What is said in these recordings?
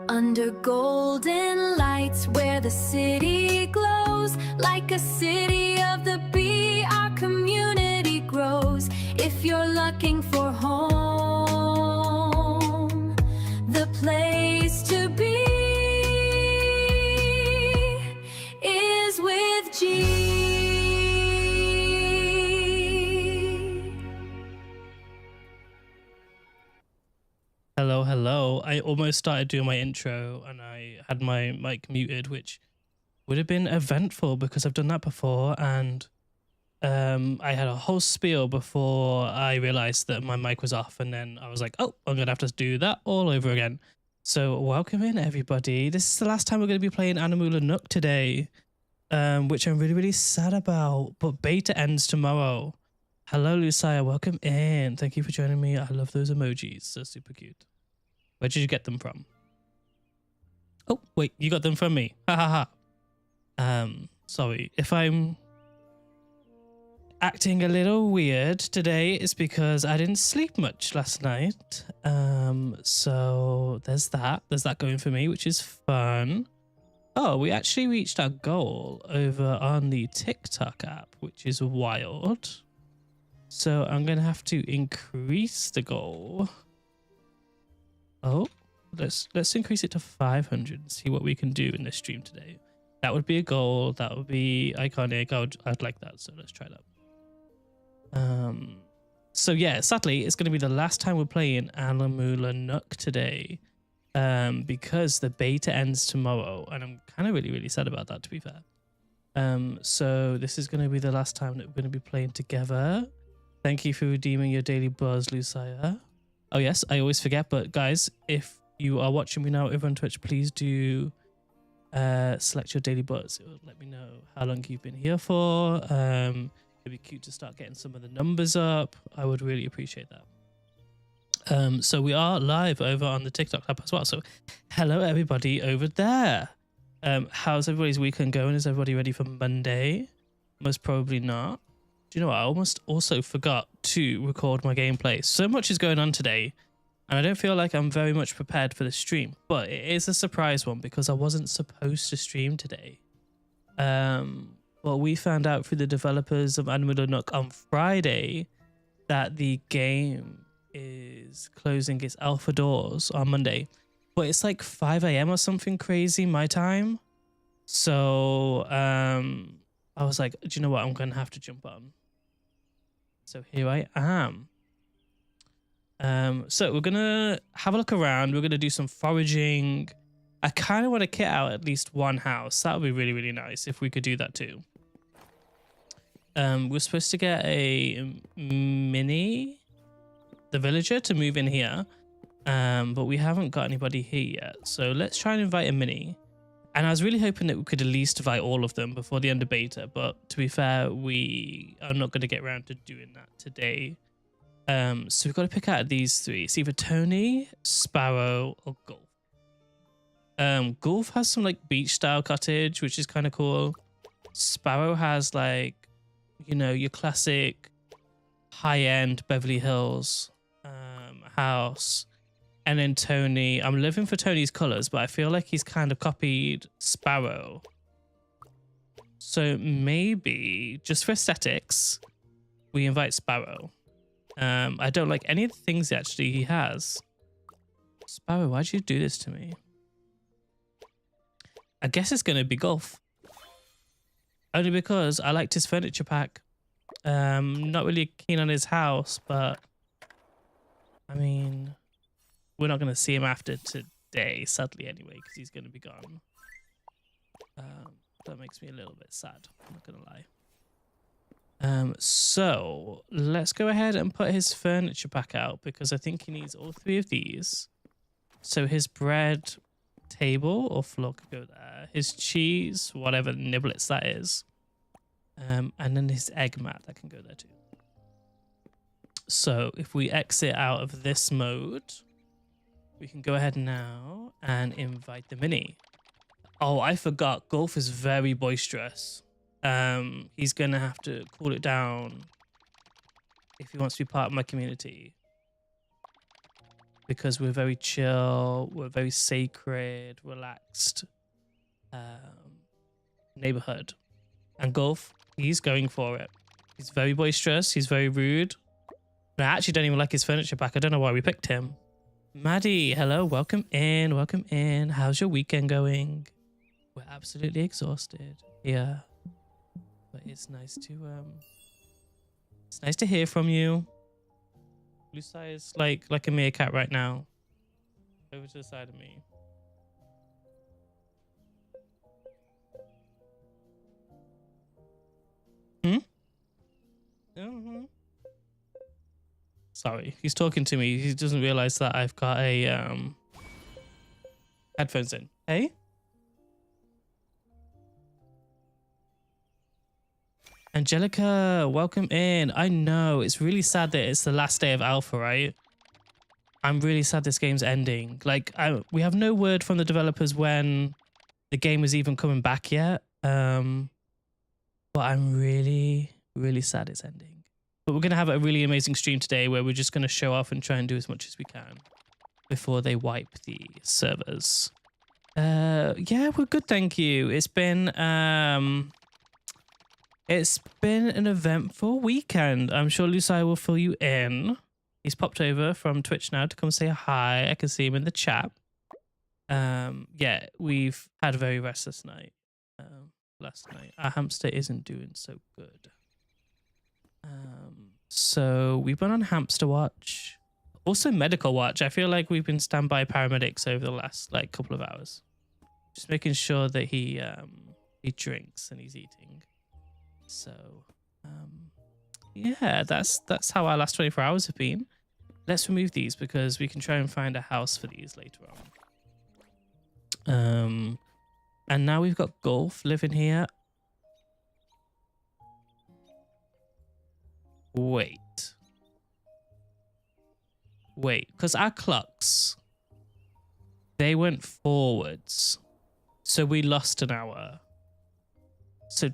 Under golden lights where the city glows, like a city of the bee, our community grows. If you're looking for home, the place to be is with G. Hello. I almost started doing my intro and I had my mic muted, which would have been eventful because I've done that before, and I had a whole spiel before I realized that my mic was off, and then I was like, oh, I'm gonna have to do that all over again. So welcome in, everybody. This is the last time we're going to be playing Animula Nook today, which I'm really sad about, but beta ends tomorrow. Hello, Lucia. Welcome in. Thank you for joining me. I love those emojis. They're super cute. Where did you get them from? Oh, wait, you got them from me. Ha ha ha. Sorry. If I'm acting a little weird today, it's because I didn't sleep much last night. So there's that. There's that going for me, which is fun. Oh, we actually reached our goal over on the TikTok app, which is wild. So I'm going to have to increase the goal. Oh, let's increase it to 500 and see what we can do in this stream today. That would be a goal. That would be iconic. I'd like that. So let's try that. So yeah, sadly, it's going to be the last time we're playing Animula Nook today, because the beta ends tomorrow, and I'm kind of really sad about that, to be fair. So this is going to be the last time that we're going to be playing together. Thank you for redeeming your daily buzz, Lucia. Oh yes, I always forget, but guys, if you are watching me now over on Twitch, please do select your daily buzz. It will let me know how long you've been here for. It'd be cute to start getting some of the numbers up. I would really appreciate that. So we are live over on the TikTok app as well. So hello everybody over there. How's everybody's weekend going? Is everybody ready for Monday? Most probably not. Do you know what? I almost also forgot to record my gameplay. So much is going on today, and I don't feel like I'm very much prepared for the stream, but it is a surprise one because I wasn't supposed to stream today. Well, we found out through the developers of Animula Nook on Friday that the game is closing its alpha doors on Monday, but it's like 5 a.m. or something crazy my time. So I was like, do you know what? I'm going to have to jump on. So here I am. So we're going to have a look around. We're going to do some foraging. I kind of want to kit out at least one house. That would be really nice if we could do that too. We're supposed to get a mini, the villager, to move in here. But we haven't got anybody here yet. So let's try and invite a mini. And I was really hoping that we could at least invite all of them before the end of beta. But to be fair, we are not going to get around to doing that today. So we've got to pick out of these three. It's either Tony, Sparrow, or Golf. Golf has some like beach style cottage, which is kind of cool. Sparrow has like, you know, your classic high end Beverly Hills house. And then Tony, I'm living for Tony's colors, but I feel like he's kind of copied Sparrow. So maybe just for aesthetics, we invite Sparrow. I don't like any of the things actually he has. Sparrow, why'd you do this to me? I guess it's going to be Golf. Only because I liked his furniture pack. Not really keen on his house, but I mean, we're not going to see him after today, sadly, anyway, because he's going to be gone. That makes me a little bit sad, I'm not going to lie. So let's go ahead and put his furniture pack out, because I think he needs all three of these. So his bread table or floor could go there. His cheese, whatever niblets that is. And then his egg mat, that can go there too. So if we exit out of this mode, we can go ahead now and invite the mini. Oh, I forgot. Golf is very boisterous. He's going to have to cool it down if he wants to be part of my community. because we're very chill, we're very sacred, relaxed neighborhood. And Golf, he's going for it. He's very boisterous, he's very rude. I actually don't even like his furniture back. I don't know why we picked him. Maddie, hello, welcome in, welcome in. How's your weekend going? We're absolutely exhausted. Yeah. But it's nice to hear from you. Lucy is like a meerkat right now. Over to the side of me. Sorry, he's talking to me. He doesn't realize that I've got a headphones in. Hey? Angelica, welcome in. I know, it's really sad that it's the last day of alpha, right? I'm really sad this game's ending. Like, we have no word from the developers when the game is even coming back yet. But I'm really, really sad it's ending. But we're going to have a really amazing stream today where we're just going to show off and try and do as much as we can before they wipe the servers. Yeah, we're good, thank you. It's been an eventful weekend. I'm sure Lucy will fill you in. He's popped over from Twitch now to come say hi. I can see him in the chat. Yeah, we've had a very restless night last night. Our hamster isn't doing so good. So we've been on hamster watch, also medical watch. I feel like we've been standby paramedics over the last couple of hours, just making sure that he drinks and he's eating. So yeah, that's how our last 24 hours have been. Let's remove these because we can try and find a house for these later on. And now we've got Golf living here. Wait, because our clocks, they went forwards, so we lost an hour. So,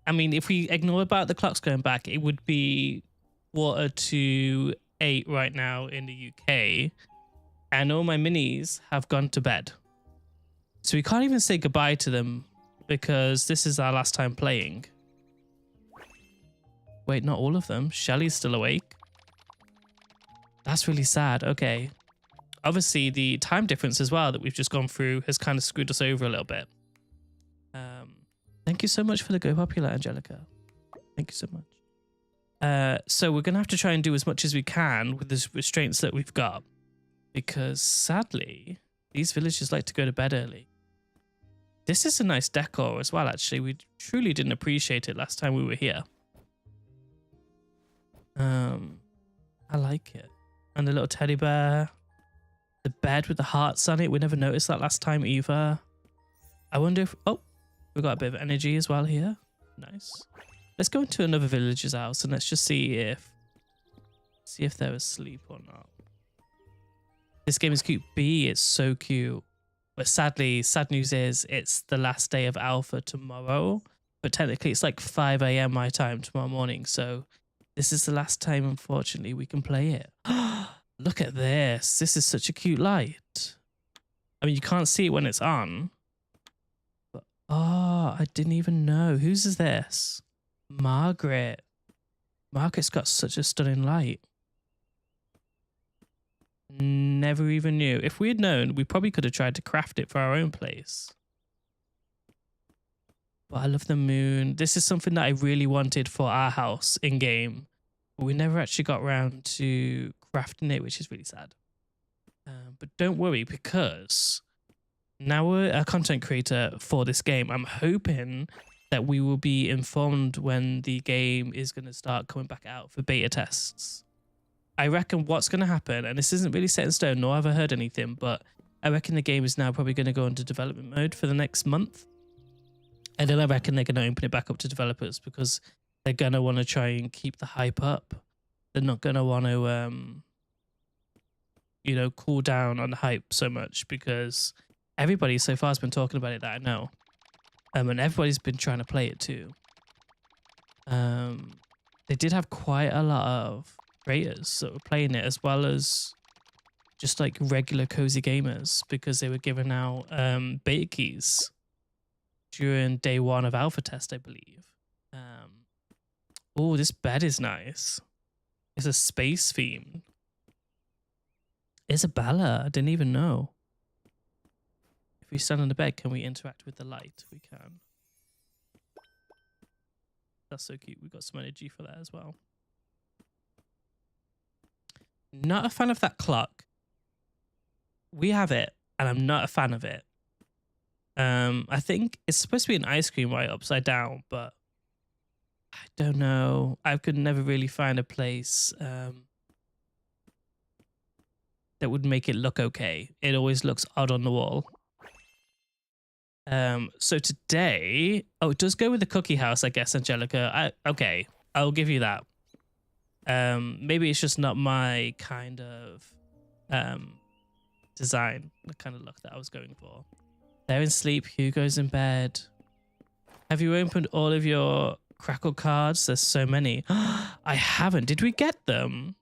I mean, if we ignore about the clocks going back, it would be 7:45 right now in the UK, and all my minis have gone to bed. So we can't even say goodbye to them because this is our last time playing. Wait, not all of them. Shelly's still awake. That's really sad. Okay. Obviously, the time difference as well that we've just gone through has kind of screwed us over a little bit. Thank you so much for the Go Popular, Angelica. Thank you so much. So we're going to have to try and do as much as we can with the restraints that we've got. Because sadly, these villagers like to go to bed early. This is a nice decor as well, actually. We truly didn't appreciate it last time we were here. I like it. And the little teddy bear. The bed with the hearts on it. We never noticed that last time either. I wonder if... Oh, we got a bit of energy as well here. Nice. Let's go into another villager's house and let's just see if they're asleep or not. This game is cute. B, it's so cute. But sadly, sad news is it's the last day of alpha tomorrow. But technically it's like 5 a.m. my time tomorrow morning. So this is the last time, unfortunately, we can play it. Look at this. This is such a cute light. I mean, you can't see it when it's on. But, oh, I didn't even know. Whose is this? Margaret. Margaret's got such a stunning light. Never even knew. If we had known, we probably could have tried to craft it for our own place. But I love the moon. This is something that I really wanted for our house in game. But we never actually got around to crafting it, which is really sad. But don't worry, because now we're a content creator for this game. I'm hoping that we will be informed when the game is going to start coming back out for beta tests. I reckon what's going to happen, and this isn't really set in stone, nor have I heard anything, but I reckon the game is now probably going to go into development mode for the next month. And then I reckon they're going to open it back up to developers because they're going to want to try and keep the hype up. They're not going to want to, you know, cool down on the hype so much because everybody so far has been talking about it that I know. And everybody's been trying to play it too. They did have quite a lot of creators that were playing it as well as just like regular cozy gamers because they were giving out beta keys during day 1 of alpha test, I believe. Oh, this bed is nice. It's a space theme. Isabella, I didn't even know. If we stand on the bed, can we interact with the light? We can. That's so cute. We've got some energy for that as well. Not a fan of that clock. We have it, and I'm not a fan of it. I think it's supposed to be an ice cream right upside down, but I don't know. I could never really find a place that would make it look okay. It always looks odd on the wall. So today, oh, it does go with the cookie house, I guess, Angelica. Okay, I'll give you that. Maybe it's just not my kind of design, the kind of look that I was going for. They're in sleep. Hugo's in bed. Have you opened all of your Crackle cards? There's so many. I haven't. Did we get them?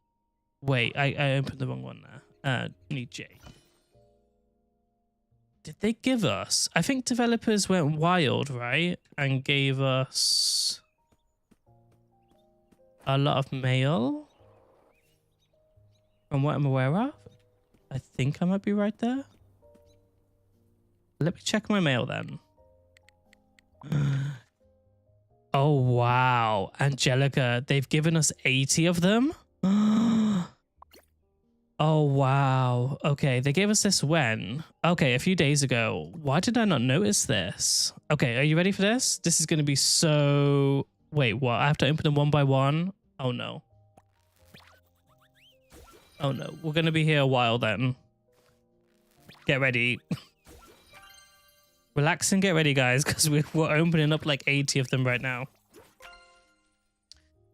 Wait, I opened the wrong one there. Need J. Did they give us? I think developers went wild, right? And gave us a lot of mail. From what I'm aware of. I think I might be right there. Let me check my mail then. Oh, wow. Angelica, they've given us 80 of them. Oh, wow. Okay, they gave us this when? Okay, a few days ago. Why did I not notice this? Okay, are you ready for this? This is going to be so... Wait, what? I have to open them one by one? Oh, no. Oh, no. We're going to be here a while then. Get ready. Relax and get ready, guys, because we're opening up like 80 of them right now.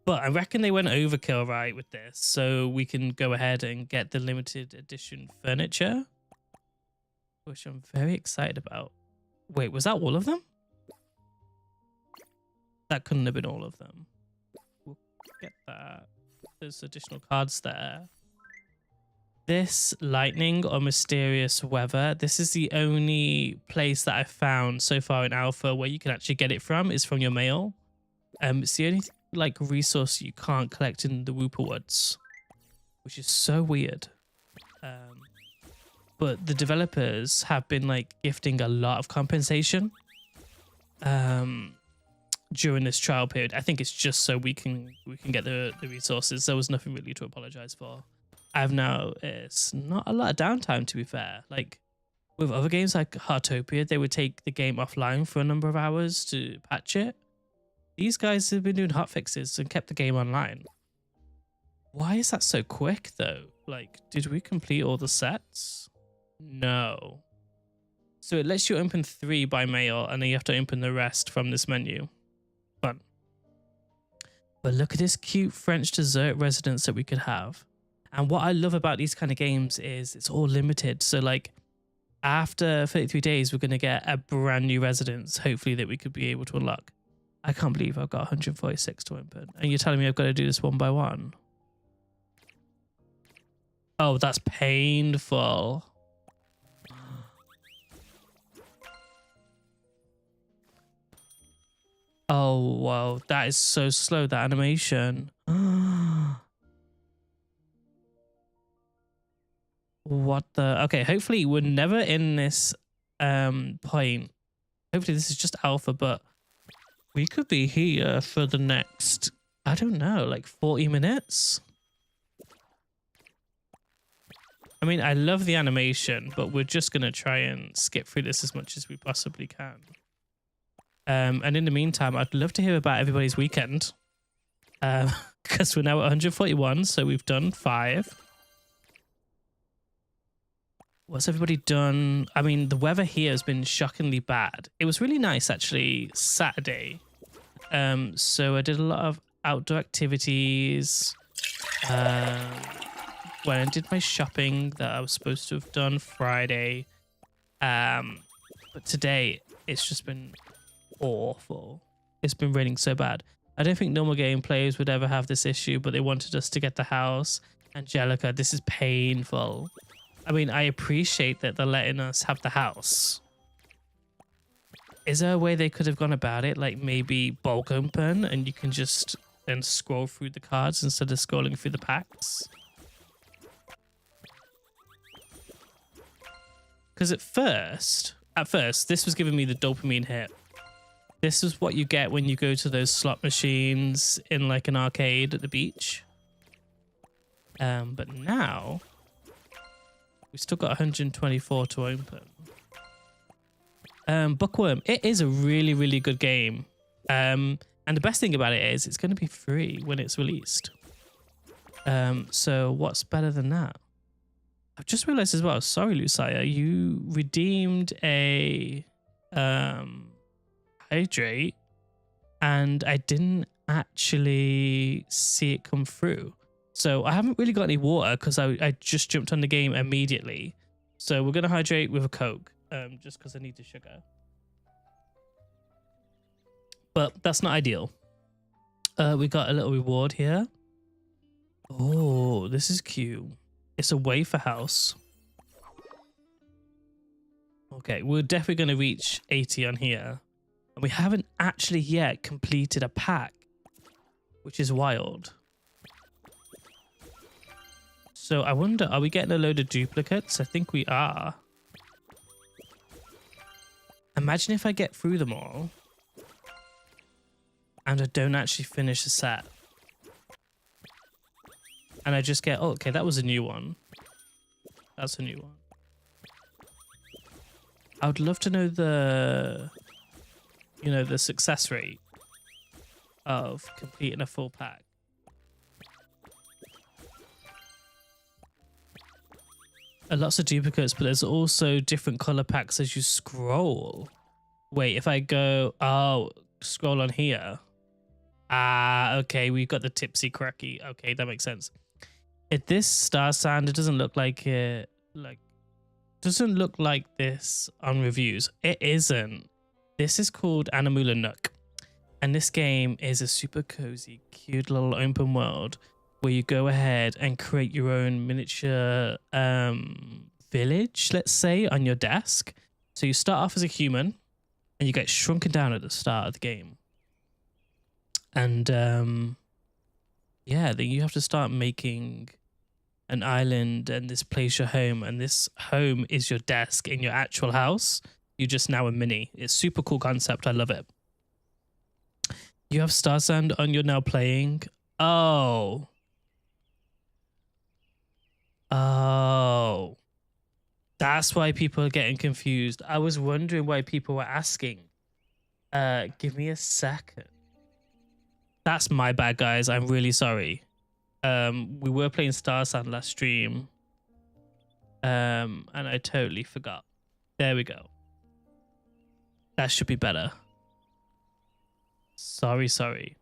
But I reckon they went overkill, right, with this. So we can go ahead and get the limited edition furniture. Which I'm very excited about. Wait, was that all of them? That couldn't have been all of them. We'll get that. There's additional cards there. This lightning or mysterious weather. This is the only place that I've found so far in alpha where you can actually get it from is from your mail. It's the only like resource you can't collect in the Whooper Woods, which is so weird. But the developers have been like gifting a lot of compensation during this trial period. I think it's just so we can get the resources. There was nothing really to apologize for. I've now, it's not a lot of downtime, to be fair. Like with other games like Heartopia, they would take the game offline for a number of hours to patch it. These guys have been doing hotfixes and kept the game online. Why is that so quick though? Like, did we complete all the sets? No. So it lets you open 3 by mail and then you have to open the rest from this menu. Fun. But look at this cute French dessert residence that we could have. And what I love about these kind of games is it's all limited. So like after 33 days, we're going to get a brand new residence, hopefully, that we could be able to unlock. I can't believe I've got 146 to open. And you're telling me I've got to do this one by one? Oh, that's painful. Oh, wow. That is so slow, that animation. What the... Okay, hopefully we're never in this point. Hopefully this is just alpha, but we could be here for the next, I don't know, like 40 minutes? I mean, I love the animation, but we're just going to try and skip through this as much as we possibly can. And in the meantime, I'd love to hear about everybody's weekend. Because we're now at 141, so we've done 5. What's everybody done? I mean, the weather here has been shockingly bad. It was really nice, actually, Saturday. So I did a lot of outdoor activities. When I did my shopping that I was supposed to have done Friday. But today, it's just been awful. It's been raining so bad. I don't think normal game players would ever have this issue, but they wanted us to get the house. Angelica, this is painful. I mean, I appreciate that they're letting us have the house. Is there a way they could have gone about it? Like maybe bulk open and you can just then scroll through the cards instead of scrolling through the packs? Because at first, this was giving me the dopamine hit. This is what you get when you go to those slot machines in like an arcade at the beach. But now we've still got 124 to open. Bookworm, it is a really, really good game. And the best thing about it is it's going to be free when it's released. So what's better than that? I've just realized as well, sorry, Lucia, you redeemed a hydrate and I didn't actually see it come through. So I haven't really got any water because I just jumped on the game immediately. So we're going to hydrate with a Coke just because I need the sugar. But that's not ideal. We got a little reward here. Oh, this is cute. It's a wafer house. Okay, we're definitely going to reach 80 on here. And we haven't actually yet completed a pack, which is wild. So I wonder, are we getting a load of duplicates? I think we are. Imagine if I get through them all and I don't actually finish the set. And I just get, oh, okay, that was a new one. That's a new one. I would love to know the, you know, the success rate of completing a full pack. And lots of duplicates, but there's also different color packs as you scroll. Wait, if I go, oh, scroll on here. Ah, okay, we've got the tipsy cracky. Okay, that makes sense. If this star sand, it doesn't look like it, doesn't look like this on reviews. It isn't. This is called Animula Nook, and this game is a super cozy, cute little open world where you go ahead and create your own miniature village, let's say, on your desk. So you start off as a human, and you get shrunken down at the start of the game. And yeah, then you have to start making an island and this place your home, and this home is your desk in your actual house. You're just now a mini. It's super cool concept. I love it. You have Star Sand on your now playing. Oh. Oh. That's why people are getting confused. I was wondering why people were asking. Give me a second. That's my bad, guys. I'm really sorry. We were playing Star Sand last stream. And I totally forgot. There we go. That should be better. Sorry.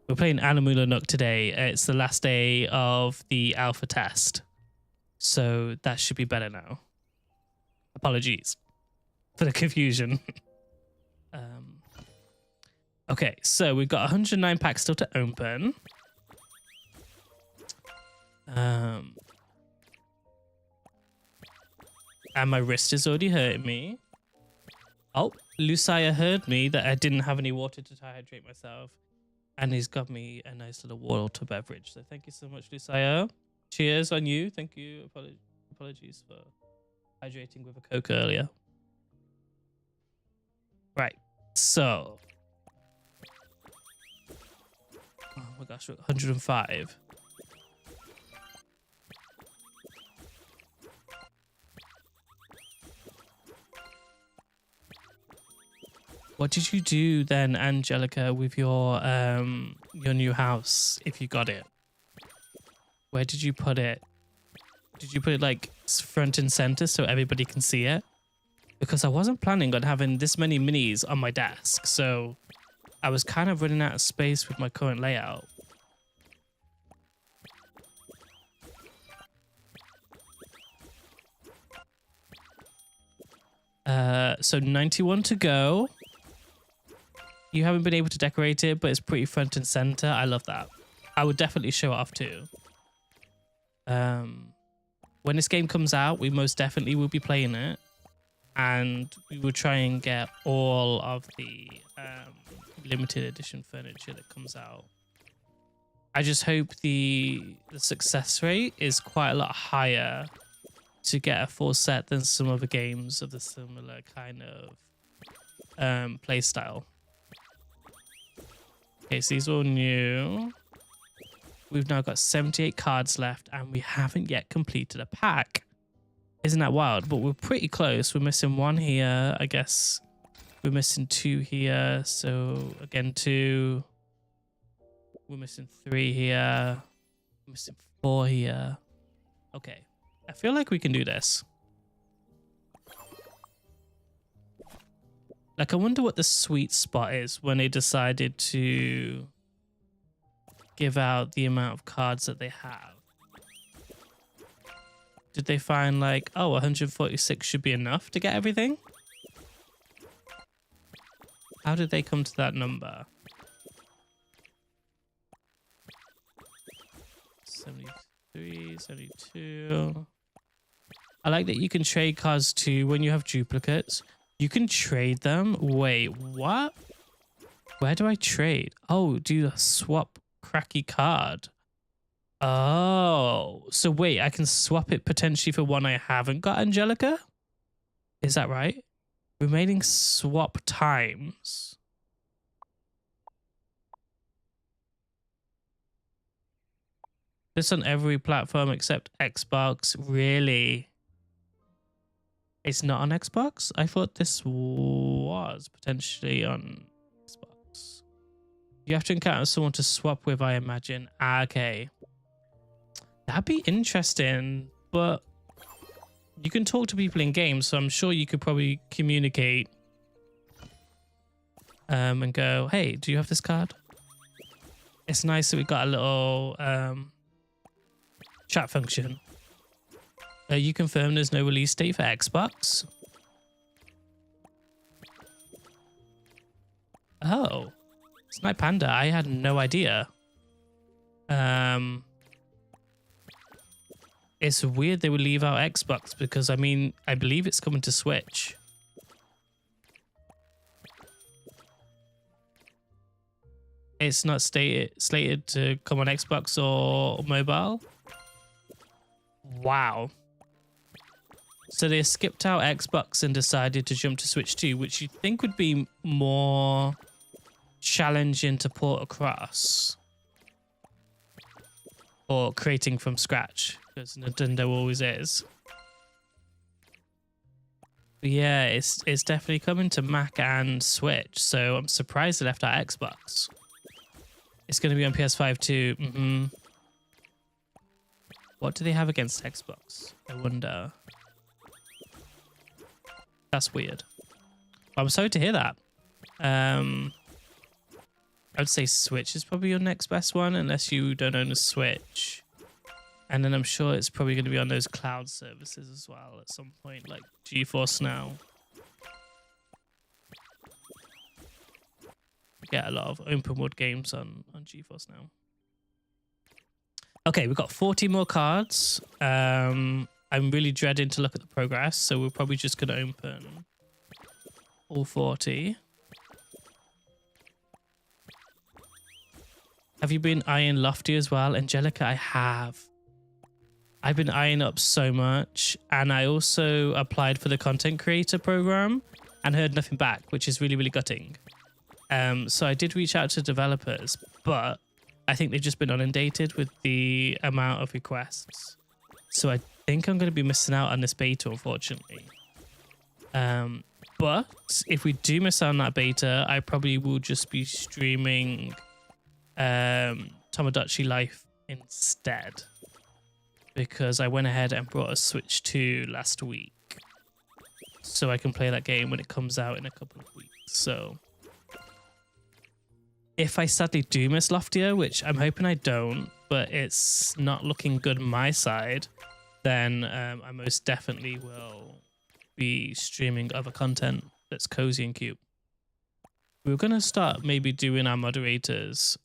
We're playing Animula Nook today. It's the last day of the alpha test. So that should be better now. Apologies for the confusion. Okay, so we've got 109 packs still to open. And my wrist is already hurting me. Oh, Lucia heard me that I didn't have any water to hydrate myself. And he's got me a nice little water beverage. So thank you so much, Lucia. Cheers on you. Thank you. Apologies for hydrating with a Coke earlier. Right. So. Oh my gosh, 105. What did you do then, Angelica, with your new house, if you got it? Where did you put it? Did you put it like front and center so everybody can see it? Because I wasn't planning on having this many minis on my desk, so I was kind of running out of space with my current layout. So 91 to go. You haven't been able to decorate it, but it's pretty front and center. I love that. I would definitely show it off too. when this game comes out, we most definitely will be playing it, and we will try and get all of the limited edition furniture that comes out. I just hope the success rate is quite a lot higher to get a full set than some other games of the similar kind of play style. Okay, so these are all new. We've now got 78 cards left, and we haven't yet completed a pack. Isn't that wild? But we're pretty close. We're missing one here, I guess. We're missing 2 here. So again, 2. We're missing 3 here. We're missing 4 here. Okay. I feel like we can do this. Like, I wonder what the sweet spot is when they decided to give out the amount of cards that they have. Did they find like, oh, 146 should be enough to get everything? How did they come to that number? 73, 72. I like that you can trade cards too when you have duplicates. You can trade them. Wait, what? Where do I trade? Oh, do a swap cracky card. Oh, so wait, I can swap it potentially for one I haven't got, Angelica? Is that right? Remaining swap times. This on every platform except Xbox. Really? It's not on Xbox? I thought this was potentially on Xbox. You have to encounter someone to swap with, I imagine. Okay. That'd be interesting, but you can talk to people in games, so I'm sure you could probably communicate and go, hey, do you have this card? It's nice that we got a little chat function. You confirm there's no release date for Xbox? Oh, Snipe Panda, I had no idea. It's weird they would leave out Xbox because, I mean, I believe it's coming to Switch. It's not slated to come on Xbox or mobile. Wow. So they skipped out Xbox and decided to jump to Switch 2, which you think would be more challenging to port across. Or creating from scratch, because Nintendo always is. But yeah, it's definitely coming to Mac and Switch, so I'm surprised they left out Xbox. It's going to be on PS5 too. What do they have against Xbox? I wonder. That's weird. I'm sorry to hear that. I would say Switch is probably your next best one, unless you don't own a Switch. And then I'm sure it's probably going to be on those cloud services as well at some point, like GeForce Now. Get a lot of open world games on GeForce Now. Okay, we've got 40 more cards. I'm really dreading to look at the progress, so we're probably just going to open all 40. Have you been eyeing Lofty as well? Angelica, I have. I've been eyeing up so much, and I also applied for the content creator program and heard nothing back, which is really, really gutting. So I did reach out to developers, but I think they've just been inundated with the amount of requests. So I think I'm going to be missing out on this beta, unfortunately. But if we do miss out on that beta, I probably will just be streaming Tomodachi Life instead, because I went ahead and brought a Switch 2 last week, so I can play that game when it comes out in a couple of weeks. So if I sadly do miss Loftier, which I'm hoping I don't, but it's not looking good on my side, then I most definitely will be streaming other content that's cozy and cute. We're going to start maybe doing our moderators,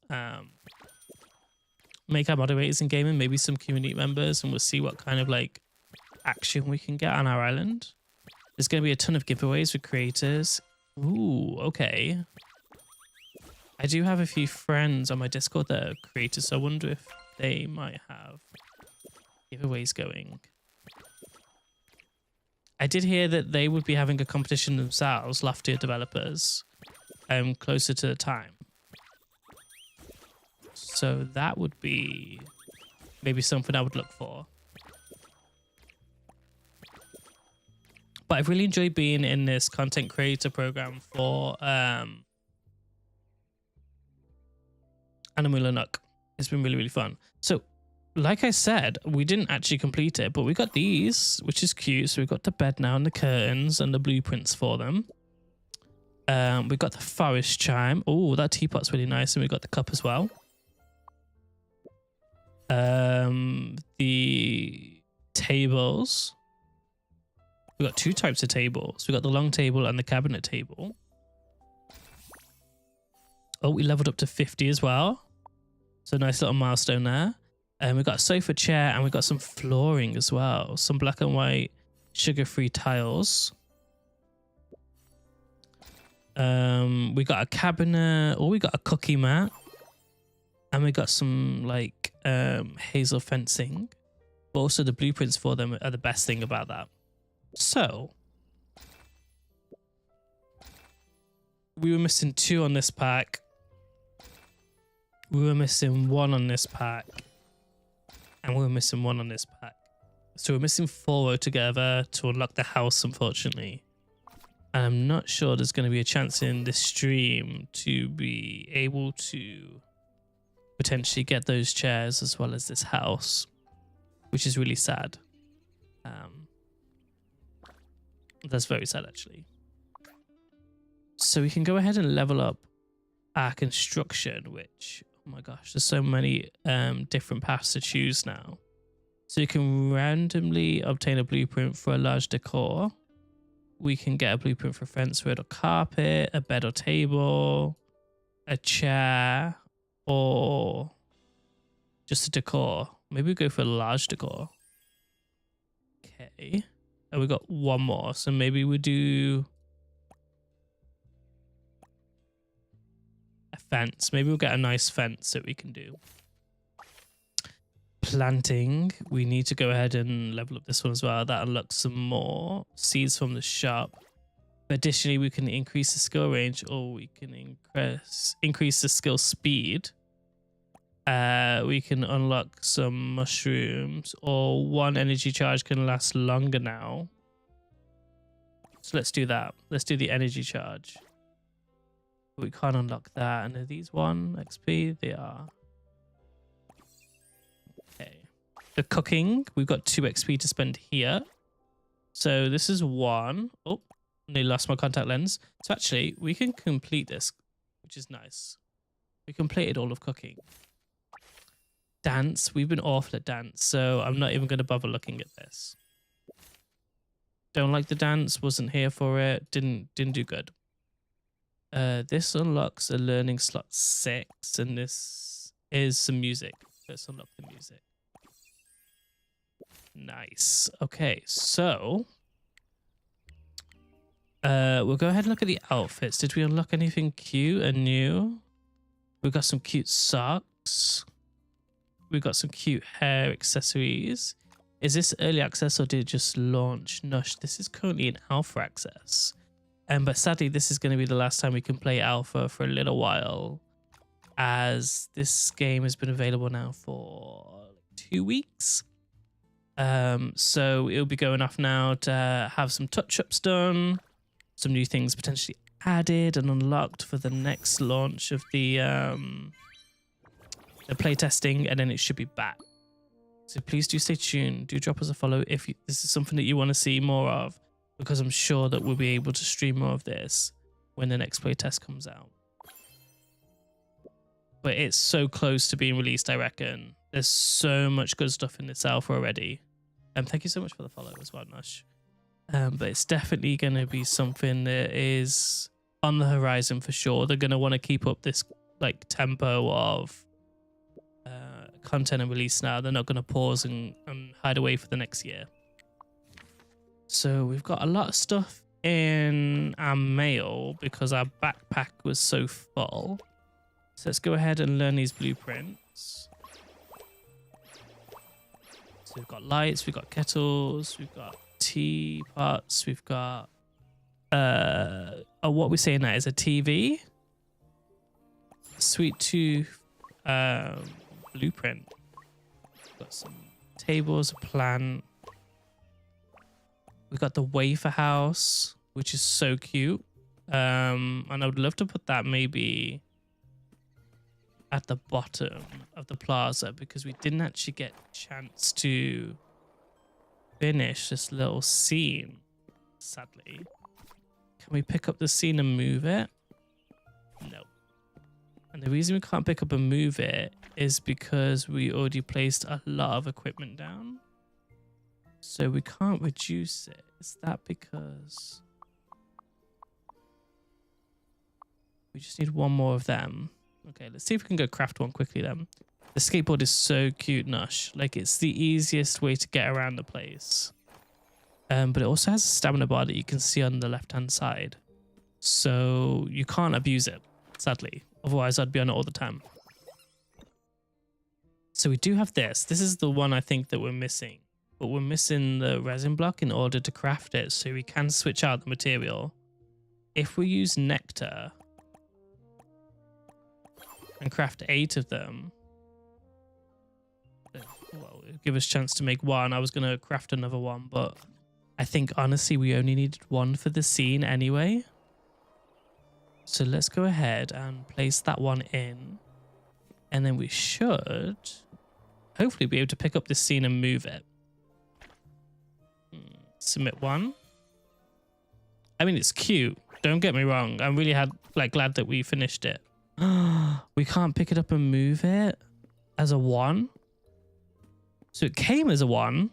make our moderators in gaming, maybe some community members, and we'll see what kind of like action we can get on our island. There's going to be a ton of giveaways for creators. Ooh, okay. I do have a few friends on my Discord that are creators, so I wonder if they might have giveaways going. I did hear that they would be having a competition themselves, Loftier developers, closer to the time. So that would be maybe something I would look for. But I've really enjoyed being in this content creator program for Animula Nook. It's been really, really fun. So, like I said, we didn't actually complete it, but we got these, which is cute. So we've got the bed now and the curtains and the blueprints for them. We got the forest chime. Oh, that teapot's really nice. And we got the cup as well. The tables. We got two types of tables. We got the long table and the cabinet table. Oh, we leveled up to 50 as well. So nice little milestone there. And we got a sofa chair and we got some flooring as well. Some black and white sugar-free tiles. We got a cabinet. Oh, we got a cookie mat. And we got some like hazel fencing. But also the blueprints for them are the best thing about that. So we were missing 2 on this pack. We were missing 1 on this pack. And we were missing 1 on this pack. So we're missing 4 altogether to unlock the house, unfortunately. And I'm not sure there's going to be a chance in this stream to be able to potentially get those chairs as well as this house, which is really sad. That's very sad, actually. So we can go ahead and level up our construction, which, oh my gosh, there's so many different paths to choose now. So you can randomly obtain a blueprint for a large decor. We can get a blueprint for a fence, wood or carpet, a bed or table, a chair, or just a decor. Maybe we go for a large decor. Okay. And we got 1 more, so maybe we do a fence. Maybe we'll get a nice fence that we can do. Planting. We need to go ahead and level up this one as well. That unlocks some more seeds from the shop. Additionally, we can increase the skill range, or we can increase the skill speed. We can unlock some mushrooms, or 1 energy charge can last longer now. So let's do that. Let's do the energy charge. We can't unlock that. And are these 1 XP? They are. Okay. The cooking, we've got 2 XP to spend here. So this is 1. Oh, nearly lost my contact lens. So actually, we can complete this, which is nice. We completed all of cooking. Dance, we've been awful at dance, so I'm not even going to bother looking at this. Don't like the dance, wasn't here for it, didn't do good. This unlocks a learning slot 6, and this is some music. Let's unlock the music. Nice. Okay, so we'll go ahead and look at the outfits. Did we unlock anything cute and new? We've got some cute socks. We've got some cute hair accessories. Is this early access or did it just launch? Nush, this is currently in alpha access. But sadly, this is going to be the last time we can play alpha for a little while, as this game has been available now for 2 weeks. So it'll be going off now to have some touch-ups done, some new things potentially added and unlocked for the next launch of the playtesting, and then it should be back. So please do stay tuned. Do drop us a follow if this is something that you want to see more of, because I'm sure that we'll be able to stream more of this when the next playtest comes out. But it's so close to being released, I reckon. There's so much good stuff in this alpha already. Thank you so much for the follow as well, Nush. But it's definitely going to be something that is on the horizon for sure. They're going to want to keep up this like tempo of content and release now. They're not going to pause and hide away for the next year. So we've got a lot of stuff in our mail because our backpack was so full. So let's go ahead and learn these blueprints. So we've got lights, we've got kettles, we've got teapots, we've got what we're saying that is a TV. Sweet tooth blueprint. Got some tables, a plant. We've got the wafer house, which is so cute. And I would love to put that maybe at the bottom of the plaza because we didn't actually get a chance to finish this little scene, sadly. Can we pick up the scene and move it? No. And the reason we can't pick up and move it is because we already placed a lot of equipment down. So we can't reduce it. Is that because we just need one more of them? Okay, let's see if we can go craft one quickly then. The skateboard is so cute, Nush. Like, it's the easiest way to get around the place. But it also has a stamina bar that you can see on the left-hand side. So you can't abuse it, sadly. Otherwise, I'd be on it all the time. So we do have this. This is the one I think that we're missing. But we're missing the resin block in order to craft it. So we can switch out the material. If we use nectar and craft 8 of them, well, it'll give us a chance to make one. I was going to craft another one, but I think honestly we only needed one for the scene anyway. So let's go ahead and place that one in. And then we should hopefully be able to pick up this scene and move it. Submit one. I mean, it's cute. Don't get me wrong. I'm really glad that we finished it. We can't pick it up and move it as a 1. So it came as a 1.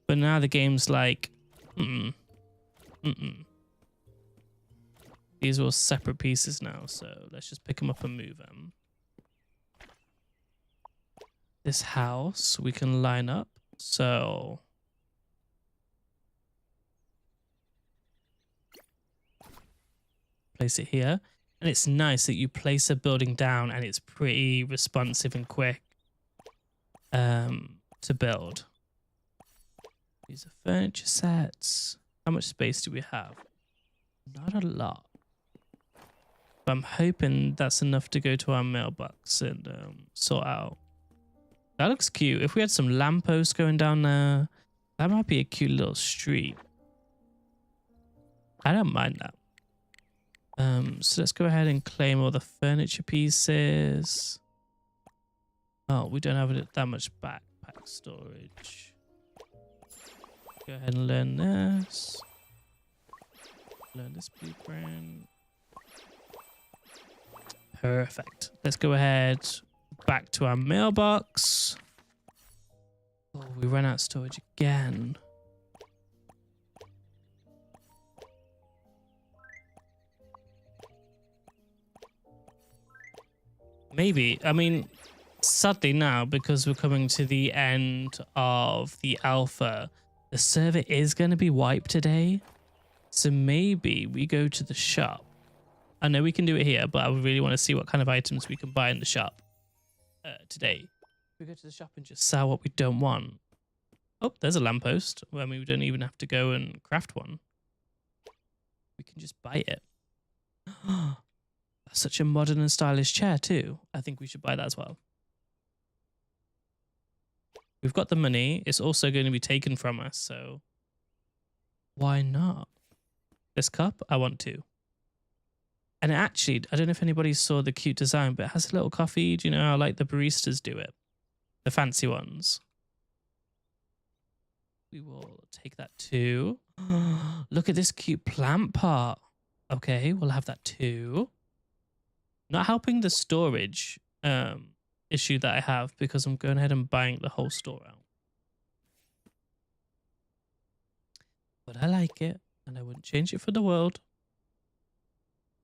But now the game's like, These are all separate pieces now. So let's just pick them up and move them. This house we can line up. So place it here. And it's nice that you place a building down and it's pretty responsive and quick to build. These are furniture sets. How much space do we have? Not a lot. But I'm hoping that's enough to go to our mailbox and sort out. That looks cute. If we had some lampposts going down there, that might be a cute little street. I don't mind that. So let's go ahead and claim all the furniture pieces. Oh, we don't have that much backpack storage. Go ahead and learn this. Learn this blueprint. Perfect. Let's go ahead back to our mailbox. Oh, we ran out of storage again. Maybe. I mean, sadly now, because we're coming to the end of the alpha, the server is going to be wiped today. So maybe we go to the shop. I know we can do it here, but I really want to see what kind of items we can buy in the shop today. We go to the shop and just sell what we don't want. Oh, there's a lamppost. I mean, we don't even have to go and craft one. We can just buy it. Such a modern and stylish chair too. I think we should buy that as well. We've got the money. It's also going to be taken from us, so why not? This cup, I want to. And actually, I don't know if anybody saw the cute design, but it has a little coffee. Do you know how like the baristas do it? The fancy ones. We will take that too. Look at this cute plant pot. Okay, we'll have that too. Not helping the storage issue that I have because I'm going ahead and buying the whole store out. But I like it and I wouldn't change it for the world.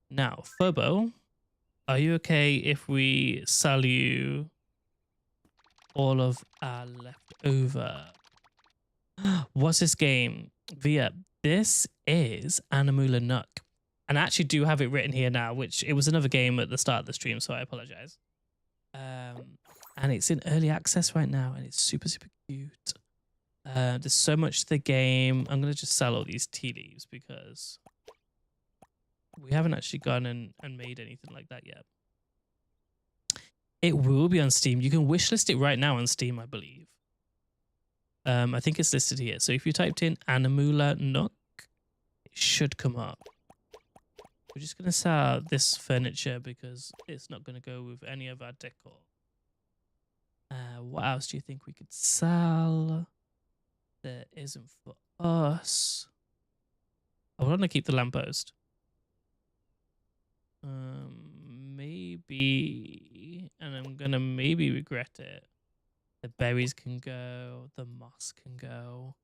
Now, Phobo, are you okay if we sell you all of our leftover What's this game? Via, this is Animula Nook. And I actually do have it written here now, which it was another game at the start of the stream, so I apologize. And it's in early access right now, and it's super, super cute. There's so much to the game. I'm going to just sell all these tea leaves because we haven't actually gone and made anything like that yet. It will be on Steam. You can wishlist it right now on Steam, I believe. I think it's listed here. So if you typed in Animula Nook, it should come up. We're just going to sell this furniture because it's not going to go with any of our decor. What else do you think we could sell that isn't for us? I want to keep the lamppost. Maybe, and I'm going to maybe regret it. The berries can go. The moss can go.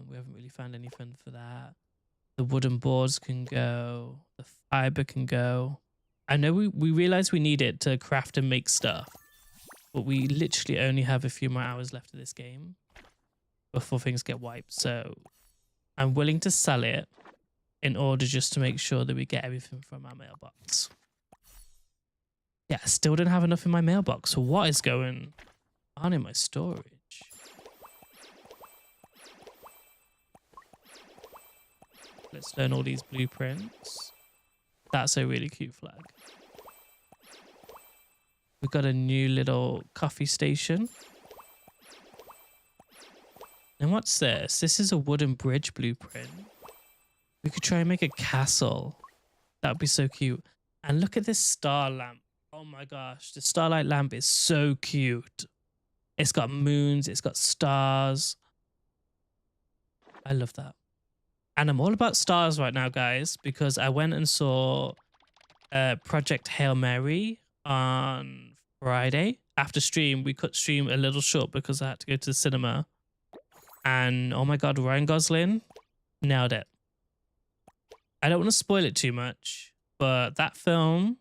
We haven't really found anything for that. The wooden boards can go. The fiber can go. I know we realize we need it to craft and make stuff. But we literally only have a few more hours left of this game before things get wiped. So I'm willing to sell it in order just to make sure that we get everything from our mailbox. Yeah, I still don't have enough in my mailbox. So what is going on in my storage? Let's learn all these blueprints. That's a really cute flag. We've got a new little coffee station. And what's this? This is a wooden bridge blueprint. We could try and make a castle. That would be so cute. And look at this star lamp. Oh my gosh. The starlight lamp is so cute. It's got moons. It's got stars. I love that. And I'm all about stars right now, guys, because I went and saw Project Hail Mary on Friday. After stream, we cut stream a little short because I had to go to the cinema. And oh my god, Ryan Gosling nailed it. I don't want to spoil it too much, but that film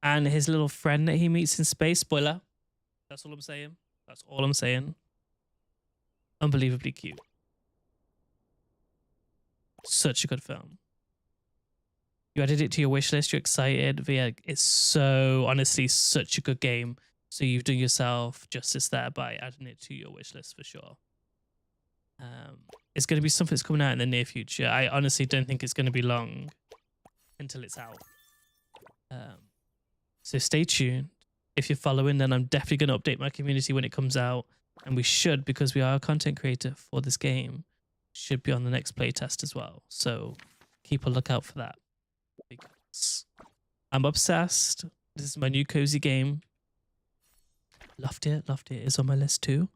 and his little friend that he meets in space, spoiler, that's all I'm saying. That's all I'm saying. Unbelievably cute. Such a good film. You added it to your wish list. You're excited. Yeah, it's so, honestly, such a good game. So you've done yourself justice there by adding it to your wish list for sure. It's going to be something that's coming out in the near future. I honestly don't think it's going to be long until it's out. So stay tuned. If you're following, then I'm definitely going to update my community when it comes out. And we should, because we are a content creator for this game, should be on the next playtest as well. So keep a lookout for that. Because I'm obsessed. This is my new cozy game. Loved it. Loved it. It's on my list too.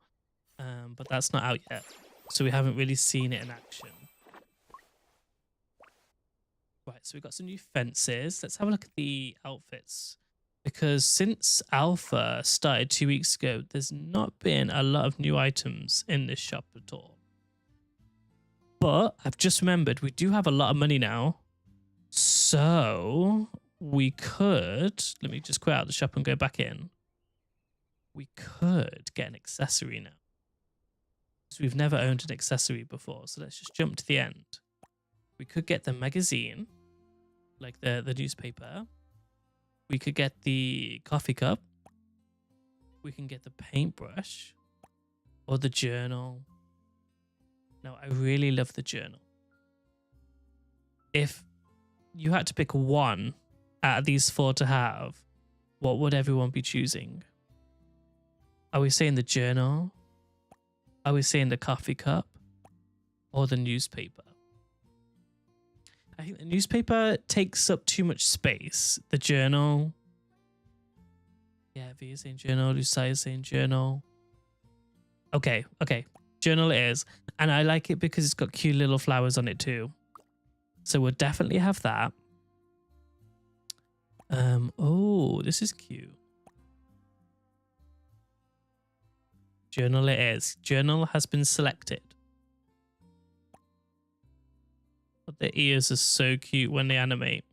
But that's not out yet. So we haven't really seen it in action. Right, so we've got some new fences. Let's have a look at the outfits. Because since Alpha started 2 weeks ago, there's not been a lot of new items in this shop at all. But I've just remembered we do have a lot of money now. So we could, let me just quit out the shop and go back in. We could get an accessory now. Because we've never owned an accessory before. So let's just jump to the end. We could get the magazine, like the newspaper. We could get the coffee cup. We can get the paintbrush or the journal. Now, I really love the journal. If you had to pick one out of these four to have, what would everyone be choosing? Are we saying the journal? Are we saying the coffee cup? Or the newspaper? I think the newspaper takes up too much space. The journal. Yeah, V is saying journal. Lucai is saying journal. Okay. Journal it is. And I like it because it's got cute little flowers on it too. So we'll definitely have that. Oh, this is cute. Journal it is. Journal has been selected. But the ears are so cute when they animate.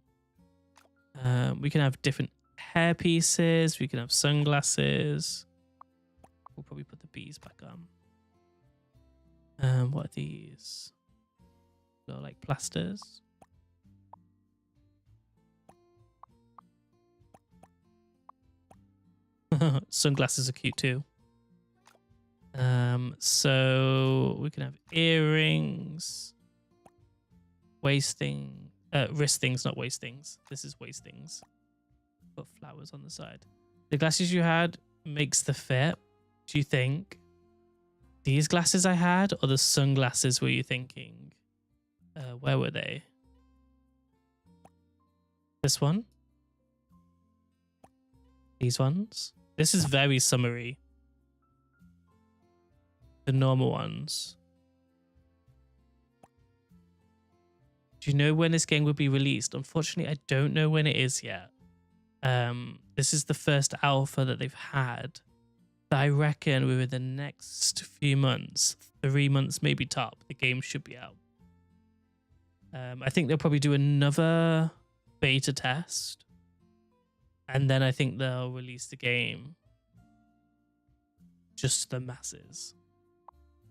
We can have different hair pieces. We can have sunglasses. We'll probably put the bees back on. What are these? They're like plasters. Sunglasses are cute too. So we can have earrings, wristings, not wastings. This is wastings. Put flowers on the side. The glasses you had makes the fit. Do you think these glasses I had, or the sunglasses were you thinking? Where were they? This one? These ones? This is very summery. The normal ones. Do you know when this game will be released? Unfortunately, I don't know when it is yet. This is the first alpha that they've had. But I reckon within the next few months, 3 months maybe top, the game should be out. I think they'll probably do another beta test. And then I think they'll release the game just to the masses.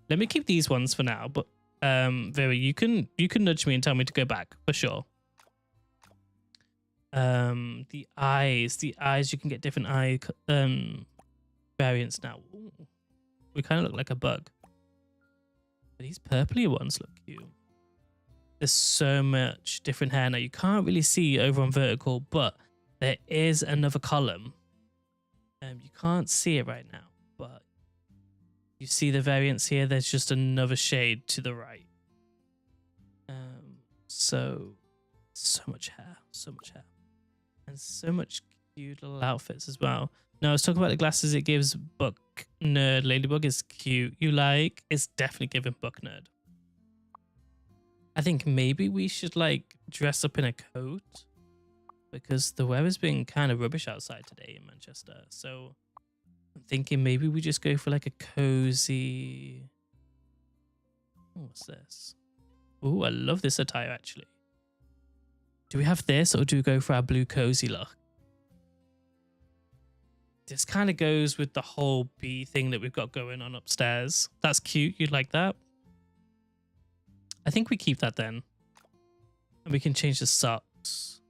Let me keep these ones for now, but Vera, you can nudge me and tell me to go back for sure. The eyes, you can get different eye variants now. Ooh, we kind of look like a bug. But these purpley ones look cute. There's so much different hair now. You can't really see over on vertical, but there is another column. You can't see it right now, but you see the variants here. There's just another shade to the right. So much hair, and so much cute little outfits as well. Now, I was talking about the glasses it gives Book Nerd. Ladybug is cute. You like? It's definitely giving Book Nerd. I think maybe we should like dress up in a coat because the weather's been kind of rubbish outside today in Manchester. So I'm thinking maybe we just go for like a cozy. Oh, what's this? Oh, I love this attire actually. Do we have this or do we go for our blue cozy look? This kind of goes with the whole bee thing that we've got going on upstairs. That's cute. You'd like that? I think we keep that then. And we can change the socks.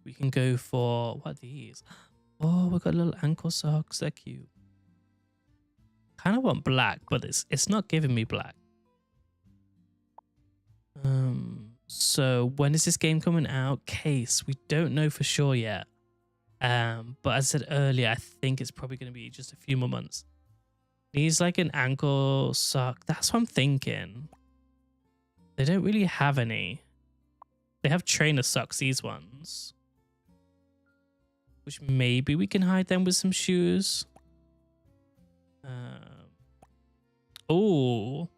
We can go for, what are these? Oh, we've got little ankle socks. They're cute. Kind of want black, but it's not giving me black. So when is this game coming out? Case, we don't know for sure yet. But as I said earlier, I think it's probably going to be just a few more months. Needs like an ankle sock. That's what I'm thinking. They don't really have any. They have trainer socks, these ones. Which maybe we can hide them with some shoes. Oh.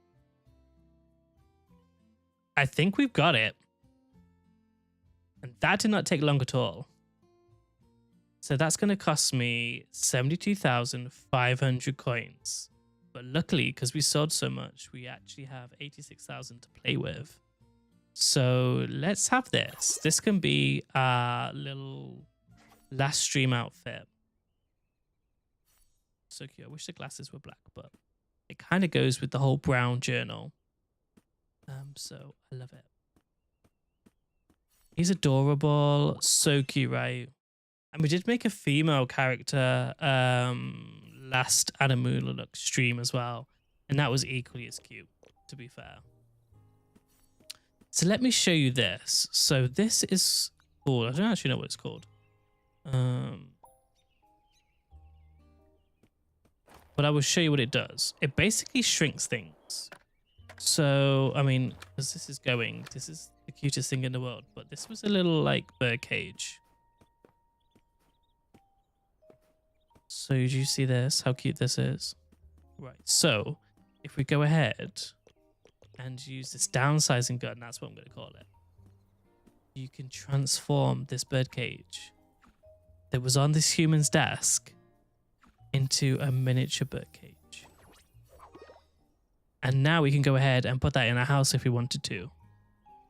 I think we've got it. And that did not take long at all. So that's going to cost me 72,500 coins. But luckily, because we sold so much, we actually have 86,000 to play with. So let's have this. This can be our little last stream outfit. So cute. I wish the glasses were black, but it kind of goes with the whole brown journal. So I love it. He's adorable. So cute, right? And we did make a female character last Animula Nook stream as well. And that was equally as cute, to be fair. So let me show you this. So this is called, I don't actually know what it's called. But I will show you what it does. It basically shrinks things. So, I mean, because this is the cutest thing in the world. But this was a little like bird cage. So do you see this? How cute this is? Right. So if we go ahead and use this downsizing gun, that's what I'm going to call it. You can transform this bird cage that was on this human's desk into a miniature bird cage. And now we can go ahead and put that in our house if we wanted to.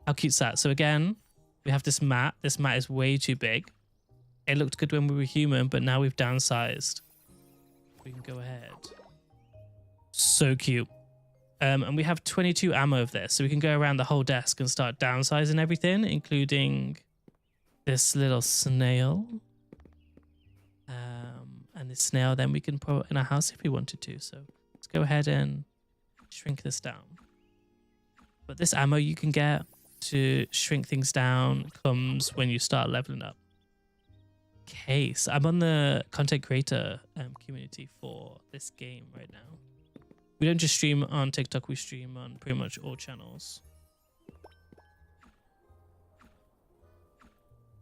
How cute's that? So again, we have this mat. This mat is way too big. It looked good when we were human, but now we've downsized. We can go ahead. So cute. And we have 22 ammo of this, so we can go around the whole desk and start downsizing everything, including this little snail. And this snail then we can put in our house if we wanted to. So let's go ahead and shrink this down. But this ammo you can get to shrink things down comes when you start leveling up. Okay, so I'm on the content creator community for this game right now. We don't just stream on TikTok, we stream on pretty much all channels.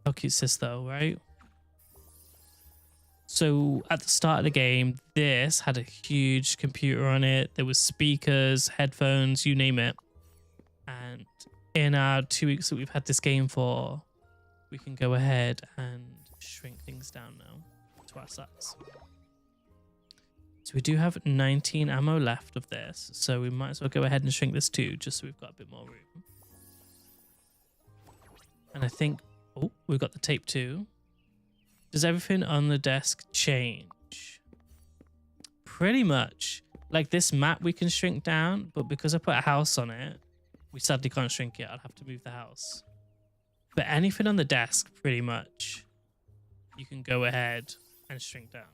How cute is this though, right? So at the start of the game, this had a huge computer on it. There was speakers, headphones, you name it. And in our 2 weeks that we've had this game for, we can go ahead and shrink things down now to our size. So we do have 19 ammo left of this. So we might as well go ahead and shrink this too, just so we've got a bit more room. And I think, oh, we've got the tape too. Does everything on the desk change? Pretty much. Like this map we can shrink down, but because I put a house on it, we sadly can't shrink it. I'll have to move the house. But anything on the desk, pretty much, you can go ahead and shrink down.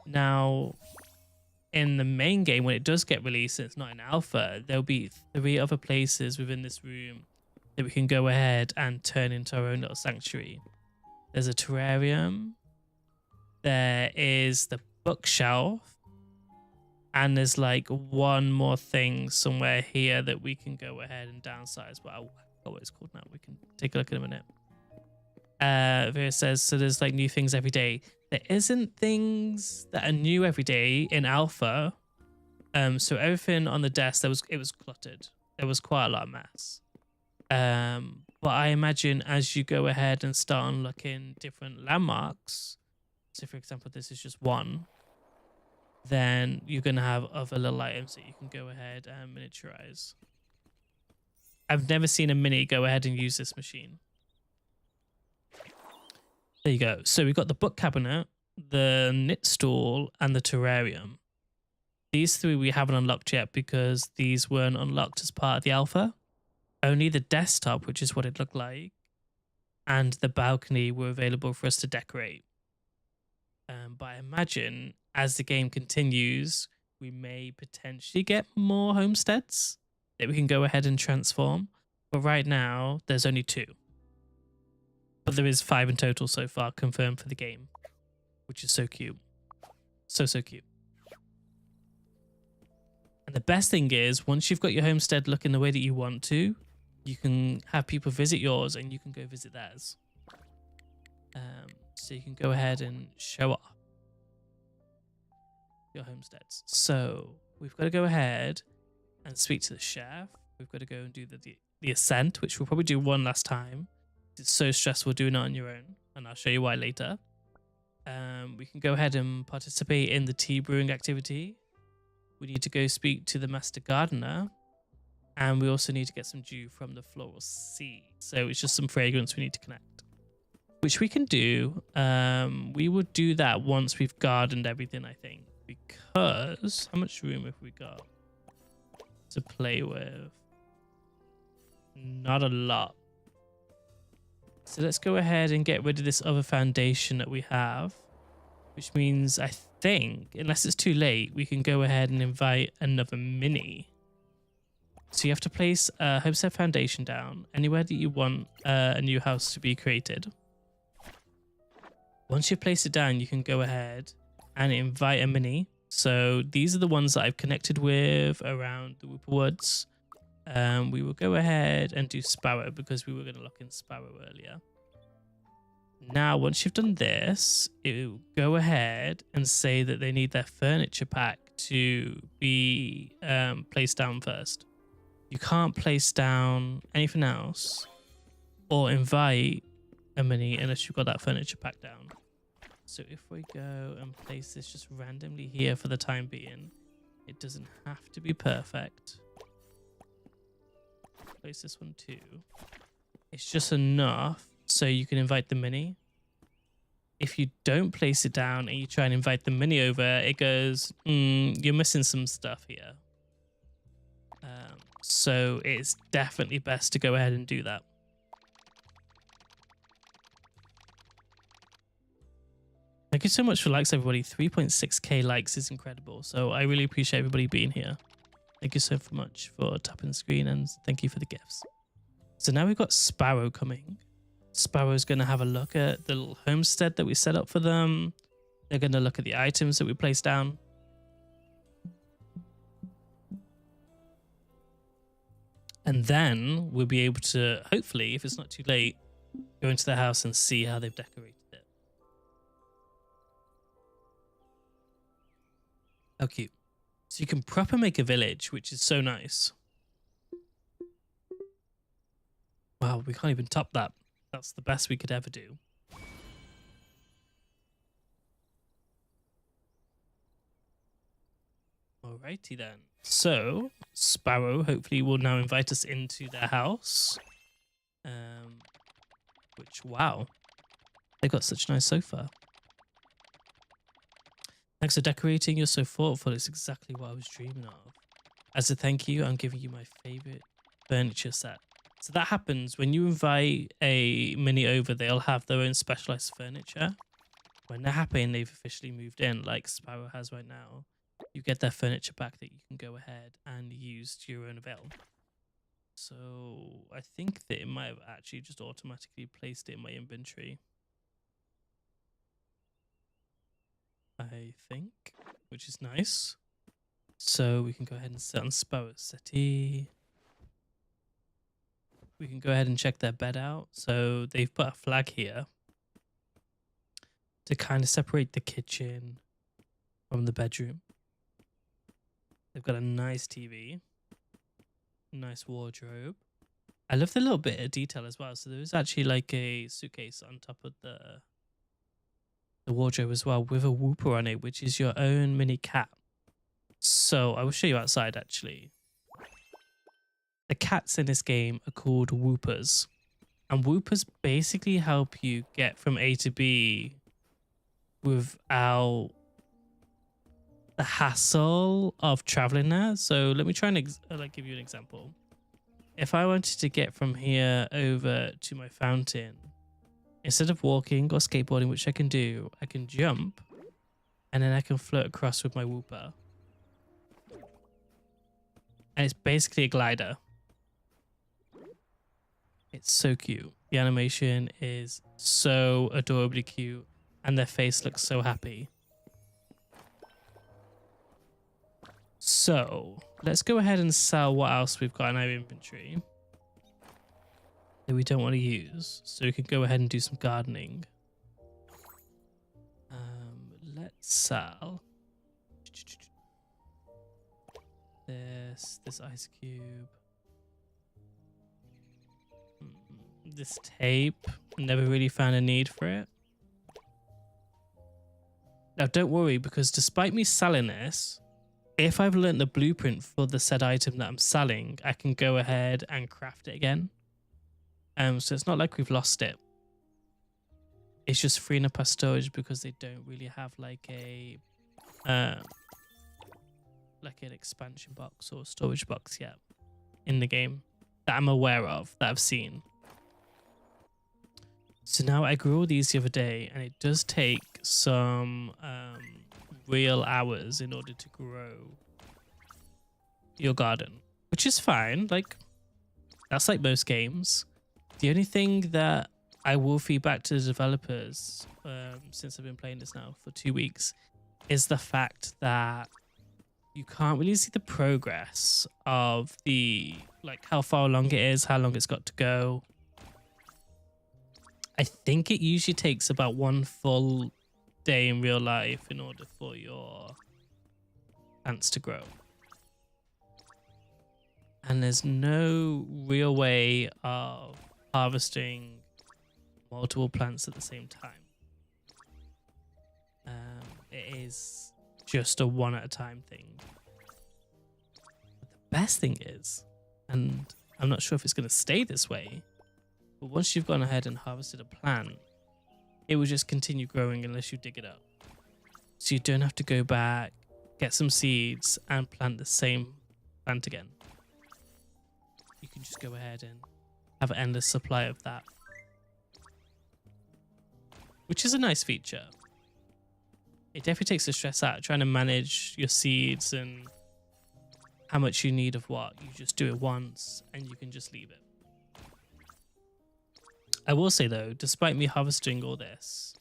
Now, in the main game, when it does get released and it's not in alpha, there'll be 3 other places within this room that we can go ahead and turn into our own little sanctuary. There's a terrarium, there is the bookshelf, and there's like one more thing somewhere here that we can go ahead and downsize. But I forgot what it's called now. We can take a look in a minute. It says, so there's like new things every day. There isn't things that are new every day in alpha. So everything on the desk, it was cluttered. There was quite a lot of mess. But I imagine as you go ahead and start unlocking different landmarks, so for example, this is just one, then you're going to have other little items that you can go ahead and miniaturize. I've never seen a mini go ahead and use this machine. There you go. So we've got the book cabinet, the knit stool, and the terrarium. These 3 we haven't unlocked yet because these weren't unlocked as part of the alpha. Only the desktop, which is what it looked like, and the balcony were available for us to decorate. But I imagine as the game continues, we may potentially get more homesteads that we can go ahead and transform. But right now, there's only 2. But there is 5 in total so far confirmed for the game, which is so cute. So cute. And the best thing is, once you've got your homestead looking the way that you want to, you can have people visit yours and you can go visit theirs. So you can go ahead and show off your homesteads. So we've got to go ahead and speak to the chef. We've got to go and do the ascent, which we'll probably do one last time. It's so stressful doing it on your own, and I'll show you why later. We can go ahead and participate in the tea brewing activity. We need to go speak to the master gardener, and we also need to get some dew from the floral seed. So it's just some fragrance we need to connect, which we can do. We would do that once we've gardened everything, I think, because how much room have we got to play with? Not a lot. So let's go ahead and get rid of this other foundation that we have, which means I think, unless it's too late, we can go ahead and invite another mini. So you have to place a homestead foundation down anywhere that you want a new house to be created. Once you place it down, you can go ahead and invite a mini. So these are the ones that I've connected with around the Whooper Woods. We will go ahead and do Sparrow because we were going to lock in Sparrow earlier. Now, once you've done this, it will go ahead and say that they need their furniture pack to be placed down first. You can't place down anything else or invite a mini unless you've got that furniture pack down. So if we go and place this just randomly here for the time being, it doesn't have to be perfect. Place this one too. It's just enough so you can invite the mini. If you don't place it down and you try and invite the mini over, it goes, you're missing some stuff here. So it's definitely best to go ahead and do that. Thank you so much for likes, everybody. 3.6k likes is incredible. So I really appreciate everybody being here. Thank you so much for tapping the screen, and thank you for the gifts. So now we've got Sparrow coming. Sparrow's going to have a look at the little homestead that we set up for them. They're going to look at the items that we placed down. And then we'll be able to, hopefully, if it's not too late, go into the house and see how they've decorated it. How cute. So you can proper make a village, which is so nice. Wow, we can't even top that. That's the best we could ever do. Alrighty then. So, Sparrow hopefully will now invite us into their house. Which, wow. They got such a nice sofa. Thanks for decorating. You're so thoughtful. It's exactly what I was dreaming of. As a thank you, I'm giving you my favorite furniture set. So that happens when you invite a mini over, they'll have their own specialized furniture. When they're happy and they've officially moved in, like Sparrow has right now, you get their furniture back that you can go ahead and use to your own avail. So I think that it might have actually just automatically placed it in my inventory. I think, which is nice. So we can go ahead and set on Sparrow's settee. We can go ahead and check their bed out. So they've put a flag here to kind of separate the kitchen from the bedroom. They've got a nice TV, nice wardrobe. I love the little bit of detail as well. So there is actually like a suitcase on top of the wardrobe as well with a whooper on it, which is your own mini cat. So I will show you outside actually. The cats in this game are called whoopers, and whoopers basically help you get from A to B without the hassle of traveling there. So let me try and give you an example. If I wanted to get from here over to my fountain, instead of walking or skateboarding, which I can do, I can jump and then I can float across with my whooper. And it's basically a glider. It's so cute. The animation is so adorably cute and their face looks so happy. So let's go ahead and sell what else we've got in our inventory that we don't want to use. So we can go ahead and do some gardening. Let's sell this ice cube. This tape, never really found a need for it. Now don't worry, because despite me selling this, if I've learned the blueprint for the said item that I'm selling, I can go ahead and craft it again. So it's not like we've lost it. It's just freeing up our storage because they don't really have like a like an expansion box or storage box yet in the game that I'm aware of, that I've seen. So now I grew all these the other day, and it does take some real hours in order to grow your garden, which is fine. Like, that's like most games. The only thing that I will feed back to the developers, since I've been playing this now for 2 weeks, is the fact that you can't really see the progress of the, like, how far along it is, how long it's got to go. I think it usually takes about 1 full day in real life in order for your plants to grow. And there's no real way of harvesting multiple plants at the same time. It is just a one at a time thing. But the best thing is, and I'm not sure if it's going to stay this way, but once you've gone ahead and harvested a plant, it will just continue growing unless you dig it up. So you don't have to go back, get some seeds, and plant the same plant again. you can just go ahead and have an endless supply of that, which is a nice feature. It definitely takes the stress out trying to manage your seeds and how much you need of what. You just do it once and you can just leave it. I will say though, despite me harvesting all this,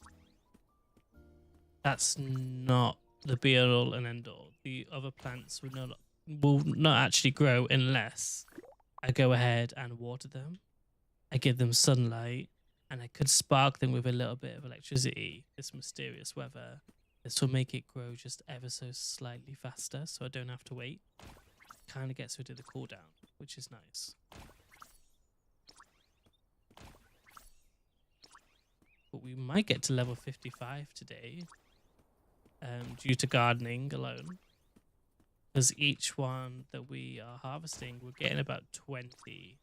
that's not the be all and end all. The other plants will not actually grow unless I go ahead and water them. I give them sunlight, and I could spark them with a little bit of electricity. This mysterious weather. This will make it grow just ever so slightly faster, so I don't have to wait. Kind of gets rid of the cooldown, which is nice. But we might get to level 55 today, due to gardening alone. Because each one that we are harvesting, we're getting about 20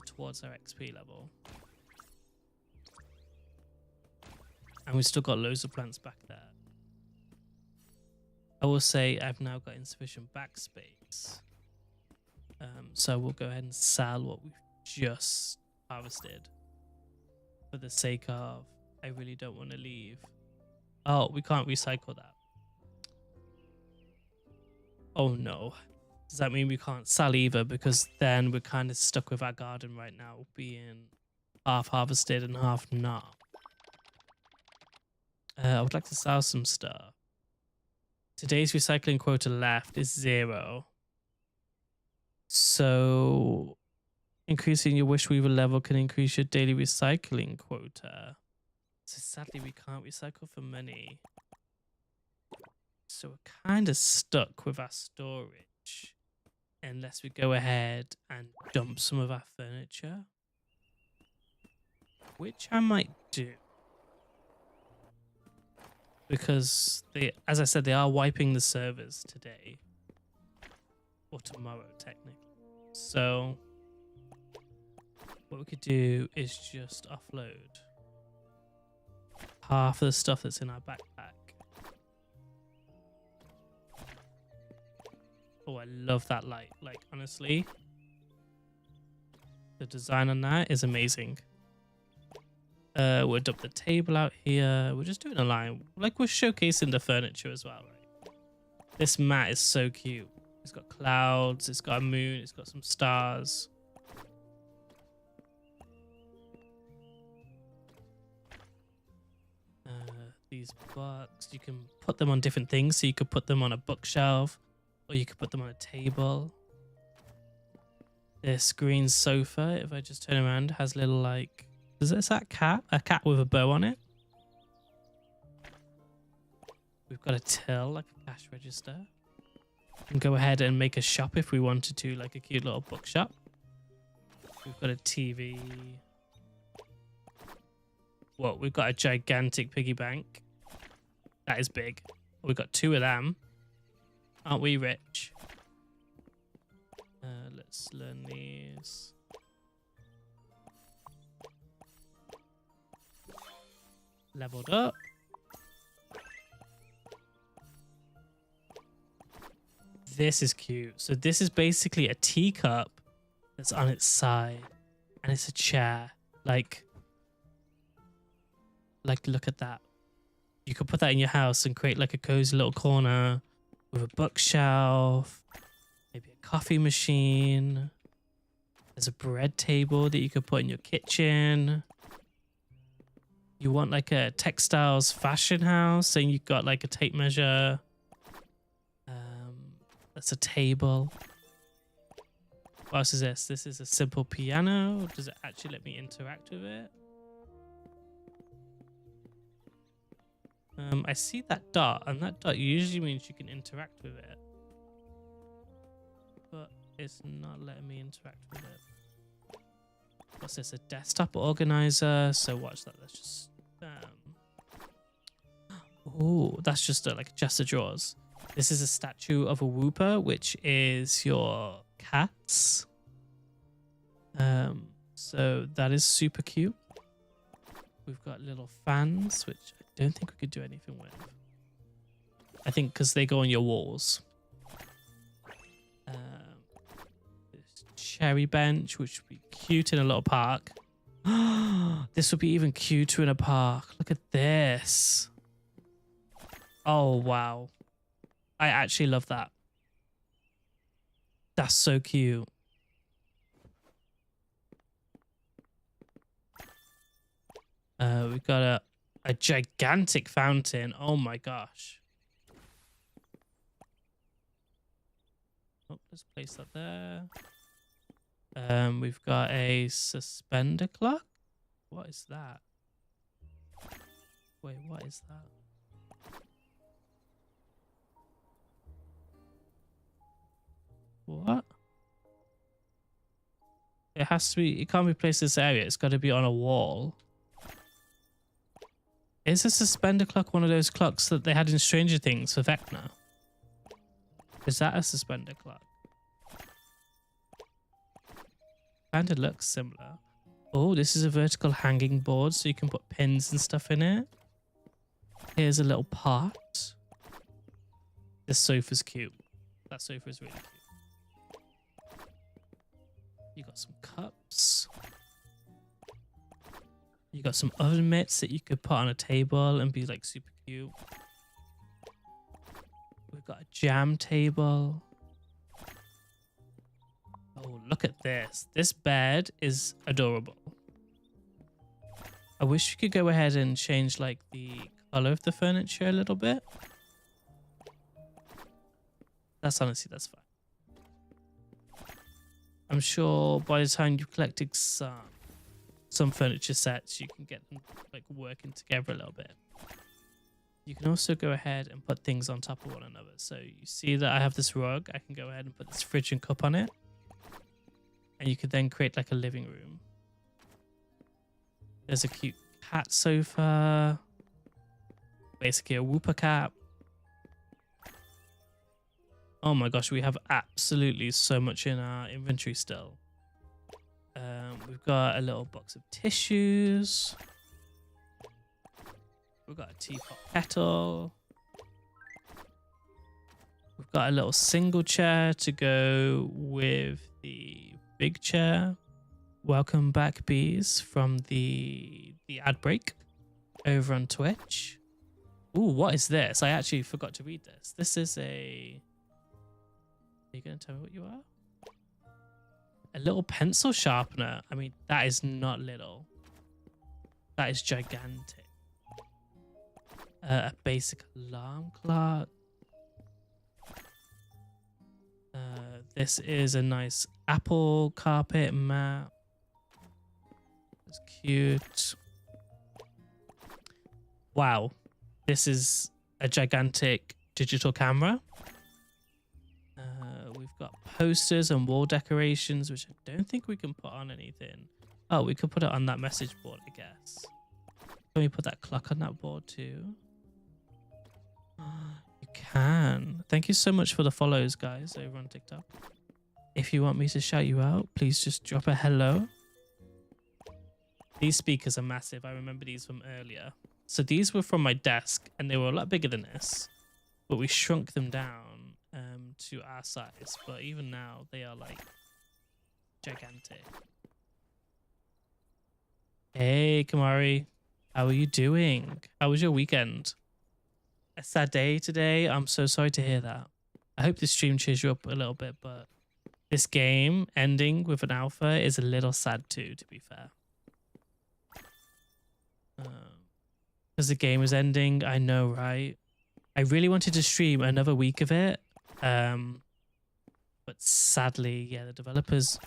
towards our XP level. And we've still got loads of plants back there. I will say I've now got insufficient backspace. So we'll go ahead and sell what we've just harvested. For the sake of, I really don't want to leave. Oh, we can't recycle that. Oh no. Does that mean we can't sell either? Because then we're kind of stuck with our garden right now being half harvested and half not. I would like to sell some stuff. Today's recycling quota left is 0. So increasing your wish weaver level can increase your daily recycling quota. So sadly we can't recycle for money. So we're kind of stuck with our storage unless we go ahead and dump some of our furniture, which I might do. Because they, as I said, they are wiping the servers today. Or tomorrow, technically. So what we could do is just offload half of the stuff that's in our backpack. Oh, I love that light. Like, honestly, the design on that is amazing. We'll dump the table out here. We're just doing a line. Like, we're showcasing the furniture as well, right? This mat is so cute. It's got clouds, it's got a moon, it's got some stars. These books, you can put them on different things. So you could put them on a bookshelf, or you could put them on a table. This green sofa, if I just turn around, has little, like, is this that cat? A cat with a bow on it. We've got a till, like a cash register. We can go ahead and make a shop if we wanted to, like a cute little bookshop. We've got a TV. Whoa, we've got a gigantic piggy bank. That is big. We've got 2 of them. Aren't we rich? Let's learn these. Leveled up. This is cute. So this is basically a teacup that's on its side, and it's a chair. Like look at that. You could put that in your house and create like a cozy little corner with a bookshelf, maybe a coffee machine. There's a bread table that you could put in your kitchen. You want like a textiles fashion house, so you've got like a tape measure. That's a table. What else is this? This is a simple piano. Does it actually let me interact with it? I see that dot, and that dot usually means you can interact with it. But it's not letting me interact with it. What's this? A desktop organizer. So watch that. Let's just... oh, that's just like a chest of drawers. This is a statue of a whooper, which is your cats. So that is super cute. We've got little fans, which I don't think we could do anything with. I think because they go on your walls. cherry bench, which would be cute in a little park. This would be even cuter in a park. Look at this. Oh, wow. I actually love that. That's so cute. We've got a gigantic fountain. Oh my gosh. Oh, let's place that there. We've got a suspender clock. What is that? Wait, what is that? What? It has to be, it can't be placed in this area. It's got to be on a wall. Is a suspender clock one of those clocks that they had in Stranger Things for Vecna? Is that a suspender clock? Kind of looks similar. Oh, this is a vertical hanging board, so you can put pins and stuff in it. Here's a little pot. This sofa's cute. That sofa is really cute. You got some cups. You got some oven mitts that you could put on a table and be like super cute. We've got a jam table. Oh, look at this. This bed is adorable. I wish we could go ahead and change like the color of the furniture a little bit. That's fine. I'm sure by the time you've collected some furniture sets, you can get them like working together a little bit. You can also go ahead and put things on top of one another. So you see that I have this rug. I can go ahead and put this fridge and cup on it. And you could then create like a living room. There's a cute cat sofa. Basically a whooper cat. Oh my gosh, we have absolutely so much in our inventory still. We've got a little box of tissues. We've got a teapot kettle. We've got a little single chair to go with the big chair. Welcome back, bees, from the ad break over on Twitch. Ooh, what is this? I actually forgot to read this. This is a... Are you going to tell me what you are? A little pencil sharpener. I mean, that is not little. That is gigantic. A basic alarm clock. This is a nice apple carpet mat. It's cute. Wow. This is a gigantic digital camera. We've got posters and wall decorations, which I don't think we can put on anything. Oh, we could put it on that message board, I guess. Can we put that clock on that board too? You can. Thank you so much for the follows, guys, over on TikTok. If you want me to shout you out, please just drop a hello. These speakers are massive. I remember these from earlier. So these were from my desk and they were a lot bigger than this, but we shrunk them down to our size. But even now they are like gigantic. Hey, Kamari. How are you doing? How was your weekend? A sad day today. I'm so sorry to hear that. I hope this stream cheers you up a little bit, but this game ending with an alpha is a little sad too, to be fair. Because the game is ending, I know, right? I really wanted to stream another week of it. But sadly, yeah, the developers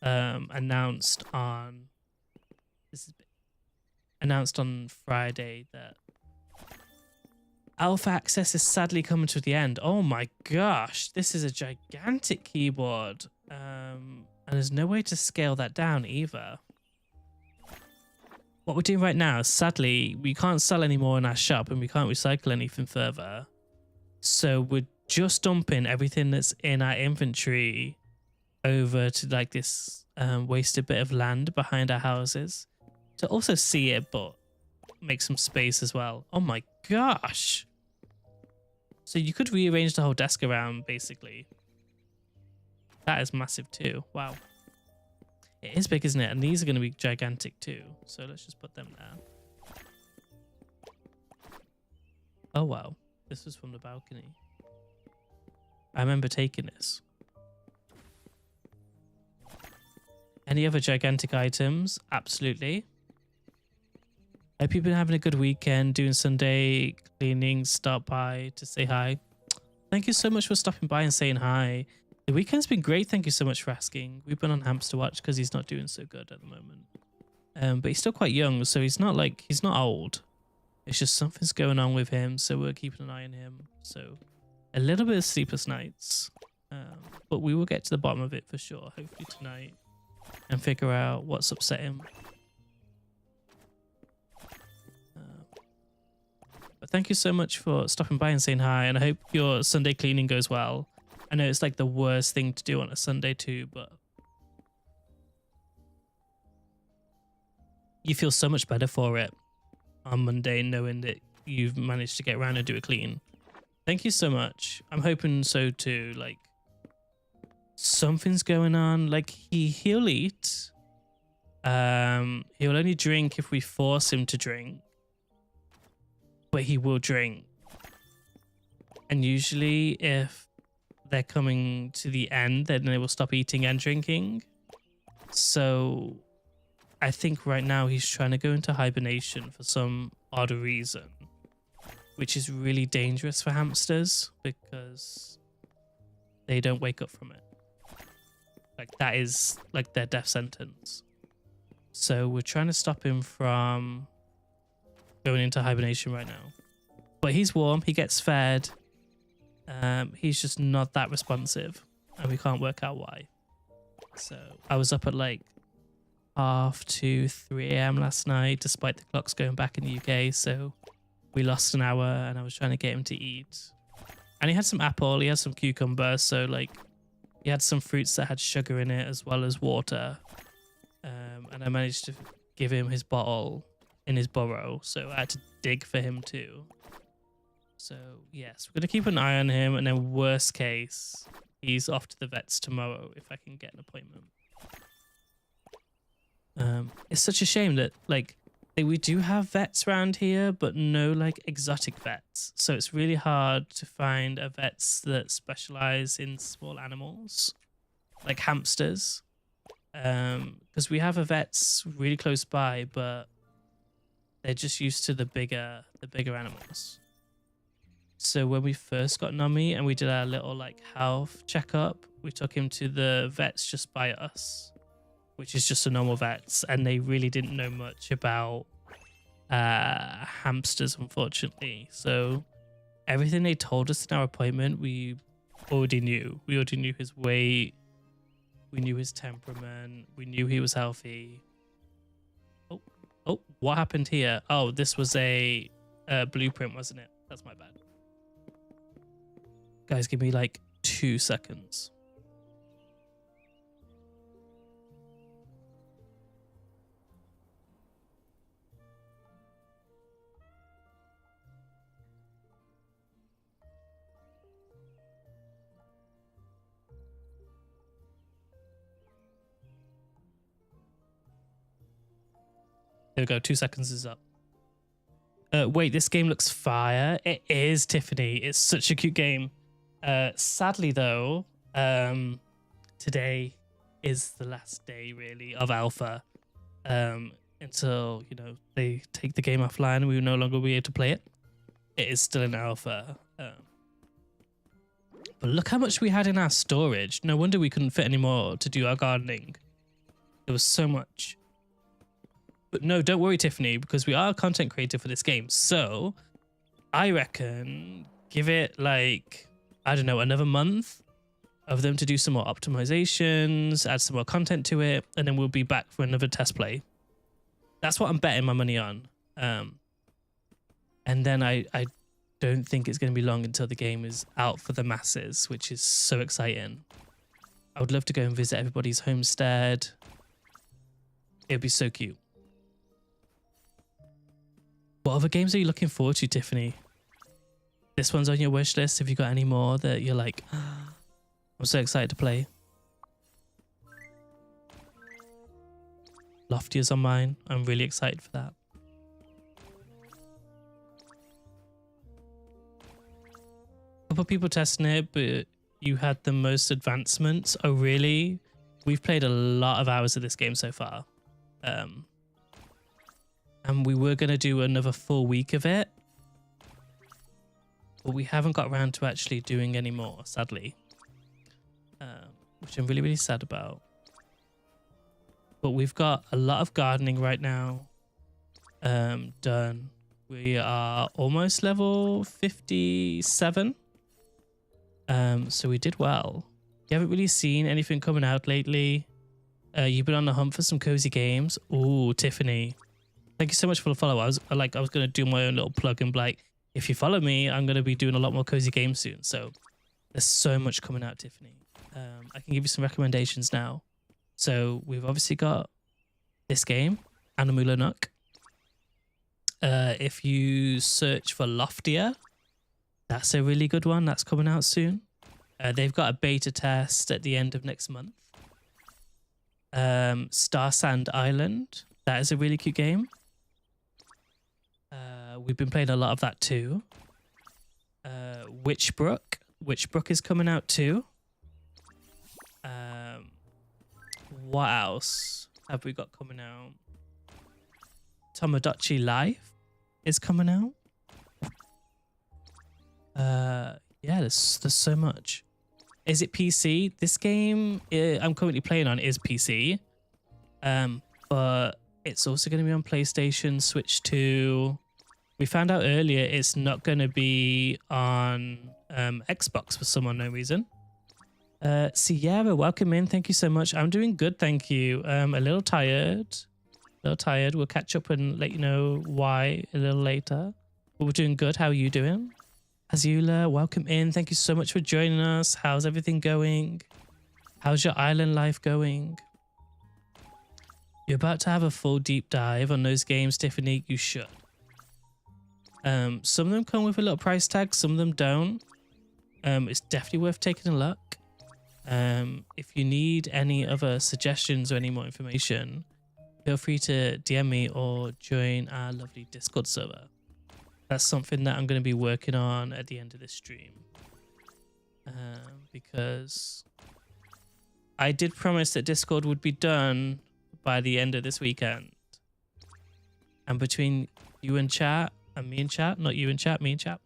announced on Friday that alpha access is sadly coming to the end. Oh my gosh, this is a gigantic keyboard. And there's no way to scale that down either. What we're doing right now, sadly, we can't sell any more in our shop and we can't recycle anything further. So we're just dumping everything that's in our inventory over to like this wasted bit of land behind our houses to also see it, but make some space as well. Oh my gosh. So you could rearrange the whole desk around, basically. That is massive too. Wow. It is big, isn't it? And these are going to be gigantic too. So let's just put them there. Oh, wow. This was from the balcony. I remember taking this. Any other gigantic items? Absolutely. Hope you've been having a good weekend, doing Sunday cleaning. Stop by to say hi. Thank you so much for stopping by and saying hi. The weekend's been great. Thank you so much for asking. We've been on Hamster Watch because he's not doing so good at the moment. But he's still quite young, so he's not old. It's just something's going on with him, so we're keeping an eye on him. So a little bit of sleepless nights, but we will get to the bottom of it for sure, hopefully tonight, and figure out what's upset him. But thank you so much for stopping by and saying hi, and I hope your Sunday cleaning goes well. I know it's like the worst thing to do on a Sunday too, but you feel so much better for it on Monday knowing that you've managed to get around and do it clean. Thank you so much. I'm hoping so too. Like, something's going on. Like, he'll eat. He'll only drink if we force him to drink. But he will drink. And usually if they're coming to the end, then they will stop eating and drinking. So I think right now he's trying to go into hibernation for some odd reason, which is really dangerous for hamsters because they don't wake up from it. Like, that is like their death sentence. So we're trying to stop him from going into hibernation right now. But he's warm, he gets fed. He's just not that responsive, and we can't work out why. So I was up at like 2:30, 3 a.m. last night, despite the clocks going back in the UK. So we lost an hour, and I was trying to get him to eat. And he had some apple, he had some cucumber, so like he had some fruits that had sugar in it as well as water. And I managed to give him his bottle in his burrow, so I had to dig for him too. So yes, we're gonna keep an eye on him, and then worst case, he's off to the vets tomorrow if I can get an appointment. It's such a shame that like we do have vets around here, but no like exotic vets. So it's really hard to find a vets that specialize in small animals, like hamsters. Because we have a vets really close by, but they're just used to the bigger animals. So when we first got Nami and we did our little like health checkup, we took him to the vets just by us, which is just a normal vets, and they really didn't know much about hamsters, unfortunately. So everything they told us in our appointment, we already knew. We already knew his weight, we knew his temperament, we knew he was healthy. Oh, what happened here? Oh, this was a blueprint, wasn't it? That's my bad. Guys, give me like 2 seconds. There we go, 2 seconds is up. Wait, this game looks fire. It is, Tiffany. It's such a cute game. Sadly though, today is the last day really of alpha, until, you know, they take the game offline and we will no longer be able to play it. It is still in alpha. But look how much we had in our storage. No wonder we couldn't fit any more to do our gardening. There was so much. But no, don't worry, Tiffany, because we are a content creator for this game. So I reckon give it like, I don't know, another month of them to do some more optimizations, add some more content to it, and then we'll be back for another test play. That's what I'm betting my money on. And then I don't think it's going to be long until the game is out for the masses, which is so exciting. I would love to go and visit everybody's homestead. It'd be so cute. What other games are you looking forward to, Tiffany? This one's on your wish list. Have you got any more that you're like, I'm so excited to play? Loftia's on mine. I'm really excited for that. A couple people testing it, but you had the most advancements. Oh, really? We've played a lot of hours of this game so far. And we were going to do another full week of it. But we haven't got around to actually doing any more, sadly. Which I'm really, really sad about. But we've got a lot of gardening right now done. We are almost level 57. So we did well. You haven't really seen anything coming out lately. You've been on the hunt for some cozy games. Ooh, Tiffany. Thank you so much for the follow. I was going to do my own little plug and be like, if you follow me, I'm going to be doing a lot more cozy games soon. So there's so much coming out, Tiffany. I can give you some recommendations now. So we've obviously got this game, Animula Nook. If you search for Loftia, that's a really good one. That's coming out soon. They've got a beta test at the end of next month. Star Sand Island. That is a really cute game. We've been playing a lot of that too. Witchbrook. Witchbrook is coming out too. What else have we got coming out? Tomodachi Life is coming out. Yeah, there's so much. Is it PC? This game I'm currently playing on is PC. But it's also going to be on PlayStation, Switch 2. We found out earlier it's not going to be on Xbox for some unknown reason. Sierra, welcome in. Thank you so much. I'm doing good, thank you. A little tired. We'll catch up and let you know why a little later. But we're doing good. How are you doing? Azula, welcome in. Thank you so much for joining us. How's everything going? How's your island life going? You're about to have a full deep dive on those games, Tiffany. You should. Some of them come with a little price tag. Some of them don't. It's definitely worth taking a look. If you need any other suggestions or any more information, feel free to DM me or join our lovely Discord server. That's something that I'm going to be working on at the end of this stream. Because I did promise that Discord would be done by the end of this weekend. And between you and chat and me and chat, not you and chat, me and chat,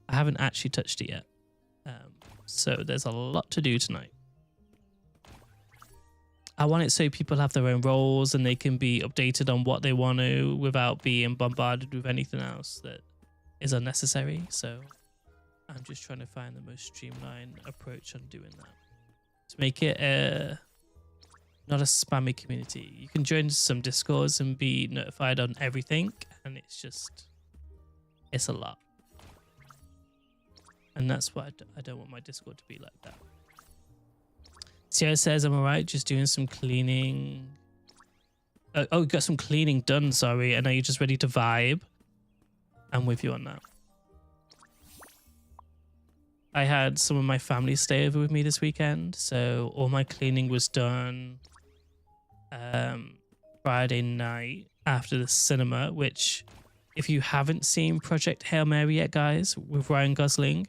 I haven't actually touched it yet. So there's a lot to do tonight. I want it so people have their own roles and they can be updated on what they want to without being bombarded with anything else that is unnecessary. So I'm just trying to find the most streamlined approach on doing that to make it not a spammy community. You can join some Discords and be notified on everything, and it's a lot. And that's why I don't want my Discord to be like that. Sierra says, I'm alright, just doing some cleaning. Oh, you got some cleaning done, sorry. And are you just ready to vibe? I'm with you on that. I had some of my family stay over with me this weekend, so all my cleaning was done Friday night after the cinema, which if you haven't seen Project Hail Mary yet, guys, with Ryan Gosling,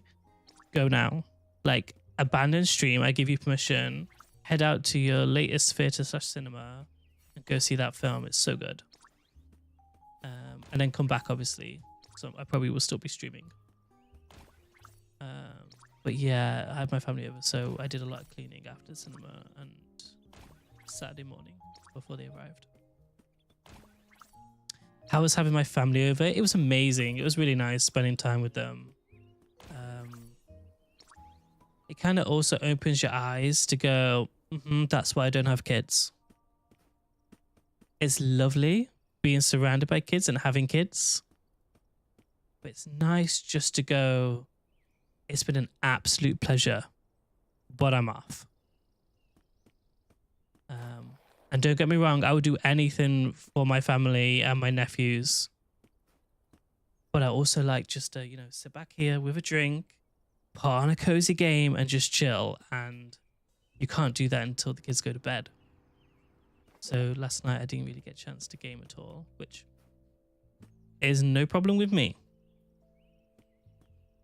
go now. Like, abandon stream, I give you permission. Head out to your latest theatre/cinema and go see that film. It's so good. And then come back, obviously. So I probably will still be streaming. But yeah, I had my family over, so I did a lot of cleaning after the cinema and Saturday morning before they arrived. How was having my family over? It was amazing. It was really nice spending time with them. It kind of also opens your eyes to go, that's why I don't have kids. It's lovely being surrounded by kids and having kids. But it's nice just to go, it's been an absolute pleasure, but I'm off. And don't get me wrong, I would do anything for my family and my nephews. But I also like just to, sit back here with a drink, put on a cozy game and just chill. And you can't do that until the kids go to bed. So last night I didn't really get a chance to game at all, which is no problem with me.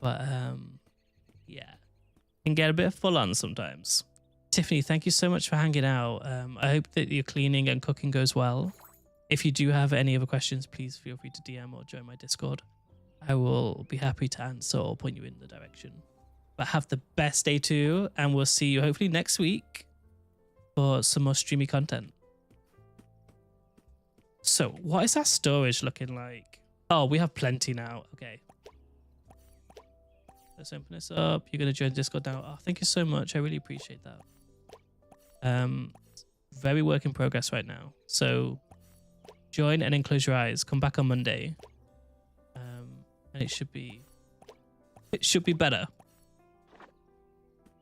But yeah, can get a bit full on sometimes. Tiffany, thank you so much for hanging out. I hope that your cleaning and cooking goes well. If you do have any other questions, please feel free to DM or join my Discord. I will be happy to answer or point you in the direction. But have the best day too, and we'll see you hopefully next week for some more streamy content. So what is our storage looking like? Oh, we have plenty now. Okay. Let's open this up. You're going to join Discord now. Oh, thank you so much. I really appreciate that. Very work in progress right now. So join and then close your eyes. Come back on Monday. And it should be better.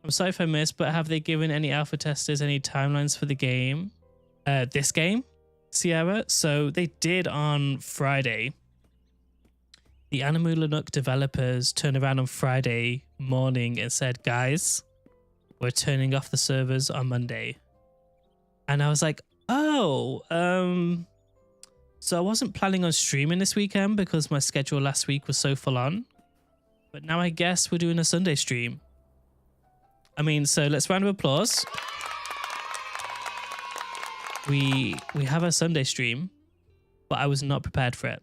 I'm sorry if I missed, but have they given any alpha testers any timelines for the game? This game, Sierra? So they did on Friday. The Animula Nook developers turned around on Friday morning and said, guys, we're turning off the servers on Monday. And I was like, oh, so I wasn't planning on streaming this weekend because my schedule last week was so full on. But now I guess we're doing a Sunday stream. I mean, so let's round of applause. We have a Sunday stream, but I was not prepared for it.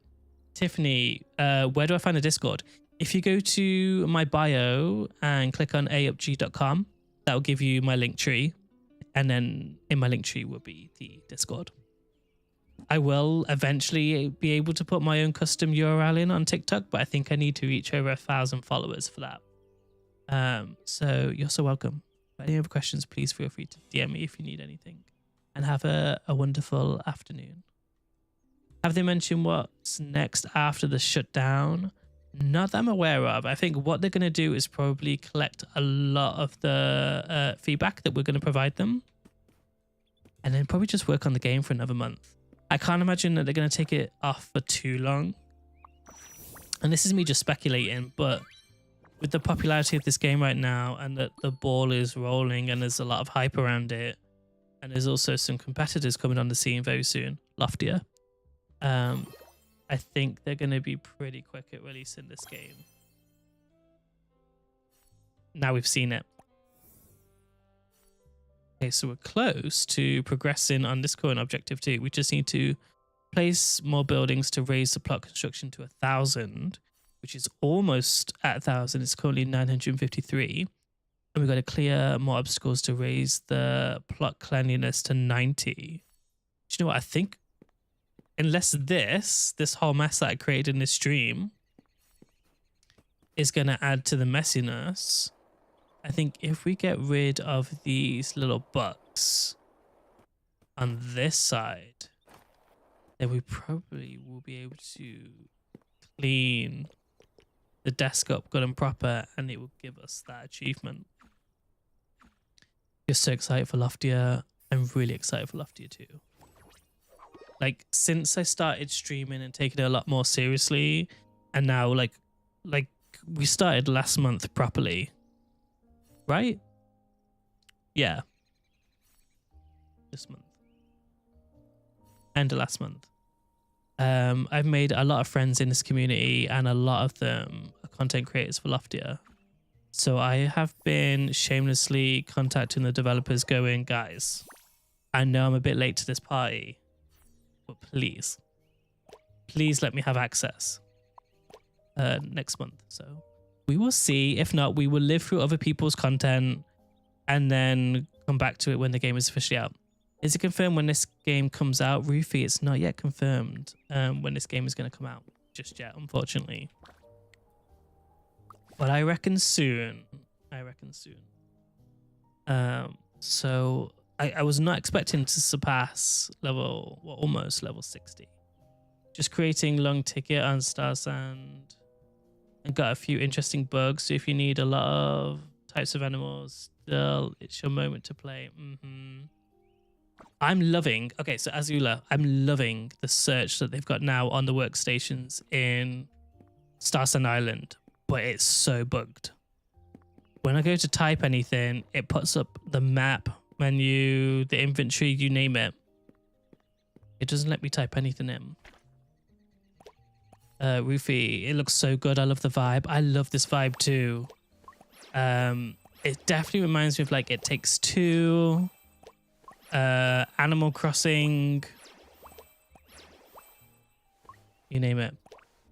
Tiffany, where do I find the Discord? If you go to my bio and click on ayupg.com, that will give you my link tree. And then in my link tree will be the Discord. I will eventually be able to put my own custom URL in on TikTok, but I think I need to reach over 1,000 followers for that. So you're so welcome. If any other questions, please feel free to DM me if you need anything. And have a wonderful afternoon. Have they mentioned what's next after the shutdown? Not that I'm aware of. I think what they're going to do is probably collect a lot of the feedback that we're going to provide them. And then probably just work on the game for another month. I can't imagine that they're going to take it off for too long. And this is me just speculating, but with the popularity of this game right now and that the ball is rolling and there's a lot of hype around it, and there's also some competitors coming on the scene very soon, Loftier. I think they're going to be pretty quick at releasing this game. Now we've seen it. Okay, so we're close to progressing on this current objective too. We just need to place more buildings to raise the plot construction to 1,000, which is almost at 1,000. It's currently 953. And we've got to clear more obstacles to raise the plot cleanliness to 90. Do you know what? I think unless this whole mess that I created in this stream is going to add to the messiness, I think if we get rid of these little bugs on this side, then we probably will be able to clean the desk up good and proper, and it will give us that achievement. Just so excited for Loftier. I'm really excited for Loftier too. Like, since I started streaming and taking it a lot more seriously, and now like we started last month properly, right? Yeah, this month, end of last month. I've made a lot of friends in this community, and a lot of them are content creators for Loftier. So I have been shamelessly contacting the developers going, guys, I know I'm a bit late to this party, but please let me have access next month. So we will see. If not, we will live through other people's content and then come back to it when the game is officially out. Is it confirmed when this game comes out? Rufy, it's not yet confirmed when this game is going to come out just yet, unfortunately. But I reckon soon. So I was not expecting to surpass almost level 60. Just creating long ticket on Star Sand and got a few interesting bugs. So if you need a lot of types of animals, still it's your moment to play. I'm loving, okay, so Azula, I'm loving the search that they've got now on the workstations in Star Sand Island, but it's so bugged. When I go to type anything, it puts up the map menu, the inventory, you name it. It doesn't let me type anything in. Roofie, it looks so good. I love the vibe. I love this vibe too. It definitely reminds me of like It Takes Two, Animal Crossing, you name it.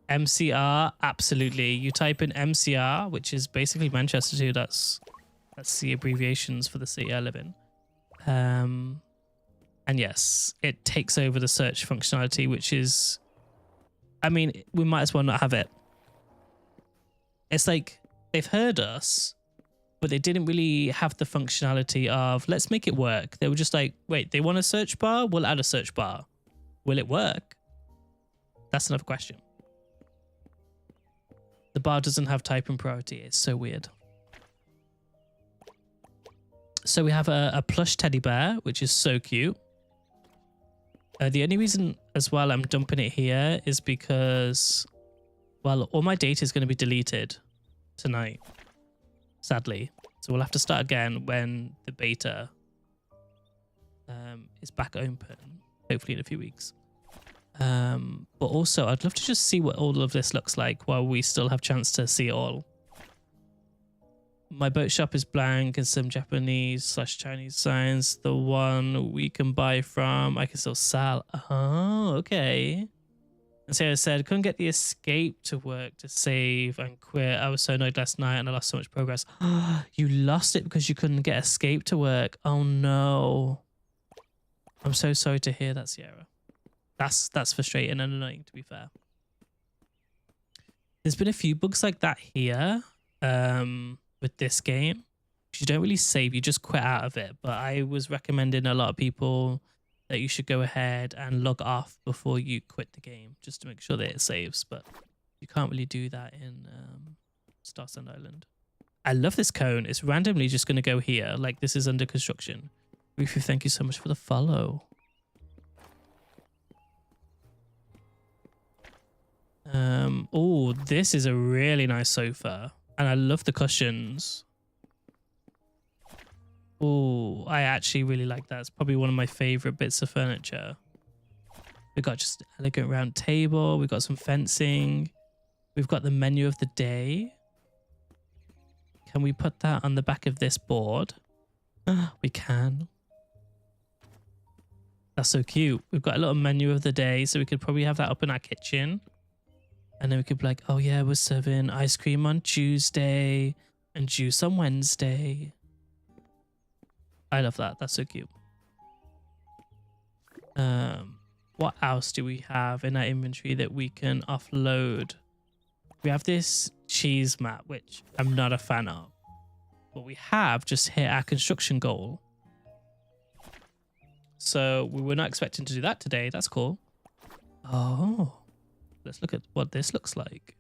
MCR, absolutely. You type in MCR, which is basically Manchester too. That's the abbreviations for the city I live in. And yes, it takes over the search functionality, which is, I mean, we might as well not have it. It's like they've heard us, but they didn't really have the functionality of let's make it work. They were just like, wait, they want a search bar? We'll add a search bar. Will it work? That's another question. The bar doesn't have type and priority. It's so weird. So we have a plush teddy bear, which is so cute. The only reason as well I'm dumping it here is because, well, all my data is going to be deleted tonight, sadly. So we'll have to start again when the beta is back open, hopefully in a few weeks. But also, I'd love to just see what all of this looks like while we still have chance to see it all. My boat shop is blank and some Japanese/Chinese signs. The one we can buy from, I can still sell. Oh, okay. And Sarah said, couldn't get the escape to work to save and quit. I was so annoyed last night and I lost so much progress. You lost it because you couldn't get escape to work. Oh no. I'm so sorry to hear that, Sierra. That's frustrating and annoying, to be fair. There's been a few bugs like that here. With this game, you don't really save, you just quit out of it. But I was recommending a lot of people that you should go ahead and log off before you quit the game, just to make sure that it saves. But you can't really do that in Star Sand Island. I love this cone. It's randomly just going to go here, like this is under construction. Rufu, thank you so much for the follow. Oh, this is a really nice sofa. And I love the cushions. Oh, I actually really like that. It's probably one of my favorite bits of furniture. We've got just an elegant round table. We've got some fencing. We've got the menu of the day. Can we put that on the back of this board? We can. That's so cute. We've got a little menu of the day, so we could probably have that up in our kitchen. And then we could be like, oh yeah, we're serving ice cream on Tuesday and juice on Wednesday. I love that. That's so cute. What else do we have in our inventory that we can offload? We have this cheese mat, which I'm not a fan of. But we have just hit our construction goal. So we were not expecting to do that today. That's cool. Oh. Let's look at what this looks like.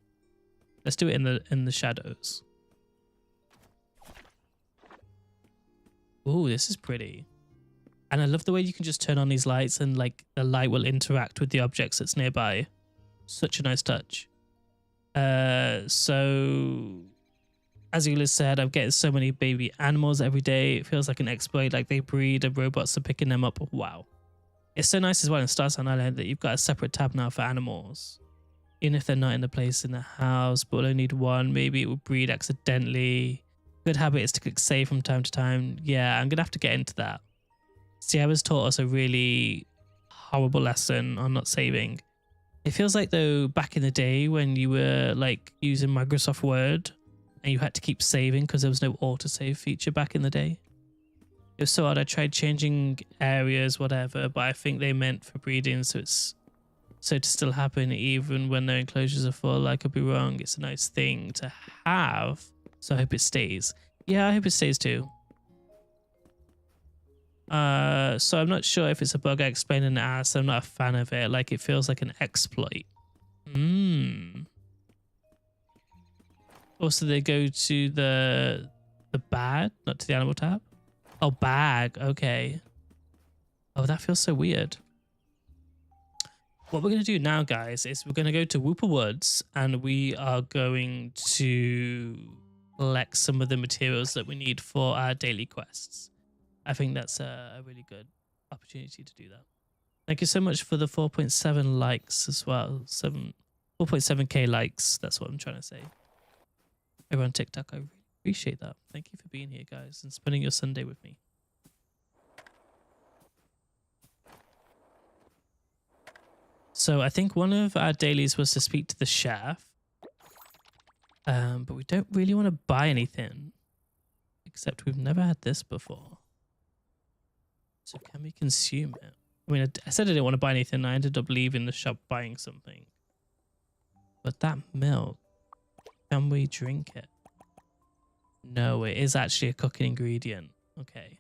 Let's do it in the shadows. Ooh, this is pretty. And I love the way you can just turn on these lights and like the light will interact with the objects that's nearby. Such a nice touch. So as Eula said, I'm getting so many baby animals every day. It feels like an exploit, like they breed and robots are picking them up. Wow. It's so nice as well in Star Sand Island that you've got a separate tab now for animals. Even if they're not in the place in the house, but we'll only need one. Maybe it will breed accidentally. Good habit is to click save from time to time. Yeah, I'm going to have to get into that. Sierra's taught us a really horrible lesson on not saving. It feels like though back in the day when you were like using Microsoft Word and you had to keep saving because there was no autosave feature back in the day. It was so odd. I tried changing areas, whatever, but I think they meant for breeding, so it's so to still happen even when their enclosures are full. I could be wrong. It's a nice thing to have, so I hope it stays. Yeah, I hope it stays too. So I'm not sure if it's a bug. I explained in the ass. I'm not a fan of it. Like it feels like an exploit. Also, they go to the bad, not to the animal tab. Oh, bag. Okay. Oh, that feels so weird. What we're going to do now, guys, is we're going to go to Whooper Woods and we are going to collect some of the materials that we need for our daily quests. I think that's a really good opportunity to do that. Thank you so much for the 4.7 likes as well. 4.7k likes. That's what I'm trying to say. Over on TikTok, I really appreciate that. Thank you for being here, guys, and spending your Sunday with me. So I think one of our dailies was to speak to the chef. But we don't really want to buy anything. Except we've never had this before. So can we consume it? I mean, I said I didn't want to buy anything. I ended up leaving the shop buying something. But that milk, can we drink it? No, it is actually a cooking ingredient. Okay.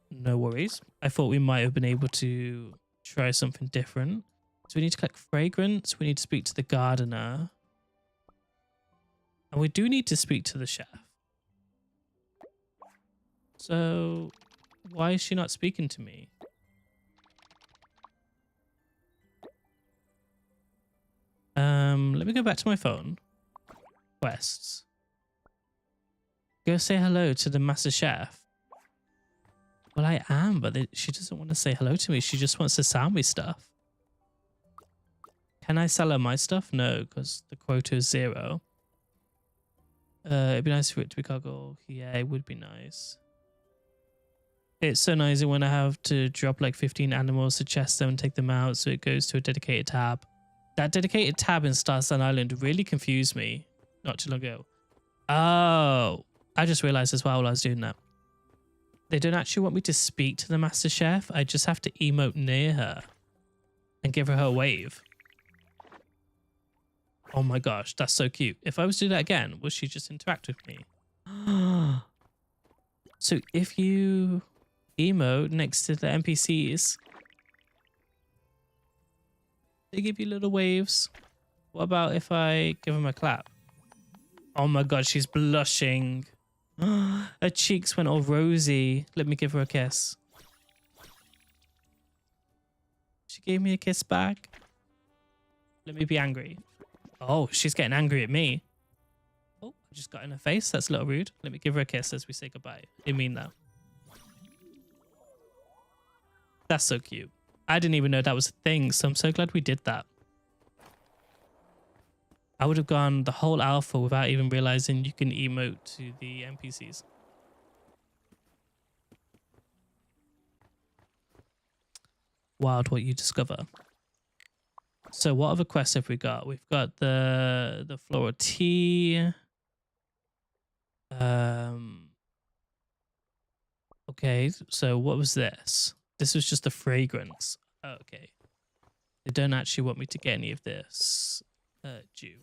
No worries. I thought we might have been able to try something different. So we need to collect fragrance. We need to speak to the gardener. And we do need to speak to the chef. So why is she not speaking to me? Let me go back to my phone. Quests. Go say hello to the master chef. Well, I am, but she doesn't want to say hello to me. She just wants to sell me stuff. Can I sell her my stuff? No, because the quota is 0. It'd be nice for it to be cargo. Yeah, it would be nice. It's so nice when I have to drop like 15 animals to chest them and take them out, so it goes to a dedicated tab. That dedicated tab in Starstone Island really confused me not too long ago. Oh, I just realized as well while I was doing that. They don't actually want me to speak to the master chef. I just have to emote near her and give her a wave. Oh my gosh, that's so cute. If I was to do that again, will she just interact with me? So if you emote next to the NPCs, they give you little waves. What about if I give them a clap? Oh my god, she's blushing. Her cheeks went all rosy. Let me give her a kiss. She gave me a kiss back. Let me be angry. Oh, she's getting angry at me. Oh, I just got in her face. That's a little rude. Let me give her a kiss as we say goodbye. Didn't mean that. That's so cute. I didn't even know that was a thing, so I'm so glad we did that. I would have gone the whole alpha without even realizing you can emote to the NPCs. Wild what you discover. So what other quests have we got? We've got the floral tea. Okay, so what was this? This was just the fragrance. Oh, okay. They don't actually want me to get any of this. Due.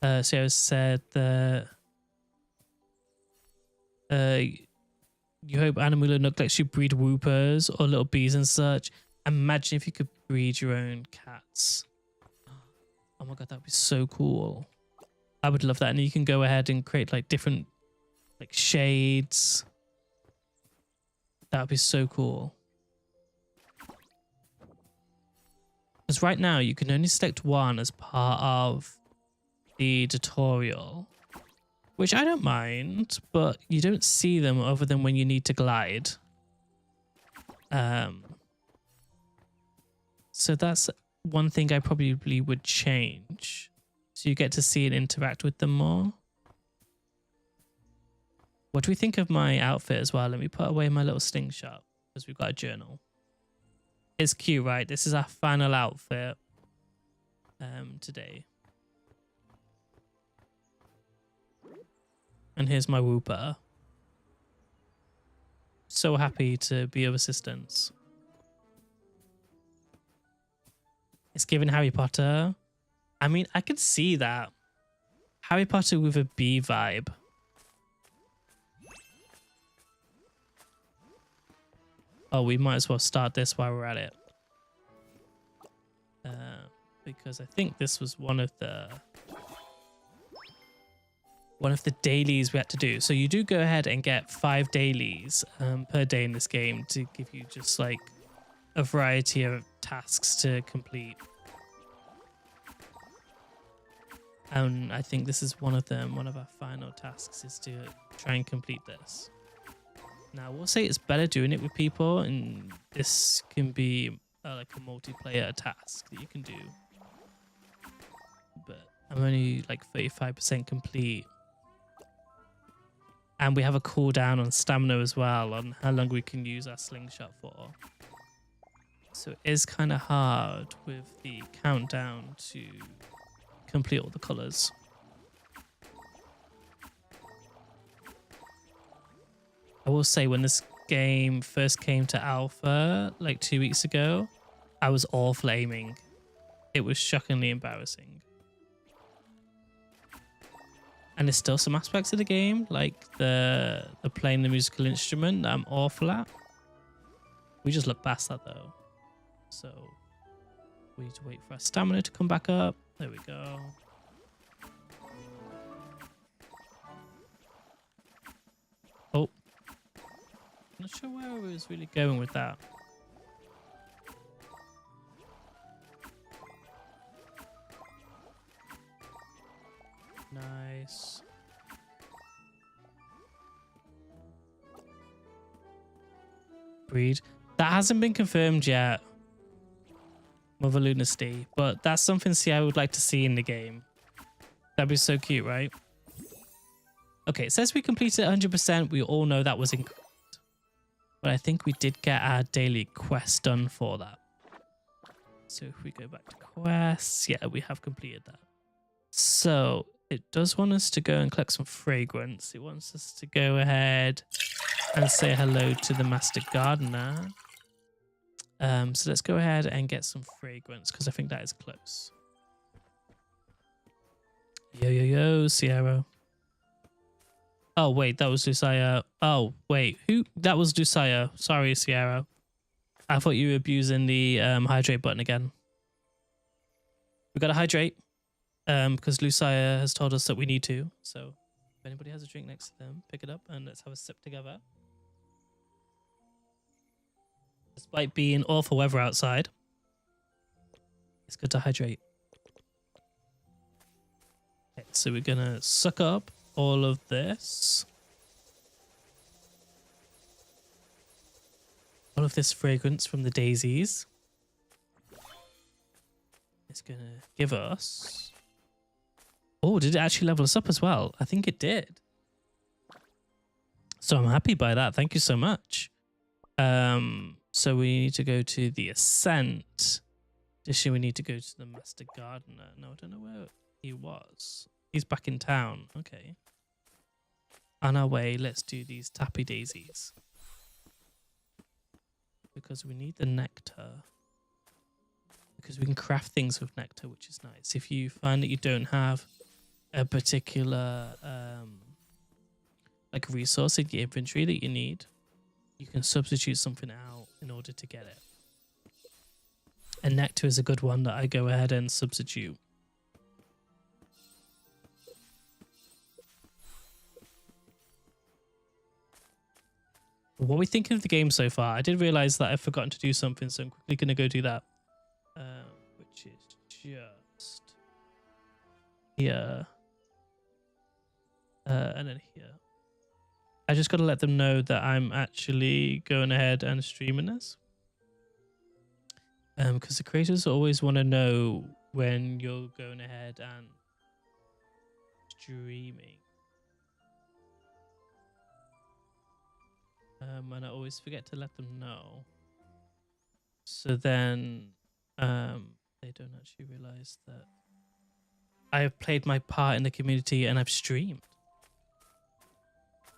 So I said that you hope Animula Nook lets you breed whoopers or little bees and such. Imagine if you could breed your own cats. Oh my god, that would be so cool. I would love that. And you can go ahead and create like different like shades. That would be so cool. Because right now you can only select one as part of the tutorial, which I don't mind, but you don't see them other than when you need to glide. So that's one thing I probably would change. So you get to see and interact with them more. What do we think of my outfit as well? Let me put away my little slingshot because we've got a journal. It's cute, right? This is our final outfit today. And here's my whooper. So happy to be of assistance. It's giving Harry Potter. I mean, I could see that. Harry Potter with a bee vibe. Oh, we might as well start this while we're at it. Because I think this was one of the dailies we had to do. So you do go ahead and get 5 dailies per day in this game to give you just like a variety of tasks to complete. And I think this is one of them. One of our final tasks is to try and complete this. Now, we'll say it's better doing it with people, and this can be like a multiplayer task that you can do. But I'm only like 35% complete. And we have a cooldown on stamina as well, on how long we can use our slingshot for. So it is kind of hard with the countdown to complete all the colors. I will say, when this game first came to alpha like 2 weeks ago, I was all flaming. It was shockingly embarrassing. And there's still some aspects of the game, like the playing the musical instrument, that I'm awful at. We just look past that though. So we need to wait for our stamina to come back up. There we go. Oh. Not sure where I was really going with that. Nice. Breed. That hasn't been confirmed yet. Mother Lunacy. But that's something I would like to see in the game. That'd be so cute, right? Okay, it says we completed 100%. We all know that was incorrect. But I think we did get our daily quest done for that. So if we go back to quests, yeah, we have completed that. So it does want us to go and collect some fragrance. It wants us to go ahead and say hello to the Master Gardener. So let's go ahead and get some fragrance, because I think that is close. Yo, yo, yo, Sierra. Oh, wait, that was Lucia. Oh, wait, who? That was Lucia. Sorry, Sierra. I thought you were abusing the hydrate button again. We got to hydrate because Lucia has told us that we need to. So if anybody has a drink next to them, pick it up and let's have a sip together. Despite being awful weather outside, it's good to hydrate. Okay, so we're going to suck up all of this. All of this fragrance from the daisies. It's going to give us... Oh, did it actually level us up as well? I think it did. So I'm happy by that. Thank you so much. So we need to go to the Ascent. Additionally, we need to go to the Master Gardener. No, I don't know where he was. He's back in town. Okay. On our way, let's do these tappy daisies. Because we need the nectar. Because we can craft things with nectar, which is nice. If you find that you don't have a particular like resource in your inventory that you need, you can substitute something out in order to get it. And nectar is a good one that I go ahead and substitute. What are we thinking of the game so far? I did realize that I've forgotten to do something, so I'm quickly going to go do that. Which is just here. And then here. I just got to let them know that I'm actually going ahead and streaming this. Because the creators always want to know when you're going ahead and streaming. And I always forget to let them know. So then they don't actually realize that I have played my part in the community and I've streamed.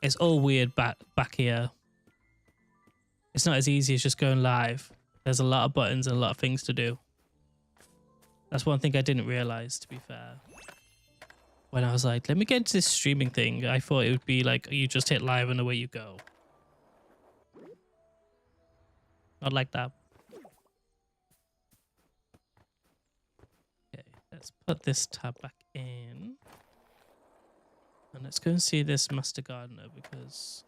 It's all weird back here. It's not as easy as just going live. There's a lot of buttons and a lot of things to do. That's one thing I didn't realize, to be fair. When I was like, let me get into this streaming thing, I thought it would be like you just hit live and away you go. Not like that. Okay, let's put this tab back in. And let's go and see this Master Gardener, because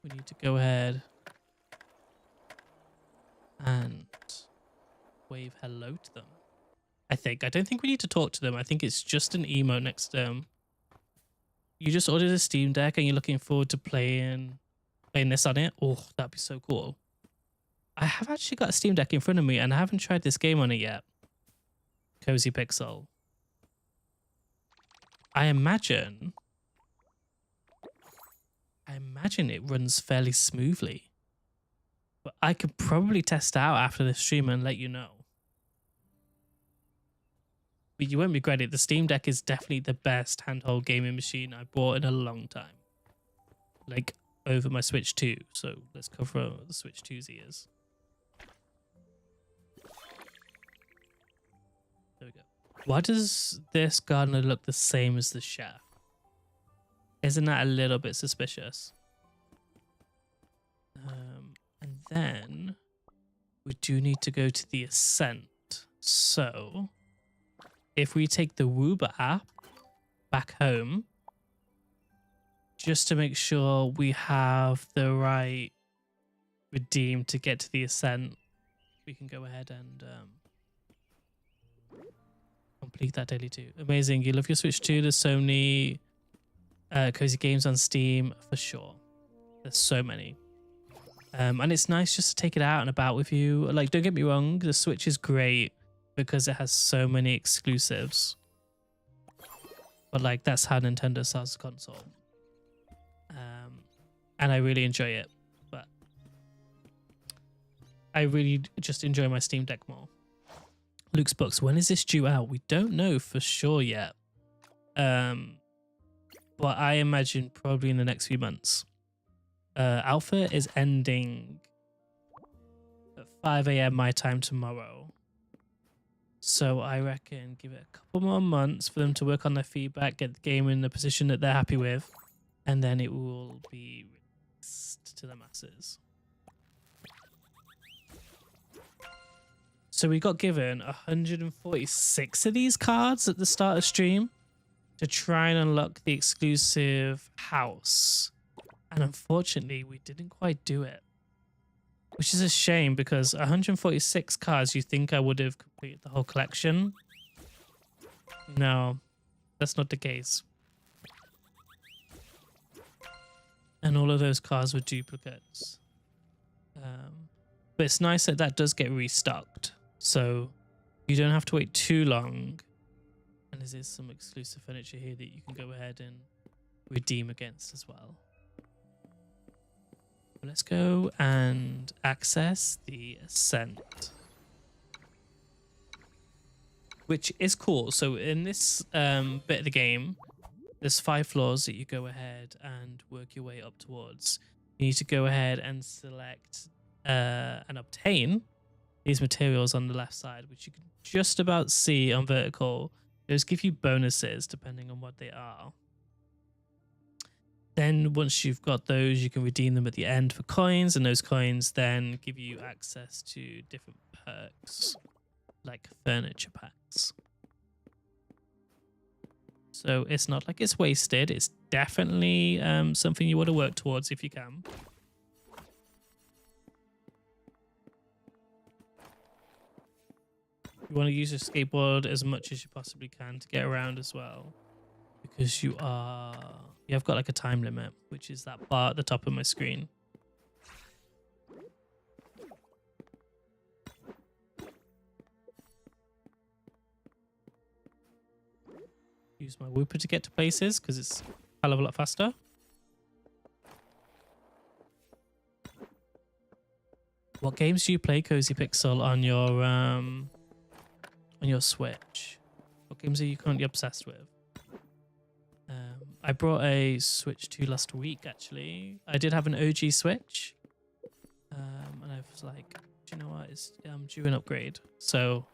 we need to go ahead and wave hello to them. I don't think we need to talk to them. I think it's just an emote next to them. you just ordered a Steam Deck and you're looking forward to playing this on it, oh, that'd be so cool. I have actually got a Steam Deck in front of me and I haven't tried this game on it yet. Cozy Pixel. I imagine it runs fairly smoothly. But I could probably test out after the stream and let you know. But you won't regret it. The Steam Deck is definitely the best handheld gaming machine I bought in a long time. Like, over my Switch 2. So let's cover the Switch 2's ears. There we go. Why does this gardener look the same as the chef? Isn't that a little bit suspicious? And then we do need to go to the Ascent. So if we take the Wooba app back home, just to make sure we have the right redeem to get to the Ascent, we can go ahead and complete that daily too. Amazing. You love your Switch 2. There's so many cozy games on Steam for sure. There's so many. And it's nice just to take it out and about with you. Like, don't get me wrong, the Switch is great because it has so many exclusives. But like, that's how Nintendo sells the console. And I really enjoy it. But I really just enjoy my Steam Deck more. Luke's Books, when is this due out? We don't know for sure yet. But I imagine probably in the next few months. Alpha is ending at 5 a.m. my time tomorrow. So I reckon give it a couple more months for them to work on their feedback, get the game in the position that they're happy with, and then it will be released to the masses. So we got given 146 of these cards at the start of stream to try and unlock the exclusive house. And unfortunately, we didn't quite do it. Which is a shame because 146 cards, you think I would have completed the whole collection. No, that's not the case. And all of those cards were duplicates. But it's nice that that does get restocked. So you don't have to wait too long. And there is some exclusive furniture here that you can go ahead and redeem against as well. Let's go and access the Ascent, which is cool. So in this bit of the game, there's 5 floors that you go ahead and work your way up towards. You need to go ahead and select and obtain these materials on the left side, which you can just about see on vertical. Those give you bonuses depending on what they are. Then once you've got those, you can redeem them at the end for coins, and those coins then give you access to different perks, like furniture packs. So it's not like it's wasted. It's definitely something you want to work towards if you can. You want to use your skateboard as much as you possibly can to get around as well, because you have got like a time limit, which is that bar at the top of my screen. Use my whooper to get to places because it's a hell of a lot faster. What games do you play, Cozy Pixel, on your Switch? What games are you currently obsessed with? I brought a Switch 2 last week, actually. I did have an OG Switch. And I was like, do you know what? I'm due an upgrade. So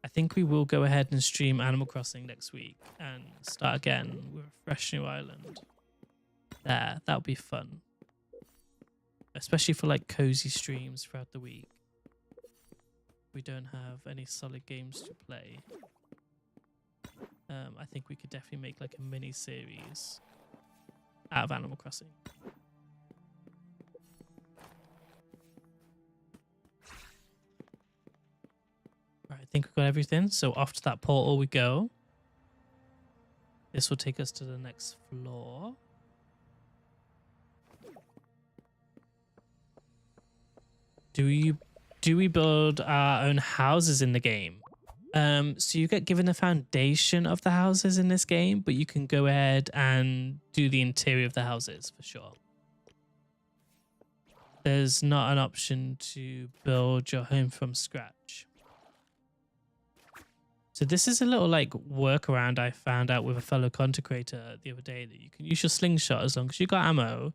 I think we will go ahead and stream Animal Crossing next week and start again with a fresh new island. That would be fun. Especially for like cozy streams throughout the week. We don't have any solid games to play. I think we could definitely make like a mini series out of Animal Crossing. Right, I think we've got everything. So off to that portal we go. This will take us to the next floor. Do we build our own houses in the game? So you get given the foundation of the houses in this game, but you can go ahead and do the interior of the houses for sure. There's not an option to build your home from scratch. So this is a little like workaround I found out with a fellow content creator the other day, that you can use your slingshot as long as you got ammo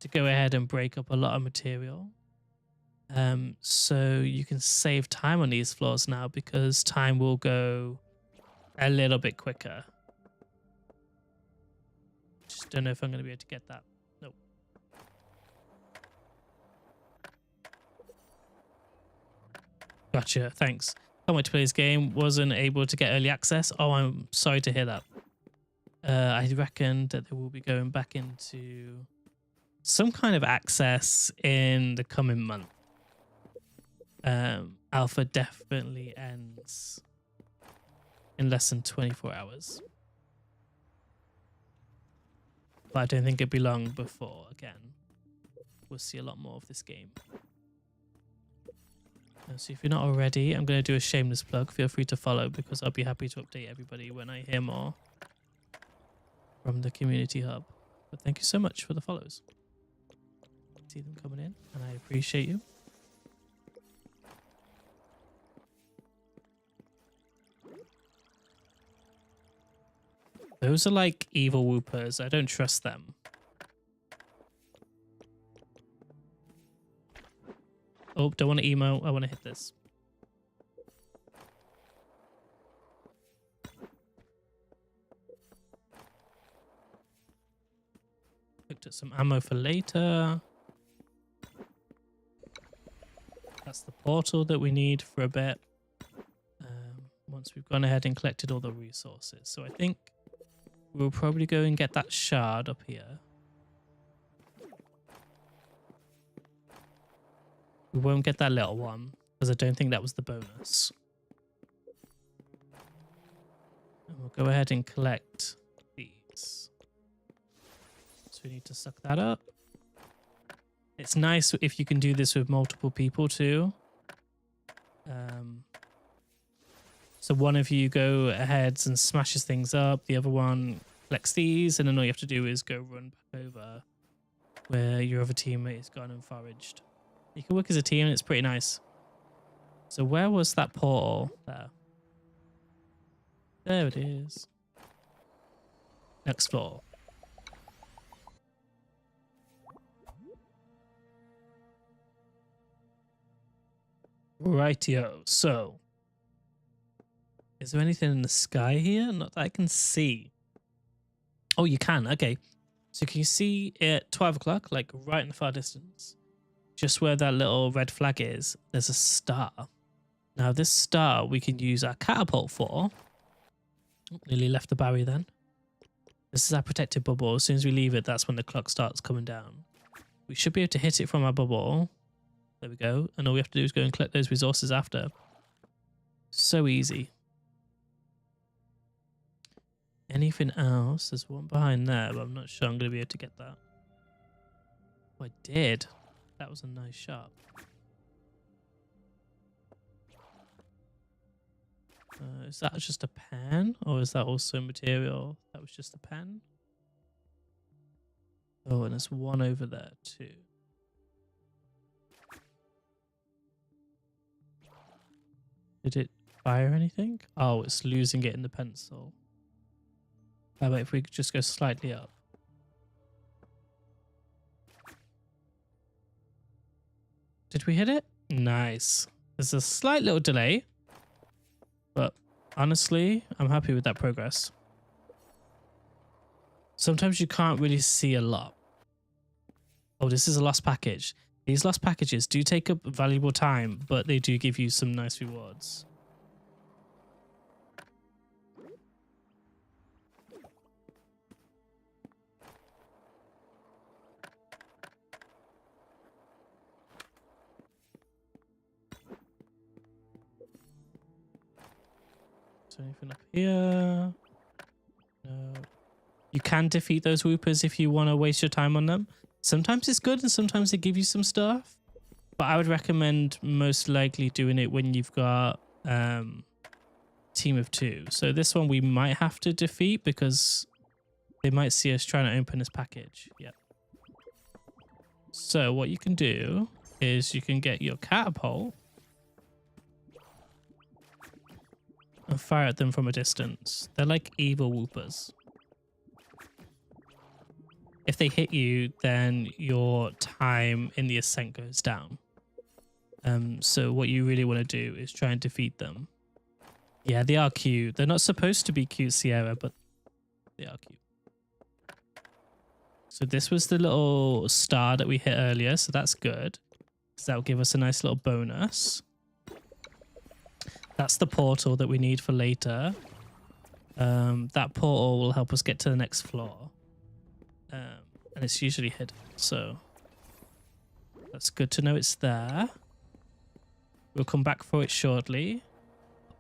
to go ahead and break up a lot of material. So you can save time on these floors now, because time will go a little bit quicker. Just don't know if I'm going to be able to get that. Nope. Gotcha. Thanks. Can't wait to play this game. Wasn't able to get early access. Oh, I'm sorry to hear that. I reckon that they will be going back into some kind of access in the coming month. Alpha definitely ends in less than 24 hours. But I don't think it'll be long before, again, we'll see a lot more of this game. So if you're not already, I'm going to do a shameless plug. Feel free to follow, because I'll be happy to update everybody when I hear more from the community hub. But thank you so much for the follows. See them coming in, and I appreciate you. Those are like evil whoopers. I don't trust them. Oh, don't want to emo. I want to hit this. Looked at some ammo for later. That's the portal that we need for a bit. Once we've gone ahead and collected all the resources. So I think we'll probably go and get that shard up here. We won't get that little one, because I don't think that was the bonus. And we'll go ahead and collect these. So we need to suck that up. It's nice if you can do this with multiple people too. So one of you go ahead and smashes things up, the other one collects these, and then all you have to do is go run back over where your other teammate has gone and foraged. You can work as a team, and it's pretty nice. So where was that portal? There. There it is. Next floor. Rightio. So, is there anything in the sky here? Not that I can see. Oh, you can. Okay. So can you see at 12 o'clock, like right in the far distance? Just where that little red flag is, there's a star. Now this star we can use our catapult for. Oh, nearly left the barrier then. This is our protected bubble. As soon as we leave it, that's when the clock starts coming down. We should be able to hit it from our bubble. There we go. And all we have to do is go and collect those resources after. So easy. Anything else? There's one behind there, but I'm not sure I'm going to be able to get that. Oh, I did. That was a nice shot. Is that just a pen, or is that also material? That was just a pen. Oh, and there's one over there too. Did it fire anything? Oh, it's losing it in the pencil. How about if we could just go slightly up? Did we hit it? Nice. There's a slight little delay, but honestly, I'm happy with that progress. Sometimes you can't really see a lot. Oh, this is a lost package. These lost packages do take up valuable time, but they do give you some nice rewards. Is there anything up here? No. You can defeat those whoopers if you want to waste your time on them. Sometimes it's good and sometimes they give you some stuff. But I would recommend most likely doing it when you've got team of 2. So this one we might have to defeat because they might see us trying to open this package. Yep. So what you can do is you can get your catapult and fire at them from a distance. They're like evil whoopers. If they hit you, then your time in the ascent goes down. So what you really want to do is try and defeat them. Yeah, they are cute. They're not supposed to be cute, Sierra, but they are cute. So this was the little star that we hit earlier, so that's good. So that'll give us a nice little bonus. That's the portal that we need for later. That portal will help us get to the next floor. And it's usually hidden, so that's good to know it's there. We'll come back for it shortly.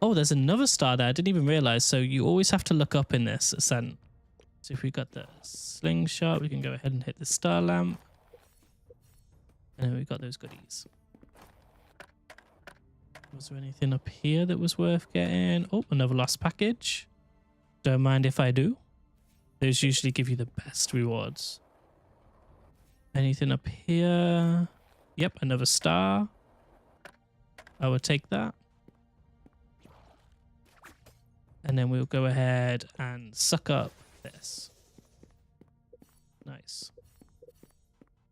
Oh, there's another star there. I didn't even realize. So you always have to look up in this ascent. So if we got the slingshot, we can go ahead and hit the star lamp. And then we got those goodies. Was there anything up here that was worth getting? Oh, another lost package. Don't mind if I do. Those usually give you the best rewards. Anything up here? Yep, another star. I will take that. And then we'll go ahead and suck up this. Nice.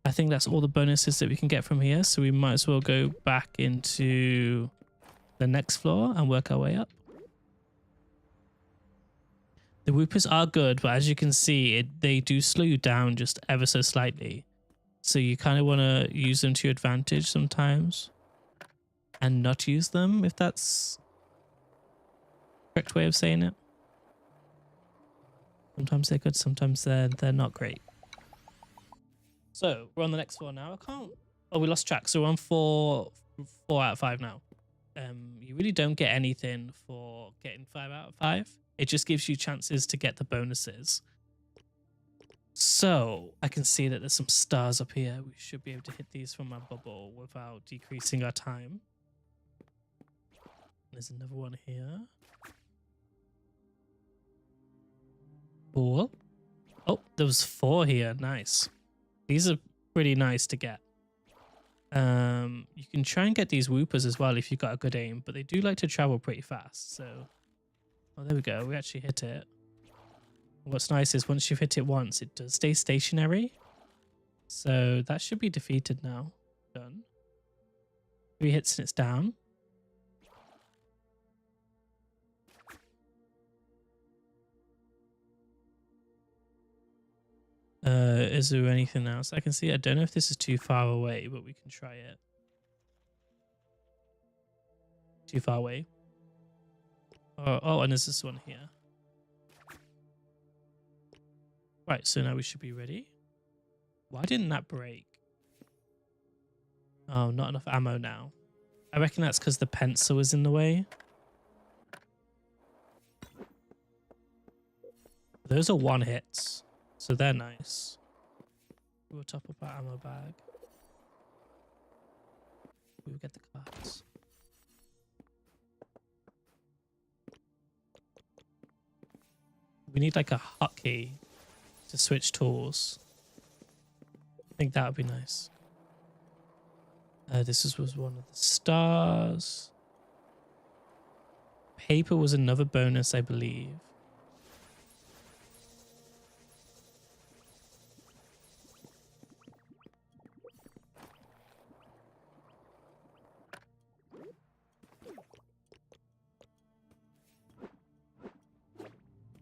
I think that's all the bonuses that we can get from here. So we might as well go back into the next floor and work our way up. The whoopers are good, but as you can see, they do slow you down just ever so slightly. So you kind of want to use them to your advantage sometimes. And not use them, if that's the correct way of saying it. Sometimes they're good, sometimes they're not great. So we're on the next floor now. I can't... Oh, we lost track. So we're on 4 out of 5 now. You really don't get anything for getting 5 out of 5. It just gives you chances to get the bonuses. So I can see that there's some stars up here. We should be able to hit these from our bubble without decreasing our time. There's another one here. Cool. Oh, there was 4 here. Nice. These are pretty nice to get. You can try and get these whoopers as well if you've got a good aim, but they do like to travel pretty fast. So, oh, there we go. We actually hit it. What's nice is once you've hit it once, it does stay stationary. So that should be defeated now. Done. 3 hits and it's down. Is there anything else I can see? I don't know if this is too far away, but we can try it. Too far away. Oh, and there's this one here. Right, so now we should be ready. Why didn't that break? Oh, not enough ammo now. I reckon that's because the pencil was in the way. Those are 1 hits, so they're nice. We'll top up our ammo bag. We'll get the cards. We need like a hotkey to switch tools. I think that would be nice. This was one of the stars. Paper was another bonus, I believe.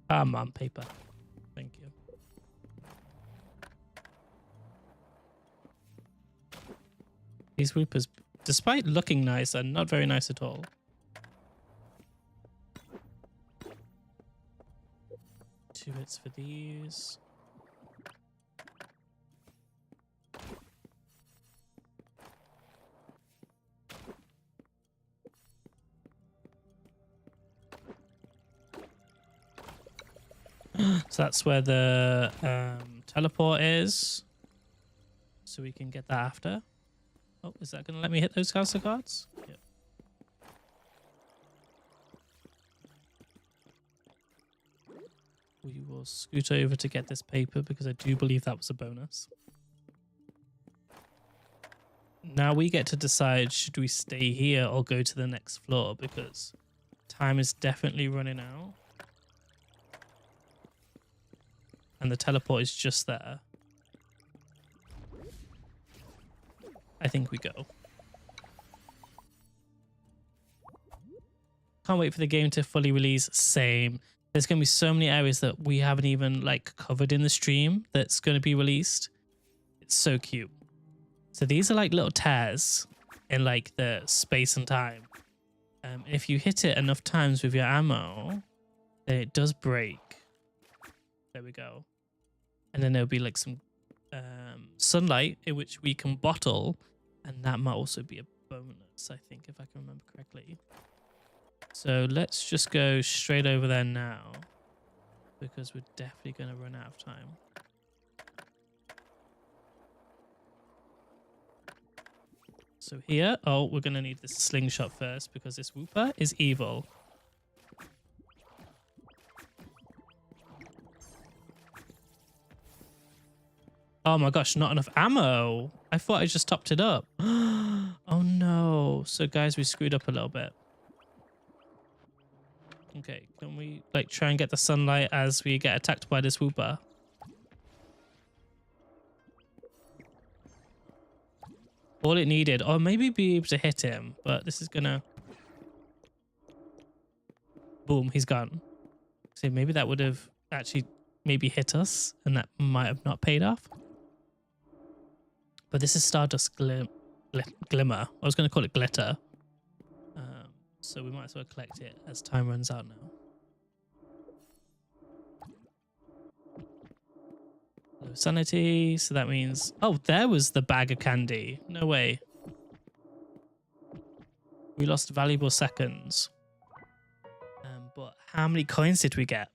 Come on, paper. Thank you. These whoopers, despite looking nice, are not very nice at all. Two hits for these. So that's where the teleport is. So we can get that after. Oh, is that going to let me hit those castle cards? Yep. We will scoot over to get this paper because I do believe that was a bonus. Now we get to decide, should we stay here or go to the next floor, because time is definitely running out. And the teleport is just there. I think we go. Can't wait for the game to fully release. Same. There's going to be so many areas that we haven't even like covered in the stream that's going to be released. It's so cute. So these are like little tears in like the space and time. If you hit it enough times with your ammo, then it does break. There we go. And then there'll be like some sunlight in which we can bottle, and that might also be a bonus, I think, if I can remember correctly. So let's just go straight over there now, because we're definitely going to run out of time. So here, oh, we're going to need this slingshot first because this whooper is evil. Oh my gosh, not enough ammo. I thought I just topped it up. Oh no. So guys, we screwed up a little bit. Okay, can we like try and get the sunlight as we get attacked by this whooper? All it needed, or maybe be able to hit him, but this is gonna... Boom, he's gone. So maybe that would have actually maybe hit us, and that might have not paid off. But this is Stardust Glimmer. I was going to call it Glitter. So we might as well collect it as time runs out now. Low sanity, so that means... Oh, there was the bag of candy. No way. We lost valuable seconds. But how many coins did we get?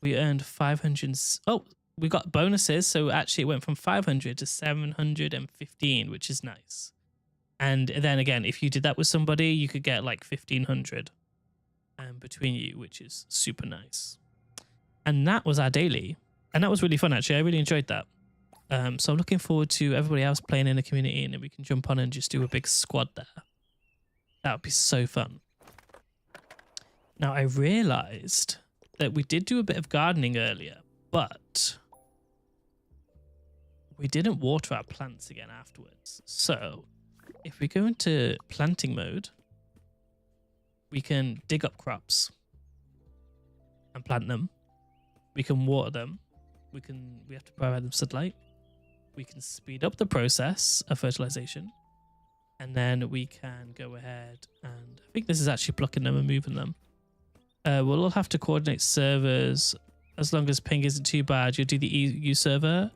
We earned 500... Oh, we got bonuses. So actually it went from 500 to 715, which is nice. And then again, if you did that with somebody, you could get like 1,500 between you, which is super nice. And that was our daily. And that was really fun, actually. I really enjoyed that. So I'm looking forward to everybody else playing in the community, and then we can jump on and just do a big squad there. That would be so fun. Now, I realized that we did do a bit of gardening earlier, but we didn't water our plants again afterwards. So if we go into planting mode, we can dig up crops and plant them. We can water them. We have to provide them sunlight. We can speed up the process of fertilization. And then we can go ahead and... I think this is actually plucking them and moving them. We'll all have to coordinate servers. As long as ping isn't too bad, you'll do the EU server.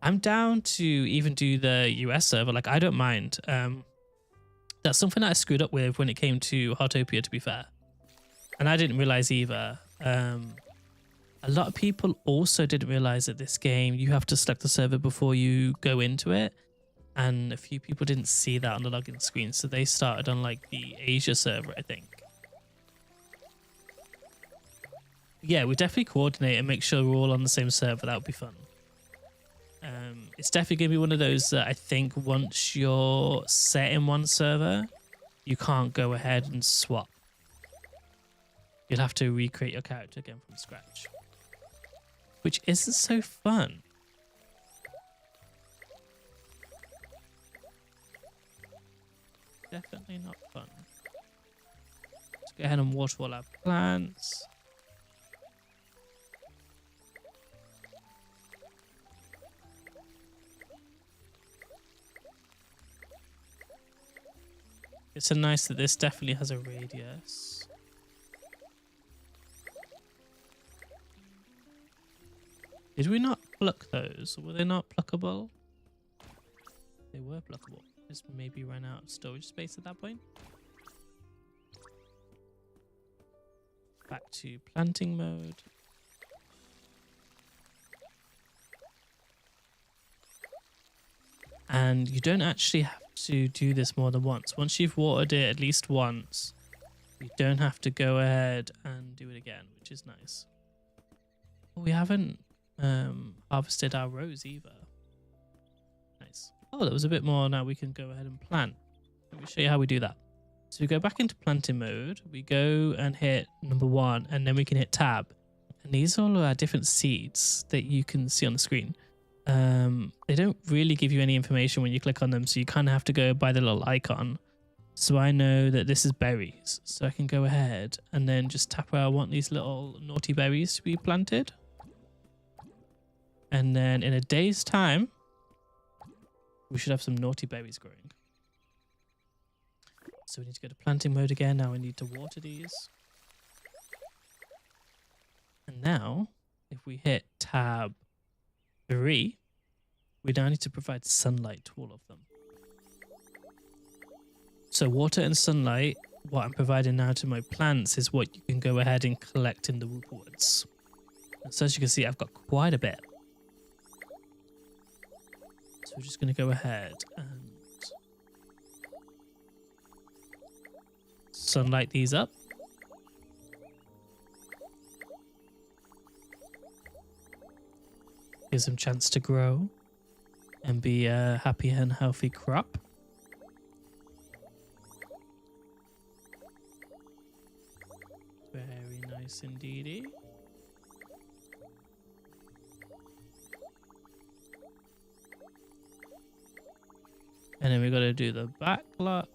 I'm down to even do the US server. Like, I don't mind. That's something that I screwed up with when it came to Heartopia, to be fair. And I didn't realize either. A lot of people also didn't realize that this game, you have to select the server before you go into it. And a few people didn't see that on the login screen. So they started on like the Asia server, I think. Yeah, we definitely coordinate and make sure we're all on the same server. That would be fun. It's definitely going to be one of those that I think once you're set in one server, you can't go ahead and swap. You'll have to recreate your character again from scratch, which isn't so fun. Definitely not fun. Let's go ahead and water all our plants. It's so nice that this definitely has a radius. Did we not pluck those? Were they not pluckable? They were pluckable. Just maybe ran out of storage space at that point. Back to planting mode. And you don't actually have to do this more than once. Once you've watered it at least once, you don't have to go ahead and do it again, which is nice. We haven't harvested our rose either. Nice. Oh, there was a bit more. Now we can go ahead and plant. Let me show you how we do that. So we go back into planting mode. We go and hit number 1, and then we can hit tab. And these are all our different seeds that you can see on the screen. They don't really give you any information when you click on them, so you kind of have to go by the little icon. So I know that this is berries, so I can go ahead and then just tap where I want these little naughty berries to be planted. And then in a day's time, we should have some naughty berries growing. So we need to go to planting mode again. Now we need to water these. And now, if we hit tab 3, we now need to provide sunlight to all of them. So water and sunlight, what I'm providing now to my plants is what you can go ahead and collect in the woods. So as you can see, I've got quite a bit. So we're just going to go ahead and sunlight these up. Gives them a chance to grow and be a happy and healthy crop. Very nice indeedy. And then we got to do the back lot.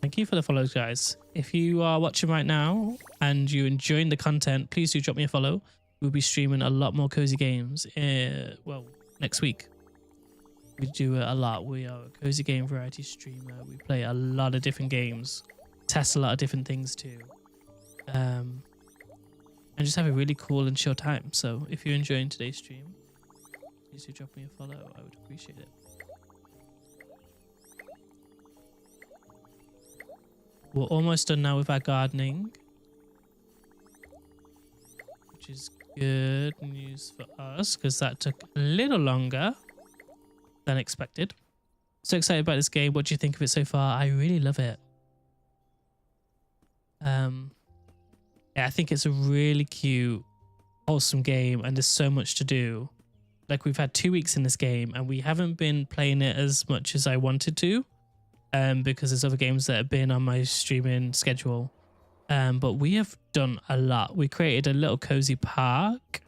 Thank you for the follows, guys. If you are watching right now and you're enjoying the content, please do drop me a follow. We'll be streaming a lot more cozy games, well, next week. We do it a lot. We are a cozy game variety streamer. We play a lot of different games, test a lot of different things too, and just have a really cool and chill time. So if you're enjoying today's stream, please do drop me a follow. I would appreciate it. We're almost done now with our gardening, which is good news for us because that took a little longer than expected. So excited about this game. What do you think of it so far? I really love it. Yeah, I think it's a really cute, wholesome game, and there's so much to do. Like, we've had 2 weeks in this game and we haven't been playing it as much as I wanted to. Because there's other games that have been on my streaming schedule. But we have done a lot. We created a little cozy park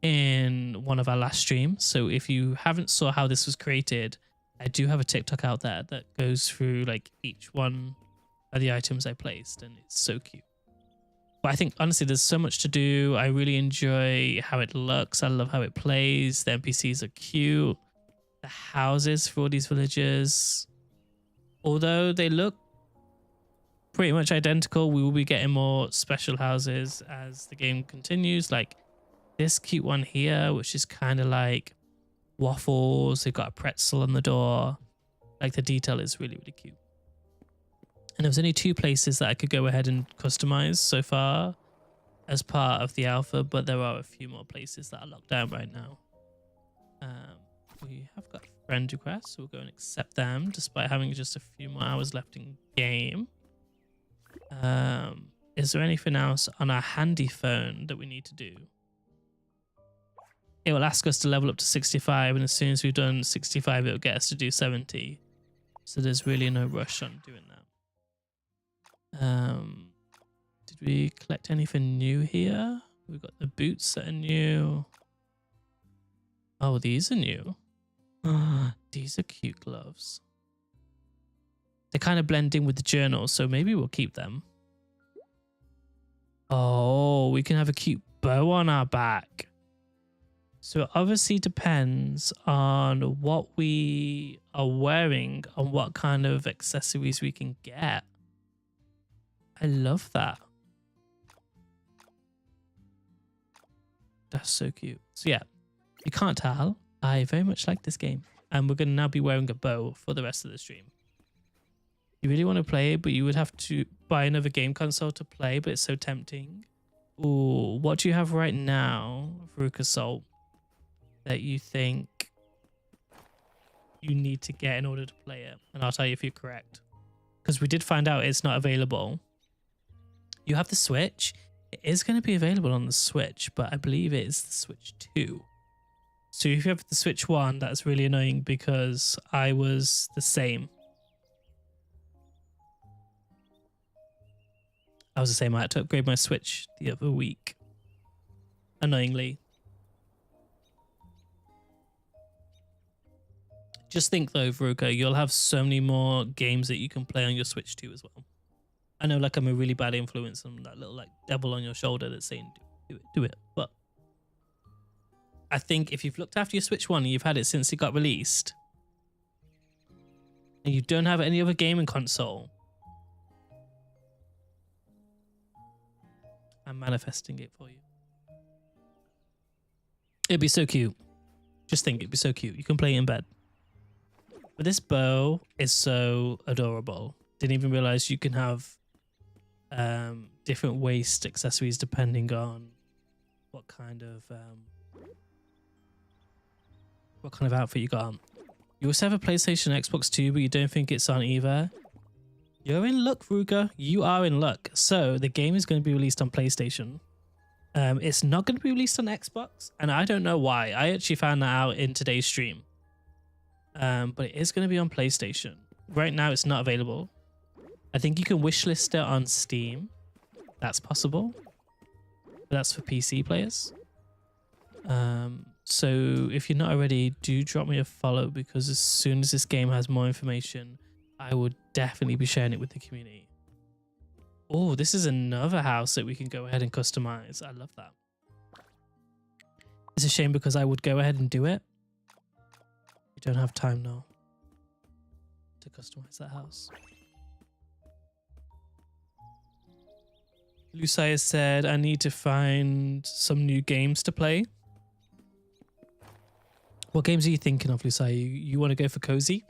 in one of our last streams. So if you haven't saw how this was created, I do have a TikTok out there that goes through like each one of the items I placed, and it's so cute. But I think honestly there's so much to do. I really enjoy how it looks. I love how it plays. The NPCs are cute. The houses for all these villagers, although they look pretty much identical, we will be getting more special houses as the game continues. Like this cute one here, which is kind of like waffles. They've got a pretzel on the door. Like the detail is really, really cute. And there was only 2 places that I could go ahead and customize so far as part of the alpha, but there are a few more places that are locked down right now. We have got friend requests, so we'll go and accept them despite having just a few more hours left in game. Is there anything else on our handy phone that we need to do? It will ask us to level up to 65, and as soon as we've done 65, it'll get us to do 70. So there's really no rush on doing that. Did we collect anything new here? We've got the boots that are new. Oh, these are new. These are cute gloves. They kind of blend in with the journal, so maybe we'll keep them. Oh, we can have a cute bow on our back. So it obviously depends on what we are wearing and what kind of accessories we can get. I love that. That's so cute. So yeah, you can't tell, I very much like this game, and we're going to now be wearing a bow for the rest of the stream. You really want to play it, but you would have to buy another game console to play, but it's so tempting. Ooh, what do you have right now, Veruca Salt, that you think you need to get in order to play it? And I'll tell you if you're correct. Because we did find out it's not available. You have the Switch. It is going to be available on the Switch, but I believe it is the Switch 2. So if you have the Switch 1, that's really annoying because I was the same. I was the same. I had to upgrade my Switch the other week. Annoyingly. Just think though, Veruca, you'll have so many more games that you can play on your Switch 2 as well. I know like I'm a really bad influence on that little like devil on your shoulder that's saying do it. But I think if you've looked after your Switch 1 and you've had it since it got released, and you don't have any other gaming console, I'm manifesting it for you. It'd be so cute. Just think, it'd be so cute. You can play it in bed. But this bow is so adorable. Didn't even realize you can have different waist accessories depending on what kind of outfit you got on. You also have a PlayStation and Xbox 2, but you don't think it's on either. You're in luck, Veruca. You are in luck. So the game is going to be released on PlayStation. It's not going to be released on Xbox, and I don't know why. I actually found that out in today's stream. But it is going to be on PlayStation. Right now, it's not available. I think you can wishlist it on Steam. That's possible. But that's for PC players. So if you're not already, do drop me a follow, because as soon as this game has more information, I would definitely be sharing it with the community. Oh, this is another house that we can go ahead and customize. I love that. It's a shame because I would go ahead and do it. We don't have time now to customize that house. Lucia said, I need to find some new games to play. What games are you thinking of, Lucia? You want to go for cozy?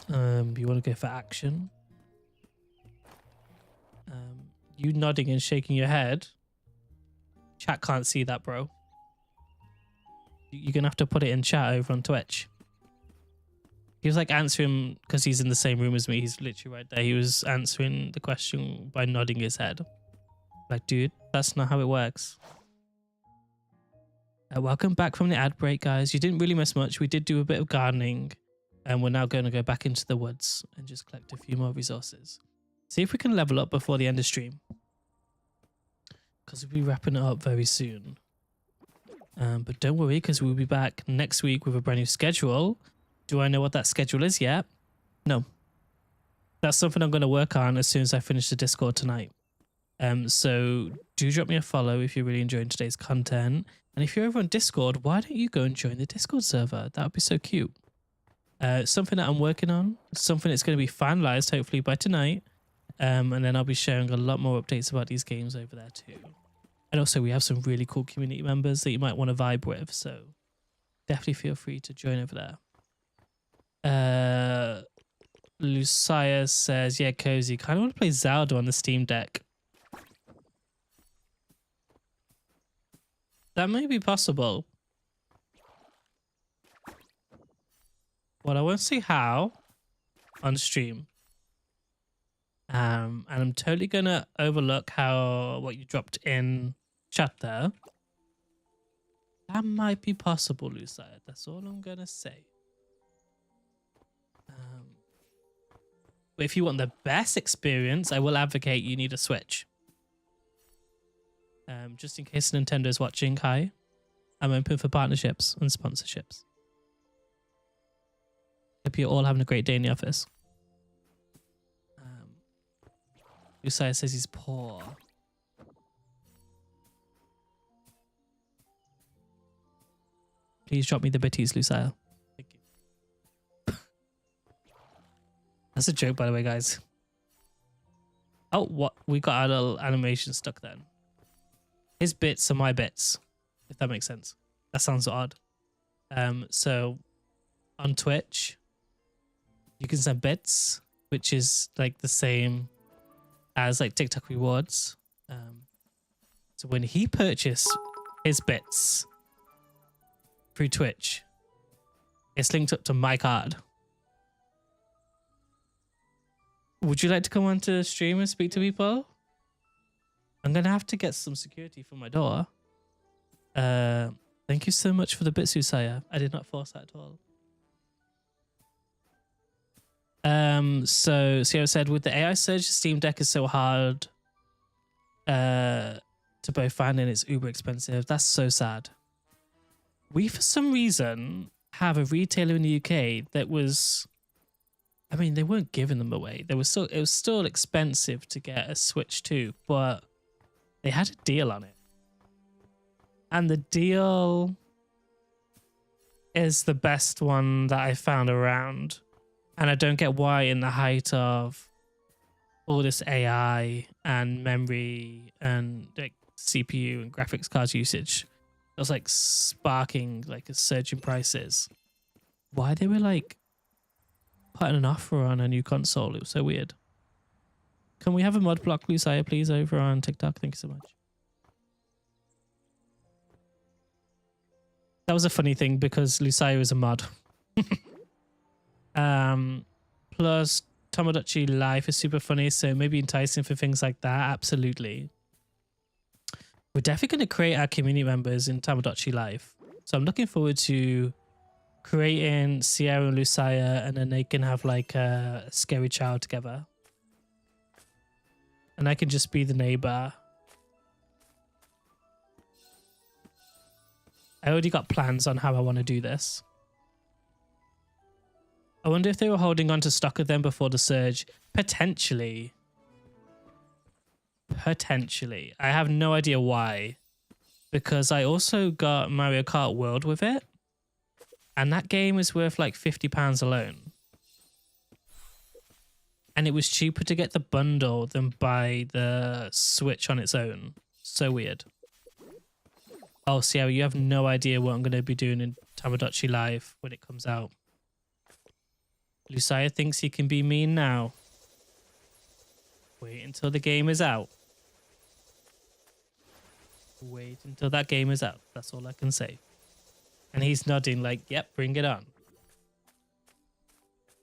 You want to go for action? You nodding and shaking your head. Chat can't see that, bro. You're going to have to put it in chat over on Twitch. He was like answering, because he's in the same room as me. He's literally right there. He was answering the question by nodding his head. Like, dude, that's not how it works. Welcome back from the ad break, guys. You didn't really miss much. We did do a bit of gardening, and we're now going to go back into the woods and just collect a few more resources. See if we can level up before the end of stream, because we'll be wrapping it up very soon. But don't worry, because we'll be back next week with a brand new schedule. Do I know what that schedule is yet? No. That's something I'm going to work on as soon as I finish the Discord tonight. So do drop me a follow if you're really enjoying today's content. And if you're over on Discord, why don't you go and join the Discord server? That would be so cute. Something that I'm working on. Something that's going to be finalized hopefully by tonight. And then I'll be sharing a lot more updates about these games over there too. And also we have some really cool community members that you might want to vibe with. So definitely feel free to join over there. Lucia says, yeah, cozy. Kind of want to play Zelda on the Steam Deck. That may be possible. Well, I won't see how on stream. And I'm totally gonna overlook what you dropped in chat there. That might be possible, Lucia. That's all I'm gonna say. But if you want the best experience, I will advocate you need a Switch. Just in case Nintendo is watching, hi. I'm open for partnerships and sponsorships. Hope you're all having a great day in the office. Lucia says he's poor. Please drop me the bitties, Lucia. Thank you. That's a joke, by the way, guys. Oh, what? We got our little animation stuck then. His bits are my bits, if that makes sense. That sounds odd. So on Twitch, you can send bits, which is like the same as like TikTok rewards. So when he purchased his bits through Twitch, it's linked up to my card. Would you like to come on to stream and speak to people? I'm going to have to get some security for my door. Thank you so much for the bits, Usaya. I did not force that at all. So Sierra said, with the AI surge, Steam Deck is so hard to both find and it's uber expensive. That's so sad. We, for some reason, have a retailer in the UK that was, I mean, they weren't giving them away. It was still expensive to get a Switch 2, but they had a deal on it. And the deal is the best one that I found around. And I don't get why, in the height of all this AI and memory and like CPU and graphics cards usage, it was like sparking like a surge in prices. Why they were like putting an offer on a new console? It was so weird. Can we have a mod block, Lucia, please, over on TikTok? Thank you so much. That was a funny thing because Lucia is a mod. Plus Tomodachi Life is super funny, so maybe enticing for things like that. Absolutely. We're definitely going to create our community members in Tomodachi Life. So I'm looking forward to creating Sierra and Lucia, and then they can have like a scary child together. And I can just be the neighbor. I already got plans on how I want to do this. I wonder if they were holding on to stock of them before the surge. Potentially. Potentially. I have no idea why. Because I also got Mario Kart World with it. And that game is worth like £50 alone. And it was cheaper to get the bundle than buy the Switch on its own. So weird. Oh, Sierra, you have no idea what I'm going to be doing in Tamagotchi Live when it comes out. Lucia thinks he can be mean now. Wait until the game is out. Wait until that game is out. That's all I can say. And he's nodding like, yep, bring it on.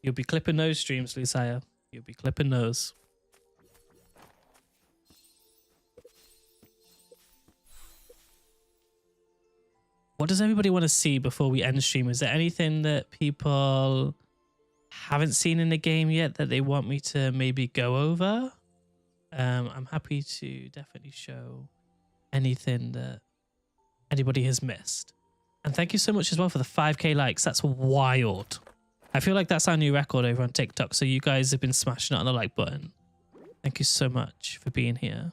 You'll be clipping those streams, Lucia. You'll be clipping those. What does everybody want to see before we end stream? Is there anything that people haven't seen in the game yet that they want me to maybe go over? I'm happy to definitely show anything that anybody has missed. And thank you so much as well for the 5k likes. That's wild. I feel like that's our new record over on TikTok. So you guys have been smashing it on the like button. Thank you so much for being here.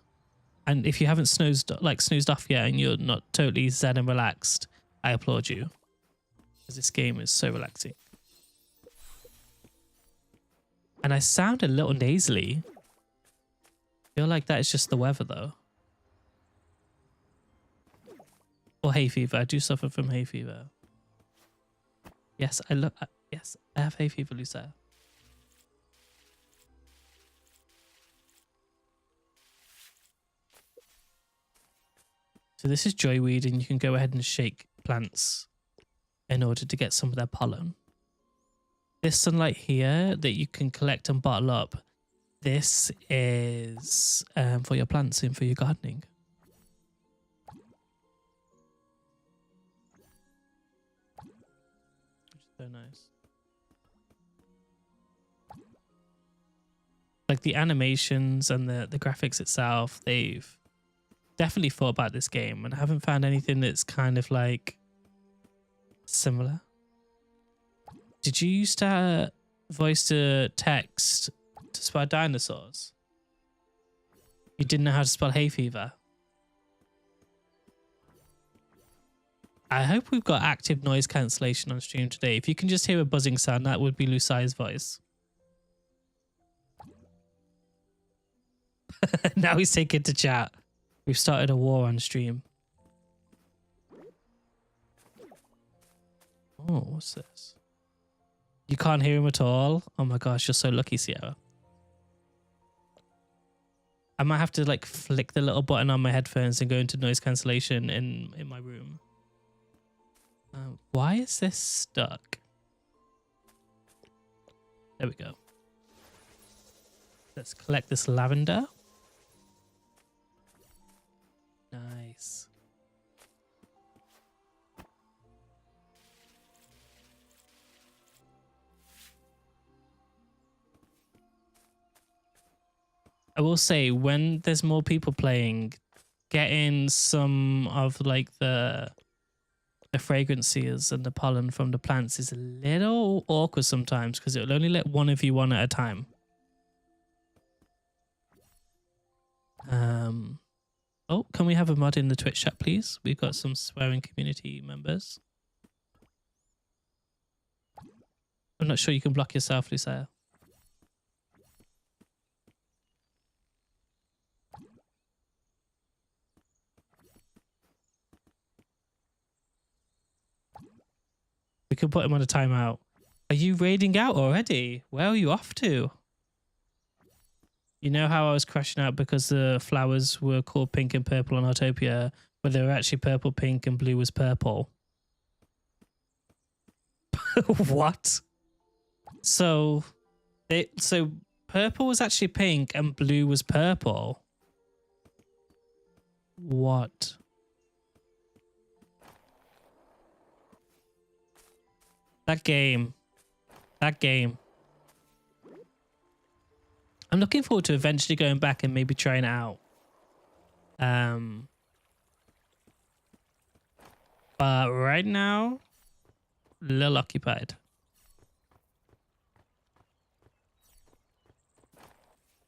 And if you haven't snoozed off yet and you're not totally zen and relaxed, I applaud you. Because this game is so relaxing. And I sound a little nasally. I feel like that is just the weather though. Or hay fever. I do suffer from hay fever. Yes, yes, I have hay fever, Lucia. So this is joyweed, and you can go ahead and shake plants in order to get some of their pollen. This sunlight here that you can collect and bottle up, this is for your plants and for your gardening. So nice. Like the animations and the graphics itself, they've definitely thought about this game, and I haven't found anything that's kind of like similar. Did you used to voice to text to spell dinosaurs? You didn't know how to spell hay fever? I hope we've got active noise cancellation on stream today. If you can just hear a buzzing sound, that would be Lucia's voice. Now he's taken to chat. We've started a war on stream. Oh, what's this? You can't hear him at all? Oh my gosh, you're so lucky, Sierra. I might have to like flick the little button on my headphones and go into noise cancellation in my room. Why is this stuck? There we go. Let's collect this lavender. Nice. I will say, when there's more people playing, getting some of like the fragrances and the pollen from the plants is a little awkward sometimes because it will only let one of you on at a time. Oh, can we have a mod in the Twitch chat, please? We've got some swearing community members. I'm not sure you can block yourself, Lucia. We could put him on a timeout. Are you raiding out already? Where are you off to? You know how I was crashing out because the flowers were called pink and purple on Autopia, but they were actually purple, pink, and blue was purple. What? So purple was actually pink and blue was purple. What? That game. I'm looking forward to eventually going back and maybe trying it out. But right now, a little occupied.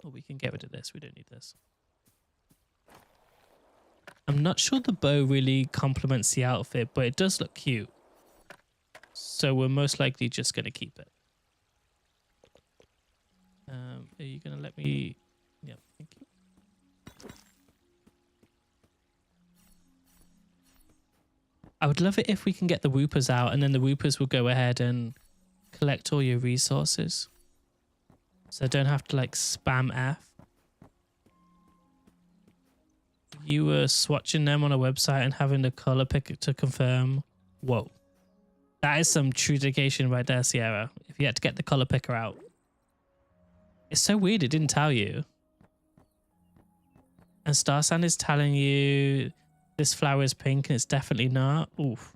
Oh, we can get rid of this. We don't need this. I'm not sure the bow really complements the outfit, but it does look cute. So we're most likely just going to keep it. Are you going to let me? Yeah, thank you. I would love it if we can get the whoopers out and then the whoopers will go ahead and collect all your resources. So I don't have to like spam F. You were swatching them on a website and having the color picker to confirm. Whoa. That is some true dedication right there, Sierra. If you had to get the color picker out. It's so weird it didn't tell you. And Starsand is telling you this flower is pink and it's definitely not. Oof.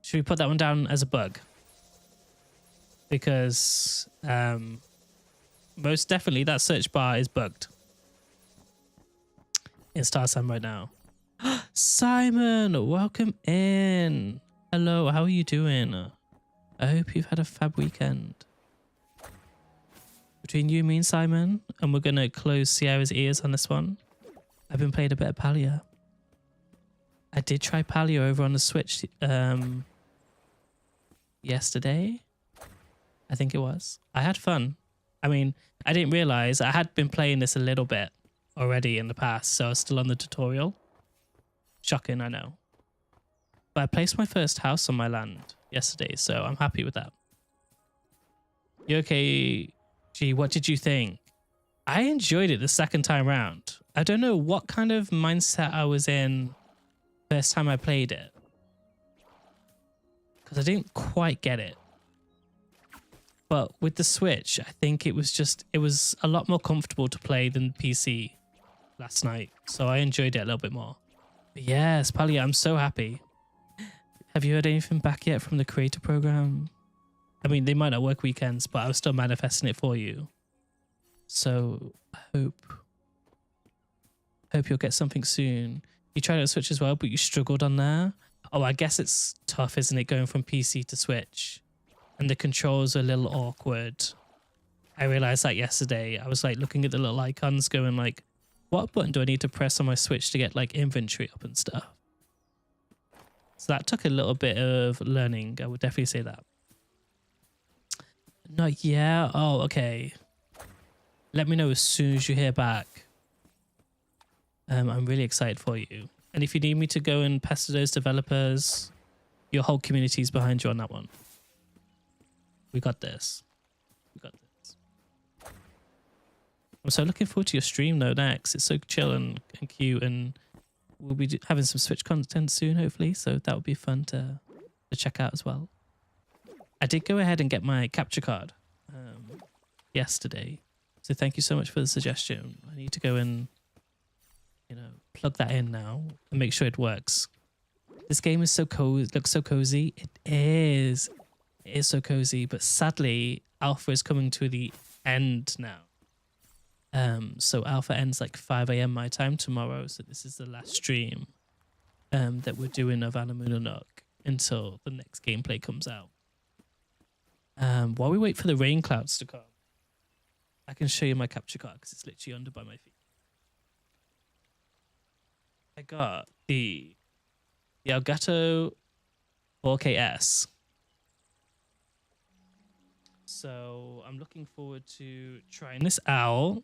Should we put that one down as a bug? Because most definitely that search bar is bugged. In Starsand right now. Simon, welcome in. Hello, how are you doing? I hope you've had a fab weekend. Between you, me, and Simon, and we're going to close Sierra's ears on this one. I've been playing a bit of Palia. I did try Palia over on the Switch yesterday. I think it was. I had fun. I mean, I didn't realize I had been playing this a little bit already in the past, so I was still on the tutorial. Shocking, I know. But I placed my first house on my land yesterday, so I'm happy with that. You okay? Gee, what did you think? I enjoyed it the second time round. I don't know what kind of mindset I was in first time I played it. Because I didn't quite get it. But with the Switch, I think it was a lot more comfortable to play than PC last night. So I enjoyed it a little bit more. But yes, Palia, I'm so happy. Have you heard anything back yet from the creator program? I mean, they might not work weekends, but I was still manifesting it for you. So I hope you'll get something soon. You tried it on Switch as well, but you struggled on there. Oh, I guess it's tough, isn't it, going from PC to Switch? And the controls are a little awkward. I realized that yesterday. I was like looking at the little icons going like, what button do I need to press on my Switch to get like inventory up and stuff? So that took a little bit of learning. I would definitely say that. Not yet. Oh, okay. Let me know as soon as you hear back. I'm really excited for you. And if you need me to go and pester those developers, your whole community is behind you on that one. We got this. We got this. I'm so looking forward to your stream though next. It's so chill and cute, and we'll be having some Switch content soon, hopefully. So that would be fun to check out as well. I did go ahead and get my capture card yesterday. So thank you so much for the suggestion. I need to go and, you know, plug that in now and make sure it works. This game is so cozy, looks so cozy. It is so cozy, but sadly, alpha is coming to the end now. So alpha ends like 5 a.m. my time tomorrow. So this is the last stream that we're doing of Animula Nook until the next gameplay comes out. While we wait for the rain clouds to come, I can show you my capture card because it's literally under by my feet. I got the Elgato 4KS. So I'm looking forward to trying this out.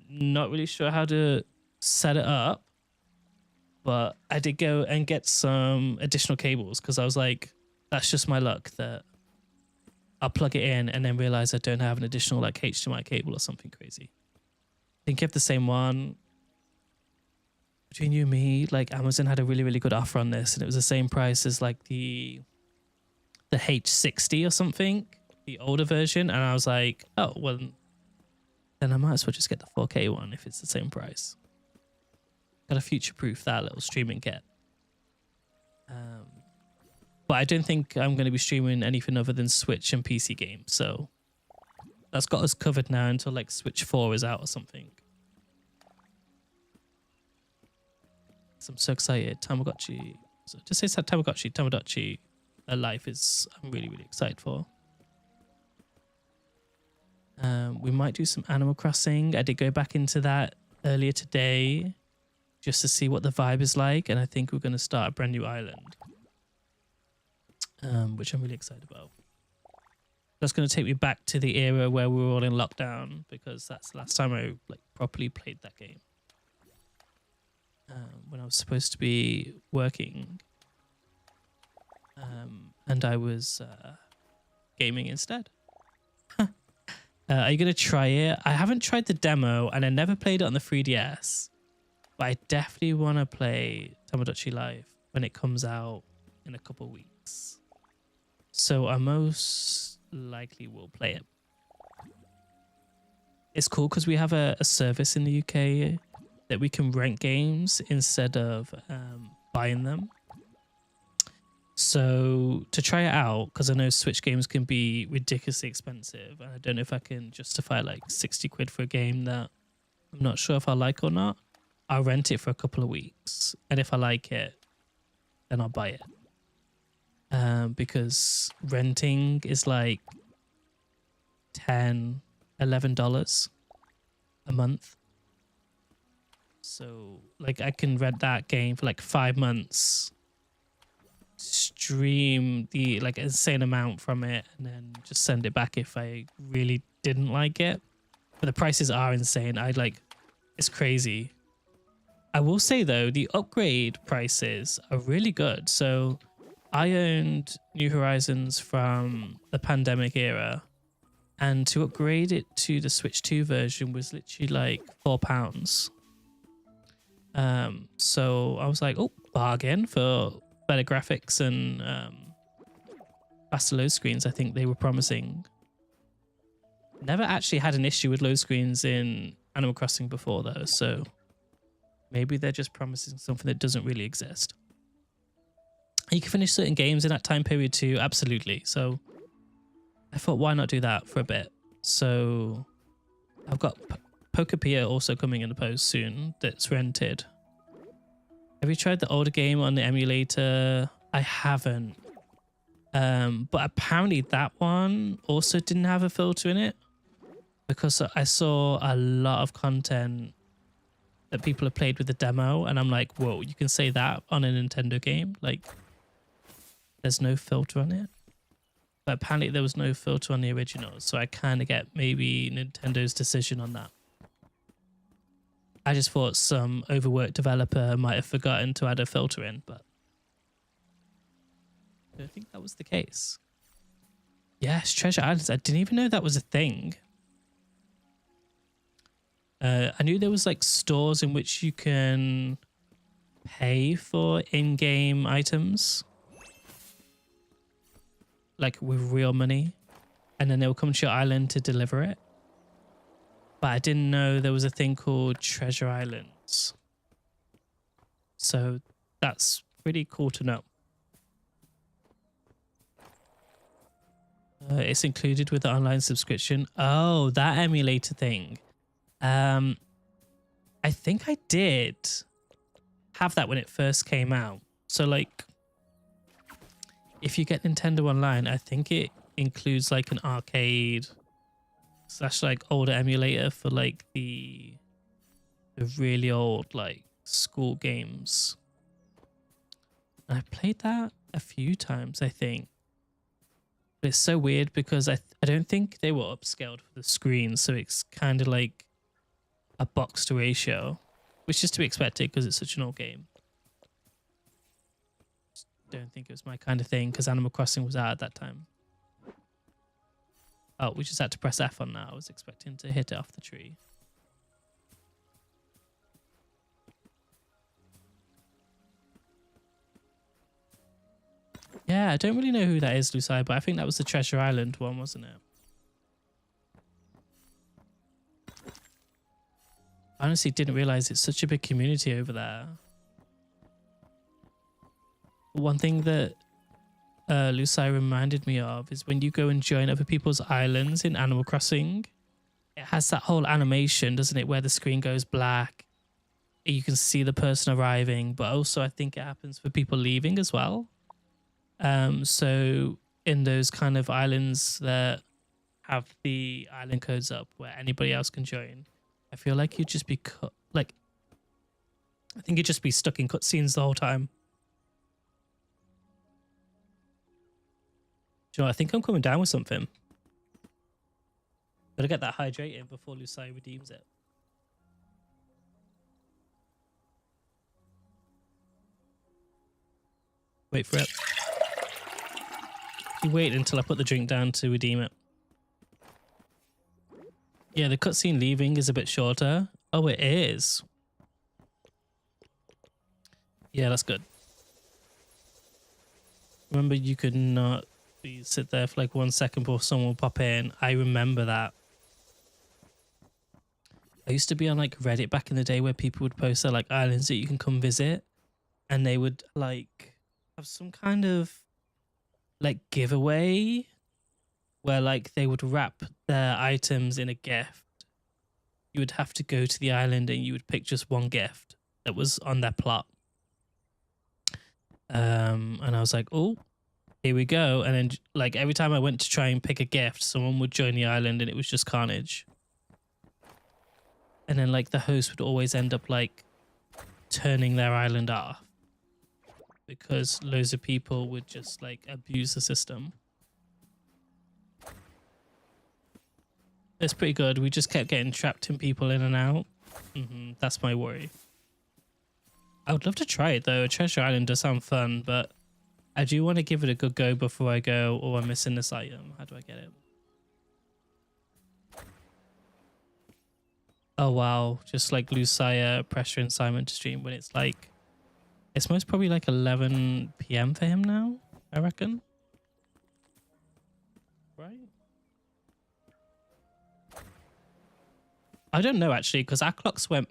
Not really sure how to set it up, but I did go and get some additional cables because I was like, that's just my luck that I'll plug it in and then realize I don't have an additional like HDMI cable or something crazy. I think you have the same one. Between you and me, like Amazon had a really good offer on this, and it was the same price as like the H60 or something, the older version, and I was like, oh well, then I might as well just get the 4K one if it's the same price. Gotta future-proof that little streaming kit. But I don't think I'm going to be streaming anything other than Switch and PC games, so that's got us covered now until like Switch 4 is out or something. So I'm so excited. Tamagotchi. So just say Tamagotchi life is I'm really excited for. We might do some Animal Crossing. I did go back into that earlier today just to see what the vibe is like, and I think we're going to start a brand new island, which I'm really excited about. That's going to take me back to the era where we were all in lockdown, because that's the last time I like properly played that game. When I was supposed to be working, and I was gaming instead. Are you going to try it? I haven't tried the demo, and I never played it on the 3DS, but I definitely want to play Tamagotchi Life when it comes out in a couple of weeks. So I most likely will play it. It's cool because we have a service in the UK that we can rent games instead of buying them. So to try it out, because I know Switch games can be ridiculously expensive, and I don't know if I can justify like 60 quid for a game that I'm not sure if I like or not. I'll rent it for a couple of weeks, and if I like it, then I'll buy it. Because renting is like $10, $11 a month. So like I can rent that game for like 5 months, stream the like insane amount from it, and then just send it back if I really didn't like it. But the prices are insane. It's crazy. I will say though, the upgrade prices are really good. So I owned New Horizons from the pandemic era, and to upgrade it to the Switch 2 version was literally like £4. So I was like, oh, bargain for better graphics and faster load screens. I think they were promising. Never actually had an issue with load screens in Animal Crossing before though, so maybe they're just promising something that doesn't really exist. You can finish certain games in that time period too, absolutely. So I thought, why not do that for a bit? So I've got Pokepia also coming in the post soon that's rented. Have you tried the older game on the emulator? I haven't. But apparently that one also didn't have a filter in it, because I saw a lot of content that people have played with the demo, and I'm like, whoa, you can say that on a Nintendo game? Like, there's no filter on it? But apparently there was no filter on the original, so I kind of get maybe Nintendo's decision on that. I just thought some overworked developer might have forgotten to add a filter in, but I don't think that was the case. Yes, Treasure Islands. I didn't even know that was a thing. I knew there was like stores in which you can pay for in-game items, like with real money, and then they will come to your island to deliver it. But I didn't know there was a thing called Treasure Islands. So that's pretty cool to know. It's included with the online subscription. Oh, that emulator thing. I think I did have that when it first came out. So like, if you get Nintendo Online, I think it includes like an arcade / like older emulator for like the really old like school games. And I played that a few times, I think. But it's so weird because I don't think they were upscaled for the screen, so it's kind of like a box to ratio, which is to be expected because it's such an old game. Just don't think it was my kind of thing because Animal Crossing was out at that time. Oh, we just had to press F on that. I was expecting to hit it off the tree. Yeah, I don't really know who that is, Lucia, but I think that was the Treasure Island one, wasn't it? I honestly didn't realize it's such a big community over there. One thing that Lucia reminded me of is when you go and join other people's islands in Animal Crossing, it has that whole animation, doesn't it, where the screen goes black. You can see the person arriving, but also I think it happens for people leaving as well. So in those kind of islands that have the island codes up where anybody else can join, I feel like you'd just be I think you'd just be stuck in cutscenes the whole time. Do you know, I think I'm coming down with something. Gotta get that hydrated before Lucia redeems it. Wait for it. You wait until I put the drink down to redeem it. Yeah, the cutscene leaving is a bit shorter. Oh, it is. Yeah, that's good. Remember, you could not sit there for like 1 second before someone would pop in. I remember that. I used to be on like Reddit back in the day where people would post their like islands that you can come visit, and they would like have some kind of like giveaway where like they would wrap their items in a gift. You would have to go to the island and you would pick just one gift that was on their plot. And I was like, oh, here we go. And then like every time I went to try and pick a gift, someone would join the island and it was just carnage. And then like the host would always end up like turning their island off because loads of people would just like abuse the system. It's pretty good. We just kept getting trapped in people in and out. That's my worry. I would love to try it though. Treasure Island does sound fun, but I do want to give it a good go before I go. Oh, I'm missing this item. How do I get it? Oh wow, just like Lucia pressuring Simon to stream when it's like, it's most probably like 11 PM for him now, I reckon. Right? I don't know actually, because our clocks went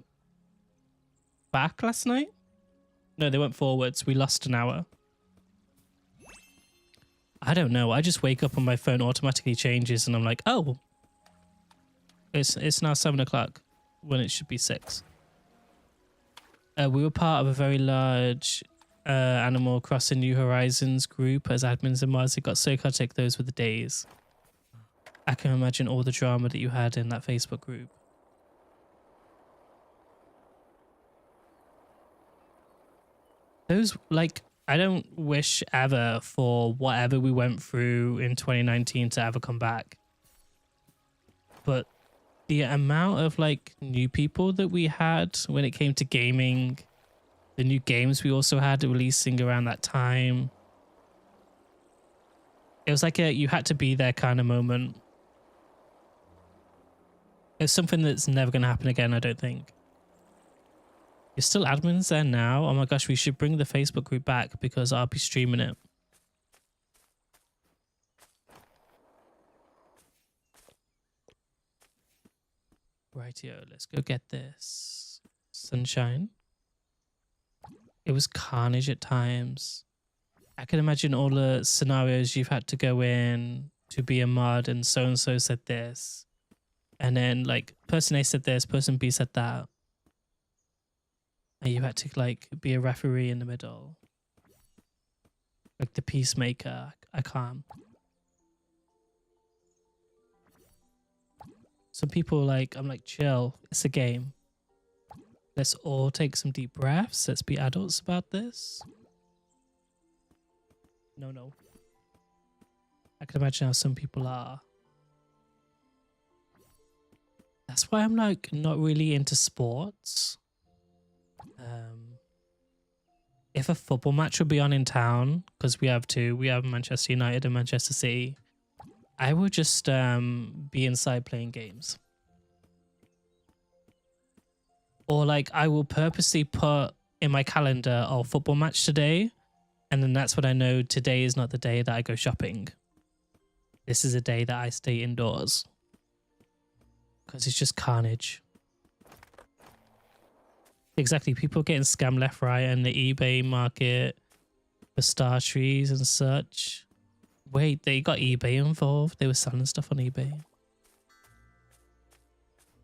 back last night. No, they went forwards. We lost an hour. I don't know. I just wake up and my phone automatically changes and I'm like, oh, it's now 7 o'clock when it should be 6. We were part of a very large Animal Crossing New Horizons group as admins and mods. It got so chaotic. Those were the days. I can imagine all the drama that you had in that Facebook group. Those, like, I don't wish ever for whatever we went through in 2019 to ever come back. But the amount of like new people that we had when it came to gaming, the new games we also had releasing around that time, it was like a you had to be there kind of moment. It's something that's never going to happen again, I don't think. You're still admins there now? Oh my gosh, we should bring the Facebook group back because I'll be streaming it. Rightio, let's go get this. Sunshine. It was carnage at times. I can imagine all the scenarios you've had to go in to be a mod and so said this. And then like person A said this, person B said that. And you had to like be a referee in the middle. Like the peacemaker. I can't. Some people like, I'm like, chill. It's a game. Let's all take some deep breaths. Let's be adults about this. No. I can imagine how some people are. That's why I'm like not really into sports. If a football match would be on in town, because we have two, we have Manchester United and Manchester City, I would just be inside playing games. Or like I will purposely put in my calendar, oh, football match today. And then that's when I know today is not the day that I go shopping. This is a day that I stay indoors. Because it's just carnage. Exactly. People getting scammed left, right, and the eBay market for star trees and such. Wait, they got eBay involved? They were selling stuff on eBay?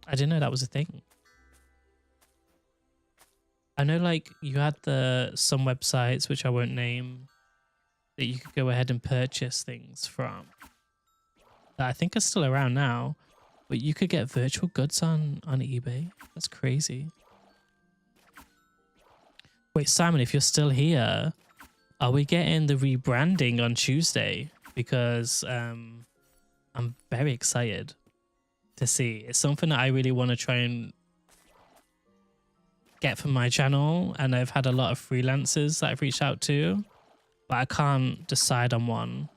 I didn't know that was a thing. I know like you had some websites, which I won't name, that you could go ahead and purchase things from. That I think are still around now. But you could get virtual goods on eBay. That's crazy. Wait, Simon, if you're still here, are we getting the rebranding on Tuesday? Because I'm very excited to see. It's something that I really want to try and get for my channel. And I've had a lot of freelancers that I've reached out to, but I can't decide on one.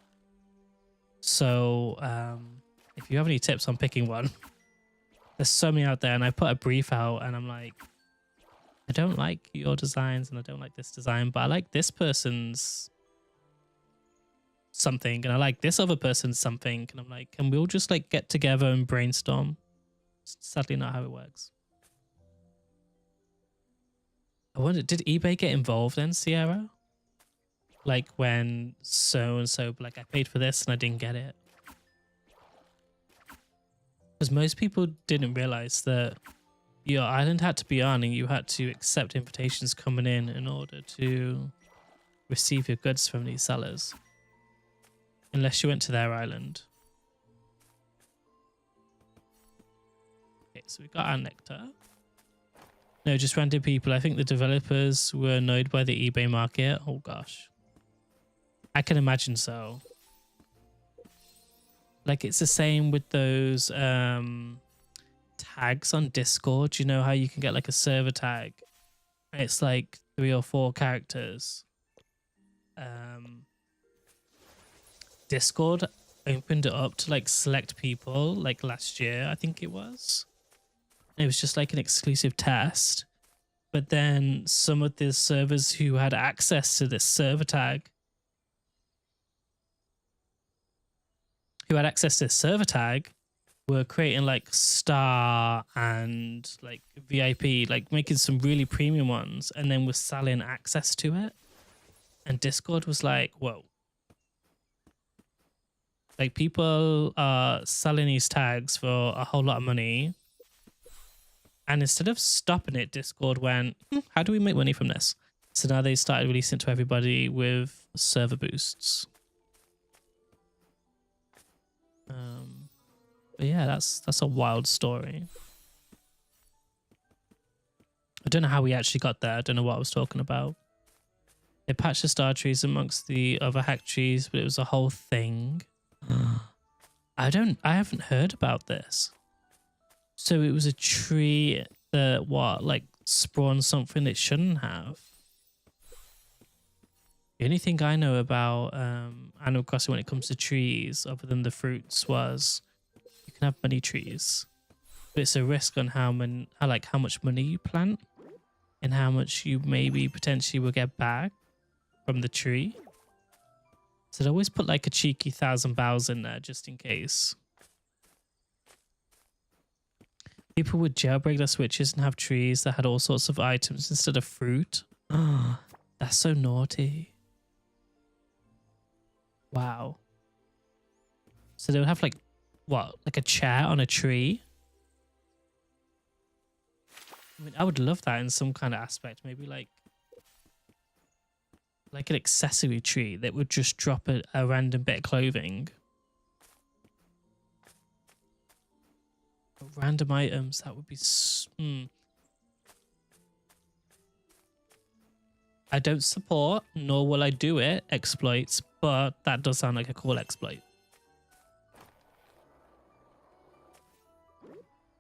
So if you have any tips on picking one, there's so many out there, and I put a brief out and I'm like, I don't like your designs and I don't like this design, but I like this person's something and I like this other person's something, and I'm like, can we all just like get together and brainstorm? It's sadly not how it works. I wonder, did eBay get involved then, Sierra? Like when so and so, like I paid for this and I didn't get it. Because most people didn't realize that your island had to be on and you had to accept invitations coming in order to receive your goods from these sellers. Unless you went to their island. Okay, so we got our nectar. No, just random people. I think the developers were annoyed by the eBay market. Oh gosh. I can imagine so. Like it's the same with those tags on Discord. You know how you can get like a server tag? It's like 3 or 4 characters. Discord opened it up to like select people like last year, I think it was. It was just like an exclusive test. But then some of the servers who had access to this server tag were creating like star and like VIP, like making some really premium ones, and then was selling access to it. And Discord was like, whoa. Like people are selling these tags for a whole lot of money. And instead of stopping it, Discord went, how do we make money from this? So now they started releasing it to everybody with server boosts. But yeah, that's a wild story. I don't know how we actually got there. I don't know what I was talking about. They patched the star trees amongst the other hack trees, but it was a whole thing. I haven't heard about this. So it was a tree that like spawned something it shouldn't have. The only thing I know about Animal Crossing when it comes to trees, other than the fruits, was you can have money trees. but it's a risk on how much money you plant and how much you maybe potentially will get back from the tree. So I'd always put like a cheeky 1,000 boughs in there just in case. People would jailbreak their switches and have trees that had all sorts of items instead of fruit. Oh, that's so naughty. Wow. So they would have like, what, like a chair on a tree? I mean, I would love that in some kind of aspect. Maybe like an accessory tree that would just drop a random bit of clothing. But random items, that would be... I don't support, nor will I do it, exploits, but that does sound like a cool exploit.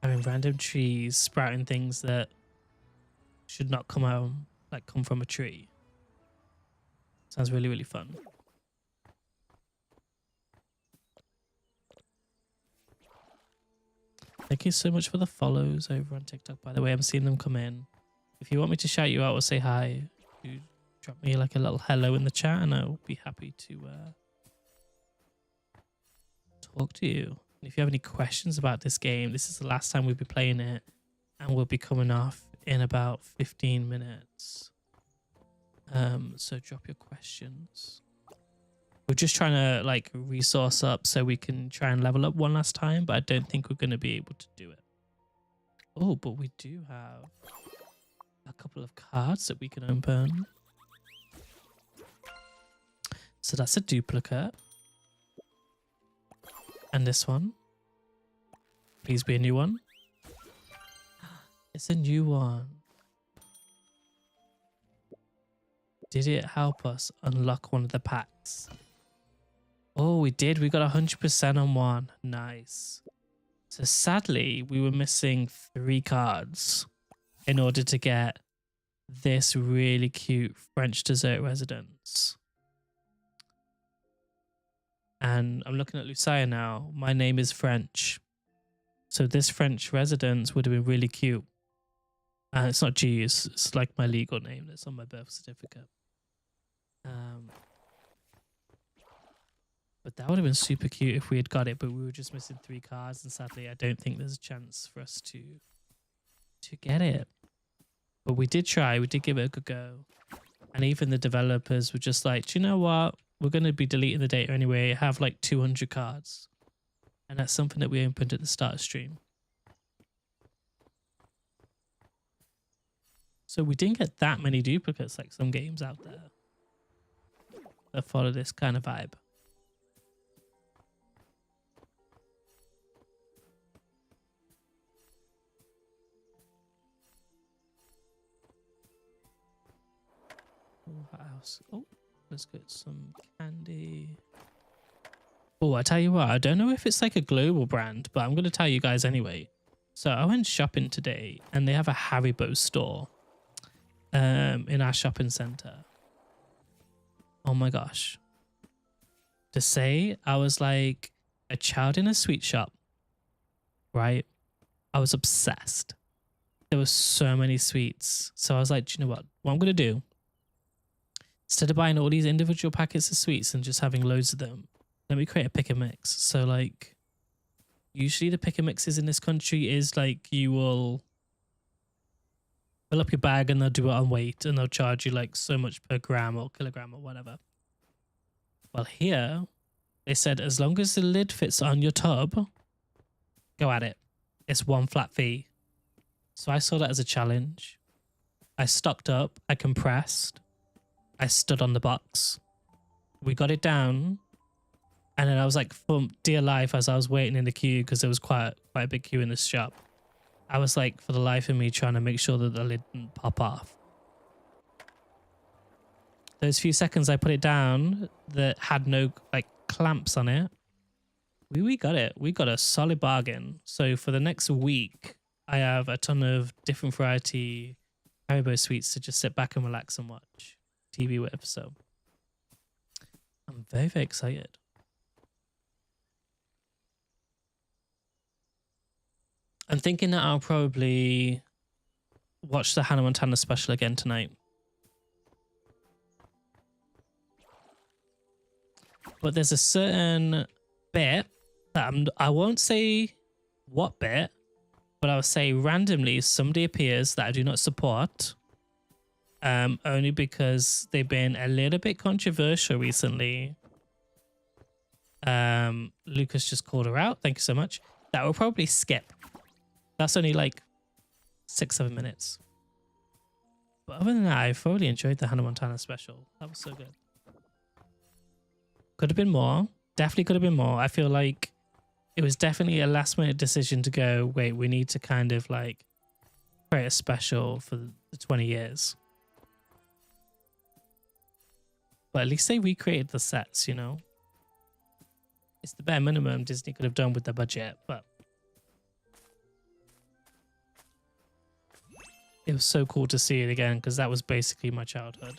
I mean, random trees sprouting things that should not come out, like come from a tree. Sounds really, really fun. Thank you so much for the follows over on TikTok, by the way. I'm seeing them come in. If you want me to shout you out or say hi, do drop me like a little hello in the chat and I'll be happy to talk to you. And if you have any questions about this game, this is the last time we'll be playing it and we'll be coming off in about 15 minutes. So drop your questions. We're just trying to like resource up so we can try and level up one last time, but I don't think we're going to be able to do it. Oh, but we do have a couple of cards that we can open. So that's a duplicate. And this one. Please be a new one. It's a new one. Did it help us unlock one of the packs? Oh, we did. We got 100% on one. Nice. So sadly, we were missing 3 cards in order to get this really cute French dessert residence. And I'm looking at Lucia now. My name is French. So this French residence would have been really cute. And it's not G, it's like my legal name that's on my birth certificate. But that would have been super cute if we had got it, but we were just missing 3 cards, and sadly I don't think there's a chance for us to get it. But we did try, we did give it a good go. And even the developers were just like, do you know what? We're going to be deleting the data anyway. I have like 200 cards. And that's something that we opened at the start of stream. So we didn't get that many duplicates like some games out there that follow this kind of vibe. What else? Oh, let's get some candy. Oh, I tell you what, I don't know if it's like a global brand, but I'm going to tell you guys anyway. So I went shopping today and they have a Haribo store in our shopping center. Oh my gosh. To say I was like a child in a sweet shop, right? I was obsessed. There were so many sweets. So I was like, do you know what I'm going to do? Instead of buying all these individual packets of sweets and just having loads of them, let me create a pick and mix. So like, usually the pick and mixes in this country is like, you will fill up your bag and they'll do it on weight and they'll charge you like so much per gram or kilogram or whatever. Well, here they said, as long as the lid fits on your tub, go at it. It's one flat fee. So I saw that as a challenge. I stocked up, I compressed, I stood on the box. We got it down. And then I was like, for dear life, as I was waiting in the queue, because there was quite a big queue in this shop, I was like, for the life of me, trying to make sure that the lid didn't pop off. Those few seconds I put it down that had no like clamps on it, we got it. We got a solid bargain. So for the next week, I have a ton of different variety Haribo sweets to just sit back and relax and watch TV with. So I'm very, very excited. I'm thinking that I'll probably watch the Hannah Montana special again tonight. But there's a certain bit that I won't say what bit, but I'll say randomly somebody appears that I do not support. Only because they've been a little bit controversial recently. Lucas just called her out. Thank you so much. That will probably skip. That's only like 6-7 minutes. But other than that, I thoroughly enjoyed the Hannah Montana special. That was so good. Could have been more. Definitely could have been more. I feel like it was definitely a last minute decision to go, wait, we need to kind of like create a special for the 20 years. But at least they recreated the sets, you know? It's the bare minimum Disney could have done with the budget, but it was so cool to see it again because that was basically my childhood.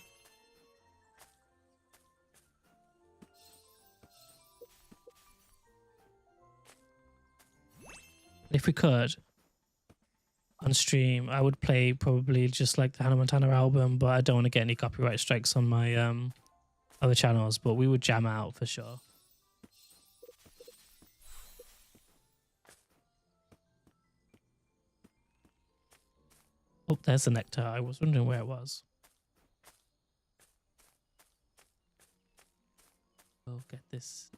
If we could, on stream, I would play probably just like the Hannah Montana album, but I don't want to get any copyright strikes on my other channels, but we would jam out for sure. Oh, there's the nectar. I was wondering where it was. We'll get this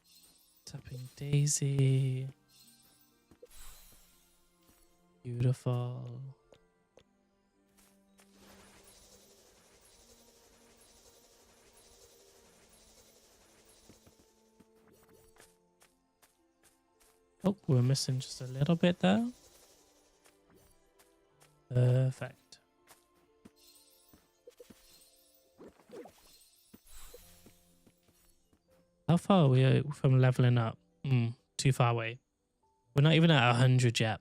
tapping daisy. Beautiful. Oh, we're missing just a little bit there. Perfect. How far are we from leveling up? Too far away. We're not even at 100 yet.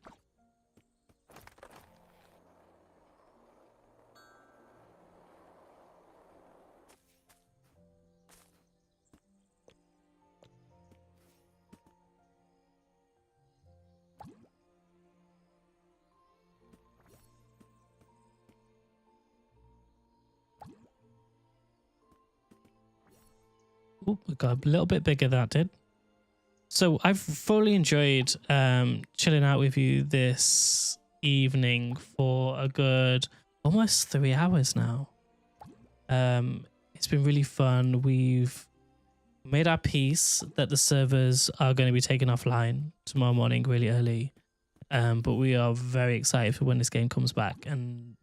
Oh, we got a little bit bigger, that did. So I've fully enjoyed chilling out with you this evening for a good almost 3 hours now. It's been really fun. We've made our peace that the servers are going to be taken offline tomorrow morning really early. But we are very excited for when this game comes back. And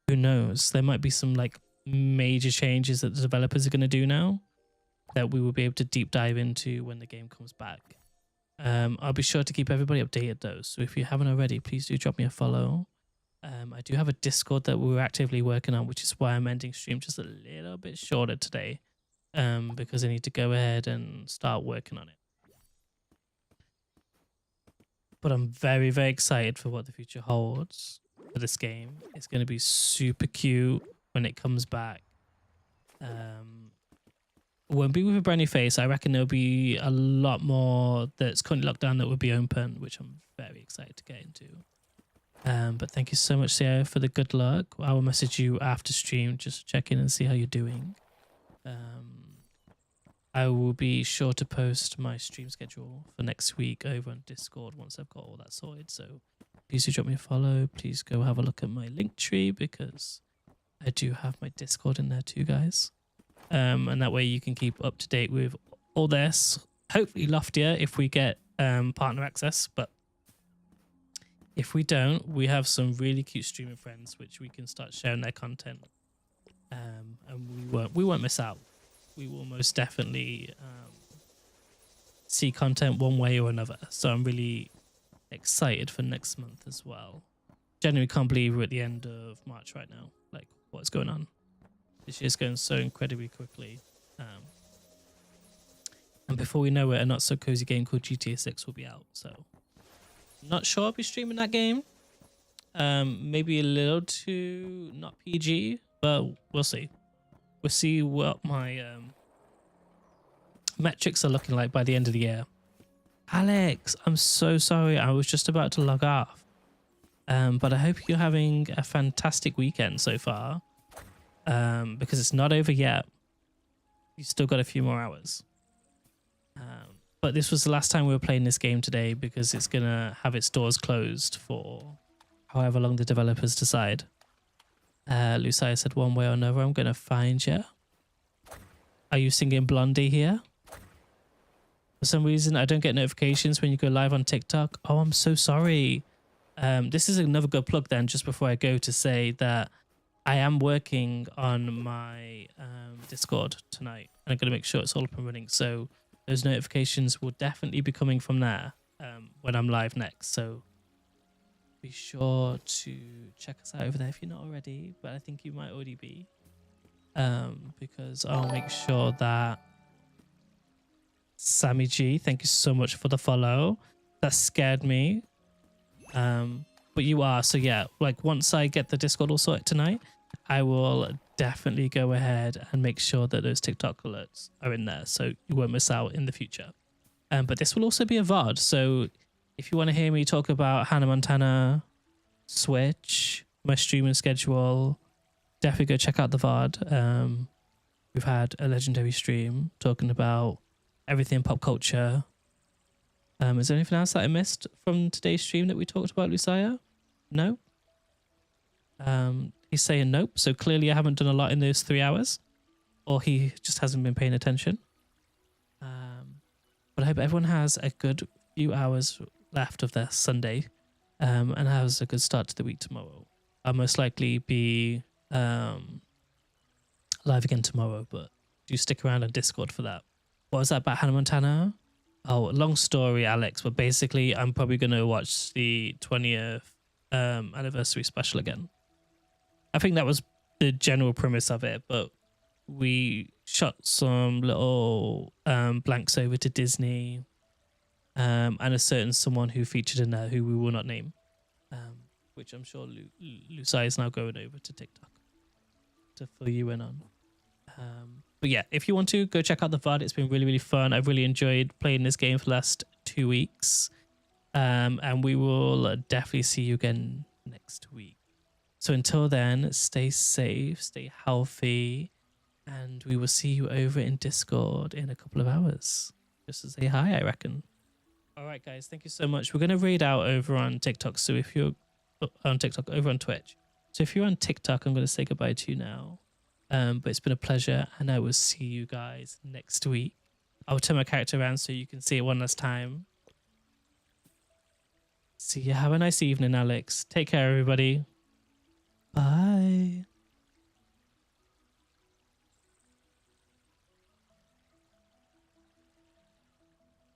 who knows, there might be some like major changes that the developers are going to do now that we will be able to deep dive into when the game comes back. I'll be sure to keep everybody updated though. So if you haven't already, please do drop me a follow. I do have a Discord that we're actively working on, which is why I'm ending stream just a little bit shorter today. Because I need to go ahead and start working on it. But I'm very, very excited for what the future holds for this game. It's going to be super cute when it comes back. Won't be with a brand new face. I reckon there'll be a lot more that's currently locked down that will be open, which I'm very excited to get into. But thank you so much, Sierra, for the good luck. I will message you after stream just to check in and see how you're doing. I will be sure to post my stream schedule for next week over on Discord once I've got all that sorted. So please do drop me a follow. Please go have a look at my link tree because I do have my Discord in there too, guys. And that way you can keep up to date with all this. Hopefully loftier if we get partner access, but if we don't, we have some really cute streaming friends which we can start sharing their content. And we won't miss out. We will most definitely see content one way or another. So I'm really excited for next month as well. Genuinely can't believe we're at the end of March right now. Like, what's going on? This year's going so incredibly quickly. And before we know it, a not so cozy game called GTA 6 will be out. So not sure I'll be streaming that game. Maybe a little too not PG, but we'll see. We'll see what my metrics are looking like by the end of the year. Alex, I'm so sorry. I was just about to log off. But I hope you're having a fantastic weekend so far, because it's not over yet. You still got a few more hours. But this was the last time we were playing this game today because it's going to have its doors closed for however long the developers decide. Lucia said one way or another, I'm going to find you. Are you singing Blondie here? For some reason, I don't get notifications when you go live on TikTok. Oh, I'm so sorry. This is another good plug then, just before I go, to say that I am working on my Discord tonight. And I'm going to make sure it's all up and running. So those notifications will definitely be coming from there when I'm live next. So be sure to check us out over there if you're not already. But I think you might already be. Because I'll make sure that Sammy G, thank you so much for the follow. That scared me. But you are, so yeah, like once I get the Discord all sorted tonight, I will definitely go ahead and make sure that those TikTok alerts are in there so you won't miss out in the future. But this will also be a VOD, so if you want to hear me talk about Hannah Montana, Switch, my streaming schedule, definitely go check out the VOD. We've had a legendary stream talking about everything pop culture. Is there anything else that I missed from today's stream that we talked about, Lucia? No? He's saying nope, so clearly I haven't done a lot in those 3 hours. Or he just hasn't been paying attention. But I hope everyone has a good few hours left of their Sunday. And has a good start to the week tomorrow. I'll most likely be live again tomorrow, but do stick around on Discord for that. What was that about Hannah Montana? Oh, long story, Alex, but basically I'm probably going to watch the 20th anniversary special again. I think that was the general premise of it, but we shot some little blanks over to Disney and a certain someone who featured in there who we will not name, which I'm sure Lucia is now going over to TikTok to fill you in on. But yeah, if you want to, go check out the VOD. It's been really, really fun. I've really enjoyed playing this game for the last 2 weeks. And we will definitely see you again next week. So until then, stay safe, stay healthy, and we will see you over in Discord in a couple of hours. Just to say hi, I reckon. All right, guys, thank you so much. We're going to read out over on TikTok. So if you're on TikTok, over on Twitch. So if you're on TikTok, I'm going to say goodbye to you now. But it's been a pleasure, and I will see you guys next week. I'll turn my character around so you can see it one last time. See you. Have a nice evening, Alex. Take care, everybody. Bye.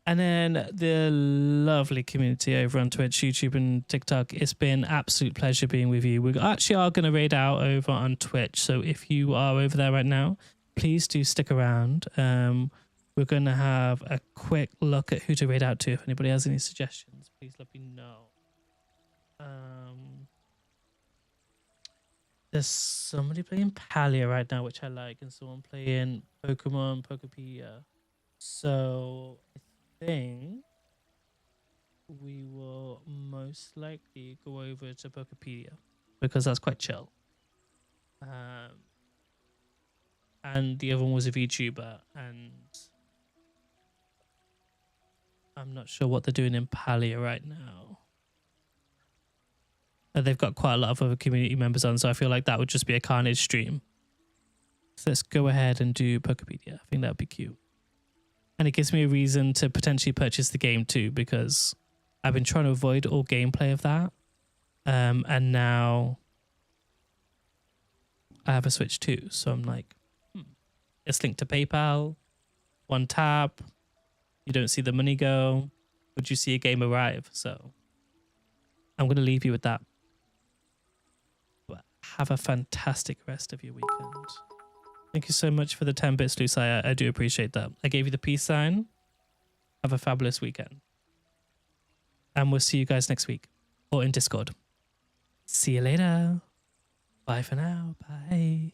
And then the lovely community over on Twitch, YouTube, and TikTok. It's been an absolute pleasure being with you. We actually are going to raid out over on Twitch. So if you are over there right now, please do stick around. We're going to have a quick look at who to raid out to. If anybody has any suggestions, please let me know. There's somebody playing Palia right now, which I like, and someone playing Pokemon Pokepedia. So I think we will most likely go over to Pokepedia because that's quite chill. And the other one was a VTuber, and I'm not sure what they're doing in Palia right now. They've got quite a lot of other community members on, so I feel like that would just be a Carnage stream. So let's go ahead and do Pokepedia. I think that would be cute. And it gives me a reason to potentially purchase the game too, because I've been trying to avoid all gameplay of that. And now I have a Switch too. So I'm like, it's linked to PayPal, one tap, you don't see the money go. Would you see a game arrive? So I'm going to leave you with that. But have a fantastic rest of your weekend. Thank you so much for the 10 bits, Lucia. I do appreciate that. I gave you the peace sign. Have a fabulous weekend. And we'll see you guys next week. Or in Discord. See you later. Bye for now. Bye.